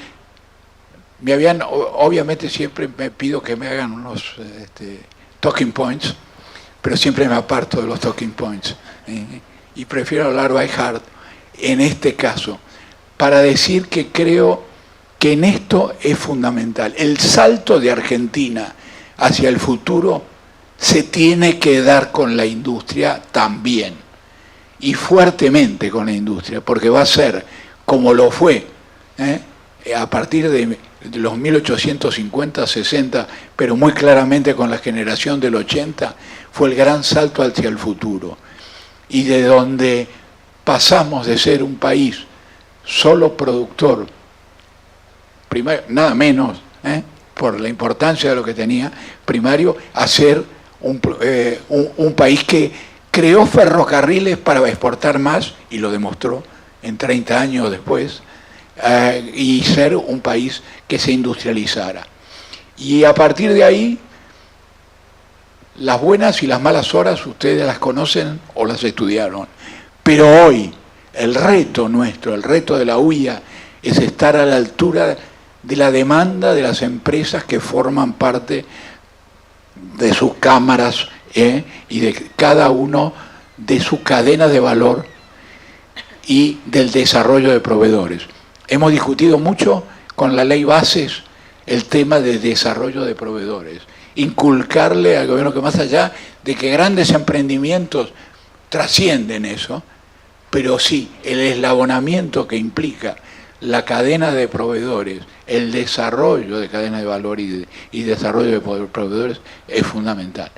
obviamente siempre me pido que me hagan unos talking points, pero siempre me aparto de los talking points, y prefiero hablar by heart en este caso, para decir que creo que en esto es fundamental. El salto de Argentina hacia el futuro se tiene que dar con la industria también, y fuertemente con la industria, porque va a ser como lo fue a partir de los 1850, 60, pero muy claramente con la generación del 80, fue el gran salto hacia el futuro. Y de donde pasamos de ser un país solo productor, nada menos, por la importancia de lo que tenía, primario, a ser un país que creó ferrocarriles para exportar más, y lo demostró en 30 años después, y ser un país que se industrializara. Y a partir de ahí, las buenas y las malas horas ustedes las conocen o las estudiaron. Pero hoy, el reto nuestro, el reto de la UIA, es estar a la altura de la demanda de las empresas que forman parte de sus cámaras y de cada uno de su cadena de valor y del desarrollo de proveedores. Hemos discutido mucho con la ley Bases el tema de desarrollo de proveedores, inculcarle al gobierno que más allá de que grandes emprendimientos trascienden eso, pero sí el eslabonamiento que implica la cadena de proveedores, el desarrollo de cadena de valor y desarrollo de proveedores es fundamental.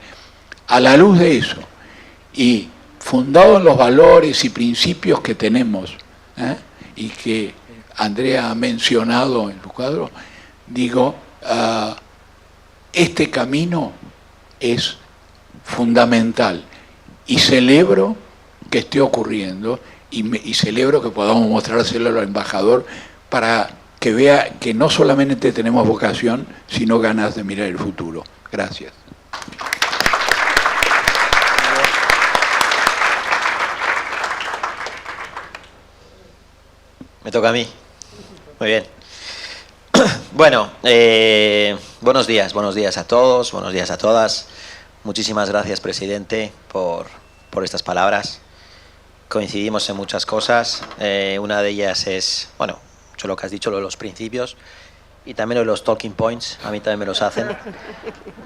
A la luz de eso, y fundado en los valores y principios que tenemos, y que Andrea ha mencionado en su cuadro, digo, este camino es fundamental, y celebro que esté ocurriendo, y celebro que podamos mostrárselo al embajador para que vea que no solamente tenemos vocación, sino ganas de mirar el futuro. Gracias. Me toca a mí. Muy bien. Bueno, buenos días a todos, buenos días a todas. Muchísimas gracias, presidente, por estas palabras. Coincidimos en muchas cosas. Una de ellas es, bueno, mucho lo que has dicho, lo de los principios, y también lo de los talking points, a mí también me los hacen.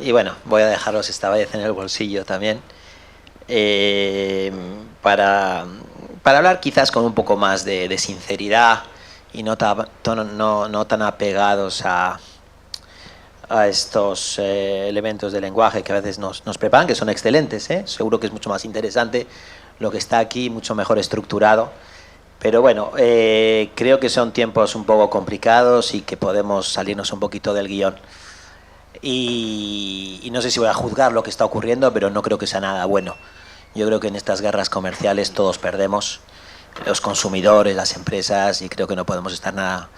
Y bueno, voy a dejarlos esta vez en el bolsillo también. Para hablar quizás con un poco más de sinceridad y no tan apegados a estos elementos de lenguaje que a veces nos preparan, que son excelentes, ¿eh? Seguro que es mucho más interesante lo que está aquí, mucho mejor estructurado. Pero bueno, creo que son tiempos un poco complicados y que podemos salirnos un poquito del guión. Y no sé si voy a juzgar lo que está ocurriendo, pero no creo que sea nada bueno. Yo creo que en estas guerras comerciales todos perdemos, los consumidores, las empresas, y creo que no podemos estar nada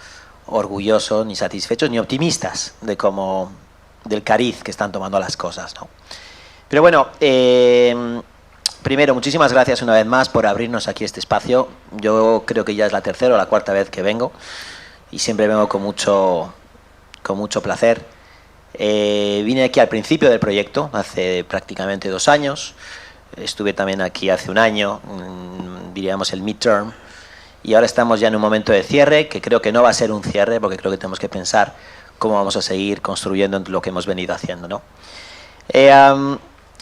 orgullosos, ni satisfechos, ni optimistas del cariz que están tomando las cosas, ¿no? Pero bueno, primero, muchísimas gracias una vez más por abrirnos aquí este espacio. Yo creo que ya es la tercera o la cuarta vez que vengo y siempre vengo con mucho placer. Vine aquí al principio del proyecto, hace prácticamente 2 años. Estuve también aquí hace 1 año, diríamos el midterm. Y ahora estamos ya en un momento de cierre, que creo que no va a ser un cierre, porque creo que tenemos que pensar cómo vamos a seguir construyendo lo que hemos venido haciendo, ¿no?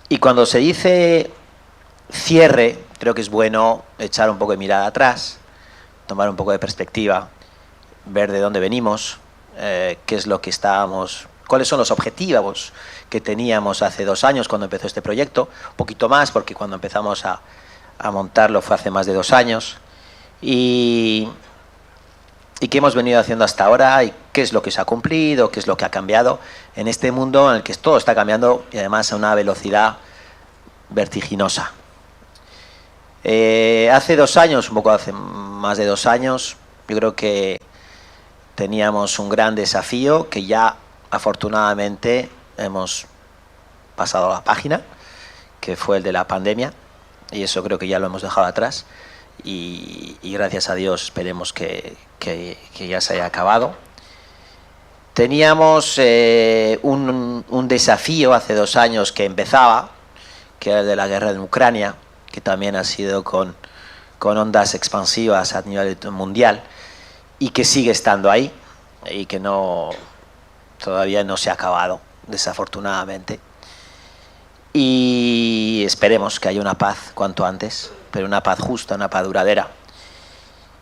Y cuando se dice cierre, creo que es bueno echar un poco de mirada atrás, tomar un poco de perspectiva, ver de dónde venimos, qué es lo que estábamos, cuáles son los objetivos que teníamos hace 2 años cuando empezó este proyecto, un poquito más, porque cuando empezamos a montarlo fue hace más de 2 años. Y qué hemos venido haciendo hasta ahora y qué es lo que se ha cumplido, qué es lo que ha cambiado en este mundo en el que todo está cambiando y además a una velocidad vertiginosa. Hace 2 años, un poco hace más de 2 años, yo creo que teníamos un gran desafío que ya afortunadamente hemos pasado a la página, que fue el de la pandemia, y eso creo que ya lo hemos dejado atrás. Y gracias a Dios esperemos que ya se haya acabado. Teníamos un desafío hace 2 años que empezaba, que era el de la guerra en Ucrania, que también ha sido con ondas expansivas a nivel mundial y que sigue estando ahí y que todavía no se ha acabado, desafortunadamente. Y esperemos que haya una paz cuanto antes, pero una paz justa, una paz duradera.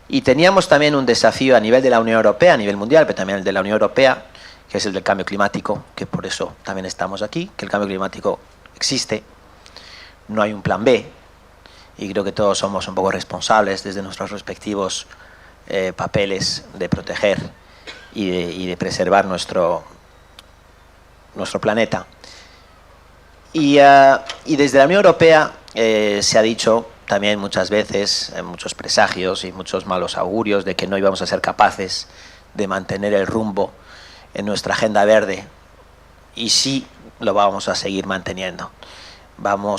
Y teníamos también un desafío a nivel de la Unión Europea, a nivel mundial, pero también el de la Unión Europea, que es el del cambio climático, que por eso también estamos aquí, que el cambio climático existe, no hay un plan B, y creo que todos somos un poco responsables desde nuestros respectivos papeles de proteger y de preservar nuestro planeta. Y desde la Unión Europea se ha dicho también muchas veces, muchos presagios y muchos malos augurios de que no íbamos a ser capaces de mantener el rumbo en nuestra agenda verde, y sí lo vamos a seguir manteniendo.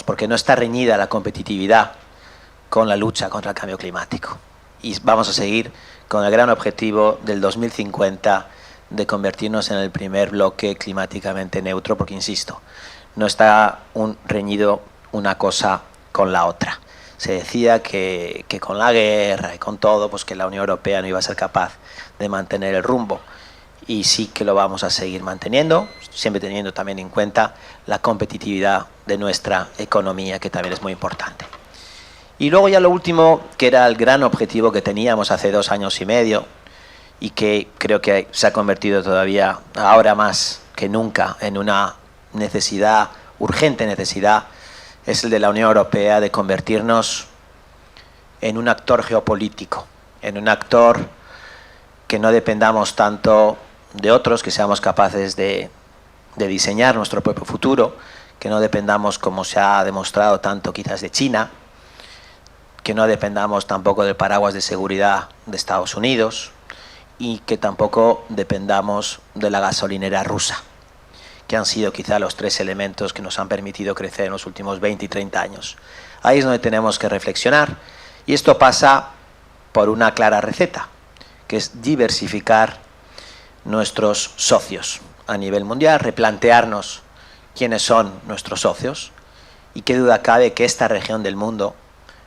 Porque no está reñida la competitividad con la lucha contra el cambio climático, y vamos a seguir con el gran objetivo del 2050 de convertirnos en el primer bloque climáticamente neutro, porque insisto, no está reñido una cosa con la otra. Se decía que con la guerra y con todo, pues que la Unión Europea no iba a ser capaz de mantener el rumbo, y sí que lo vamos a seguir manteniendo, siempre teniendo también en cuenta la competitividad de nuestra economía, que también es muy importante. Y luego ya lo último, que era el gran objetivo que teníamos hace 2 años y medio, y que creo que se ha convertido todavía ahora más que nunca en una necesidad, urgente necesidad, es el de la Unión Europea de convertirnos en un actor geopolítico, en un actor que no dependamos tanto de otros, que seamos capaces de diseñar nuestro propio futuro, que no dependamos, como se ha demostrado tanto, quizás de China, que no dependamos tampoco del paraguas de seguridad de Estados Unidos, y que tampoco dependamos de la gasolinera rusa, que han sido quizá los 3 elementos que nos han permitido crecer en los últimos 20 y 30 años. Ahí es donde tenemos que reflexionar, y esto pasa por una clara receta, que es diversificar nuestros socios a nivel mundial, replantearnos quiénes son nuestros socios, y qué duda cabe que esta región del mundo,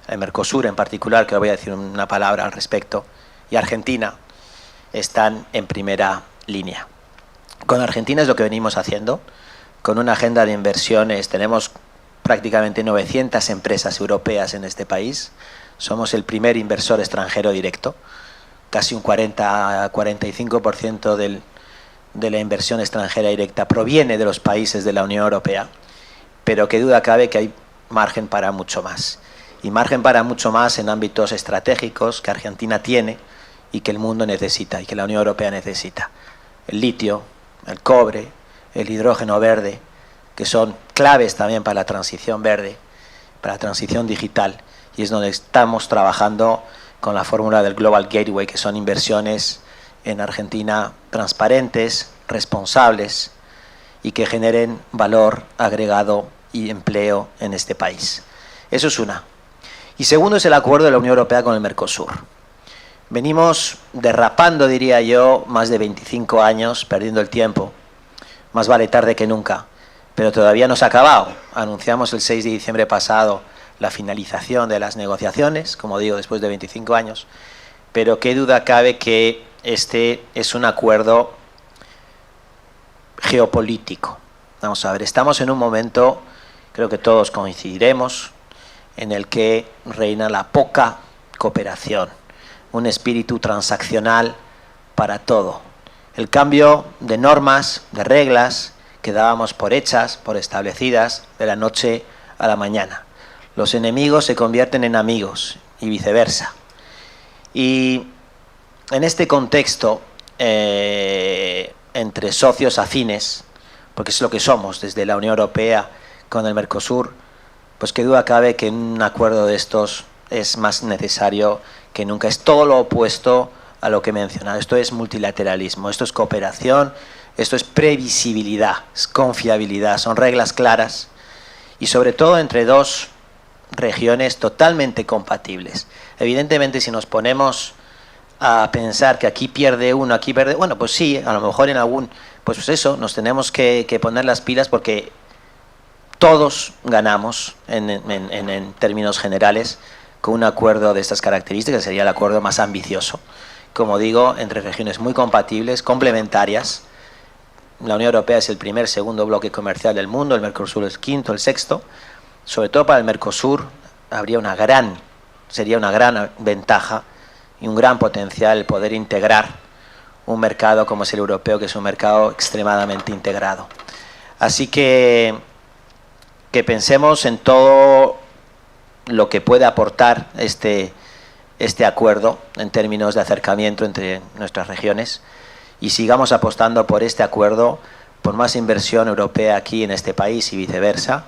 el Mercosur en particular, que voy a decir una palabra al respecto, y Argentina, están en primera línea. Con Argentina es lo que venimos haciendo, con una agenda de inversiones. Tenemos prácticamente 900 empresas europeas en este país, somos el primer inversor extranjero directo, casi un 40-45% de la inversión extranjera directa proviene de los países de la Unión Europea, pero qué duda cabe que hay margen para mucho más. Y margen para mucho más en ámbitos estratégicos que Argentina tiene y que el mundo necesita y que la Unión Europea necesita. El litio, el cobre, el hidrógeno verde, que son claves también para la transición verde, para la transición digital, y es donde estamos trabajando con la fórmula del Global Gateway, que son inversiones en Argentina transparentes, responsables y que generen valor agregado y empleo en este país. Eso es una. Y segundo es el acuerdo de la Unión Europea con el Mercosur. Venimos derrapando, diría yo, más de 25 años, perdiendo el tiempo. Más vale tarde que nunca, pero todavía no se ha acabado. Anunciamos el 6 de diciembre pasado la finalización de las negociaciones, como digo, después de 25 años, pero qué duda cabe que este es un acuerdo geopolítico. Vamos a ver, estamos en un momento, creo que todos coincidiremos, en el que reina la poca cooperación, un espíritu transaccional para todo. El cambio de normas, de reglas que dábamos por hechas, por establecidas, de la noche a la mañana. Los enemigos se convierten en amigos y viceversa. Y en este contexto, entre socios afines, porque es lo que somos desde la Unión Europea con el Mercosur, pues qué duda cabe que un acuerdo de estos es más necesario que nunca. Es todo lo opuesto a lo que he mencionado. Esto es multilateralismo, esto es cooperación, esto es previsibilidad, es confiabilidad, son reglas claras y sobre todo entre dos regiones totalmente compatibles. Evidentemente, si nos ponemos a pensar que aquí pierde uno, aquí pierde, bueno, pues sí, a lo mejor en algún, pues eso, nos tenemos que poner las pilas porque todos ganamos en términos generales con un acuerdo de estas características. Sería el acuerdo más ambicioso, como digo, entre regiones muy compatibles, complementarias. La Unión Europea es el primer, segundo bloque comercial del mundo, el Mercosur es el quinto, el sexto. Sobre todo para el Mercosur sería una gran ventaja y un gran potencial el poder integrar un mercado como es el europeo, que es un mercado extremadamente integrado. Así que pensemos en todo lo que puede aportar este acuerdo en términos de acercamiento entre nuestras regiones y sigamos apostando por este acuerdo, por más inversión europea aquí en este país y viceversa,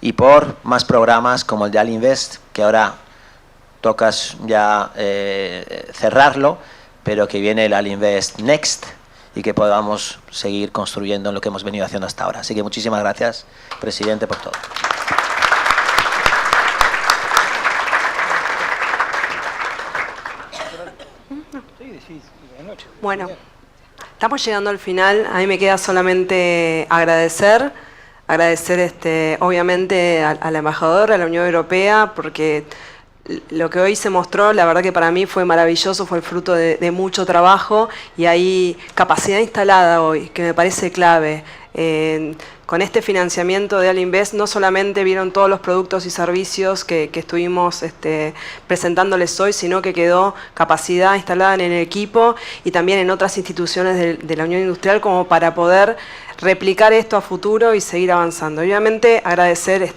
y por más programas como el de Alinvest, que ahora tocas ya cerrarlo, pero que viene el Alinvest Next y que podamos seguir construyendo en lo que hemos venido haciendo hasta ahora. Así que muchísimas gracias, presidente, por todo. Bueno, estamos llegando al final. A mí me queda solamente agradecer obviamente al embajador, a la Unión Europea, porque lo que hoy se mostró, la verdad que para mí fue maravilloso, fue el fruto de mucho trabajo y hay capacidad instalada hoy, que me parece clave. Con este financiamiento de Alinvest no solamente vieron todos los productos y servicios que estuvimos presentándoles hoy, sino que quedó capacidad instalada en el equipo y también en otras instituciones de la Unión Industrial como para poder replicar esto a futuro y seguir avanzando. Y obviamente agradecer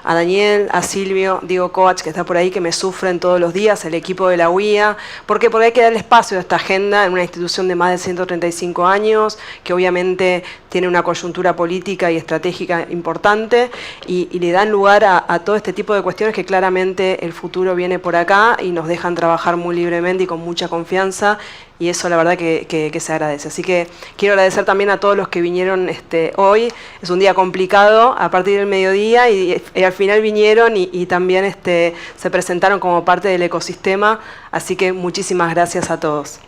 a Daniel, a Silvio, Diego Kovacs, que está por ahí, que me sufren todos los días, el equipo de la UIA, porque hay que darle espacio a esta agenda en una institución de más de 135 años, que obviamente tiene una coyuntura política y estratégica importante y le dan lugar a todo este tipo de cuestiones que claramente el futuro viene por acá y nos dejan trabajar muy libremente y con mucha confianza, y eso la verdad que se agradece. Así que quiero agradecer también a todos los que vinieron hoy. Es un día complicado a partir del mediodía y al final vinieron y también se presentaron como parte del ecosistema, así que muchísimas gracias a todos.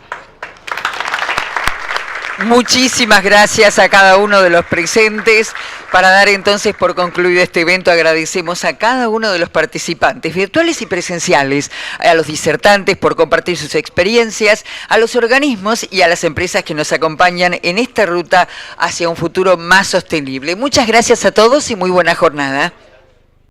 Muchísimas gracias a cada uno de los presentes. Para dar entonces por concluido este evento, agradecemos a cada uno de los participantes, virtuales y presenciales, a los disertantes por compartir sus experiencias, a los organismos y a las empresas que nos acompañan en esta ruta hacia un futuro más sostenible. Muchas gracias a todos y muy buena jornada.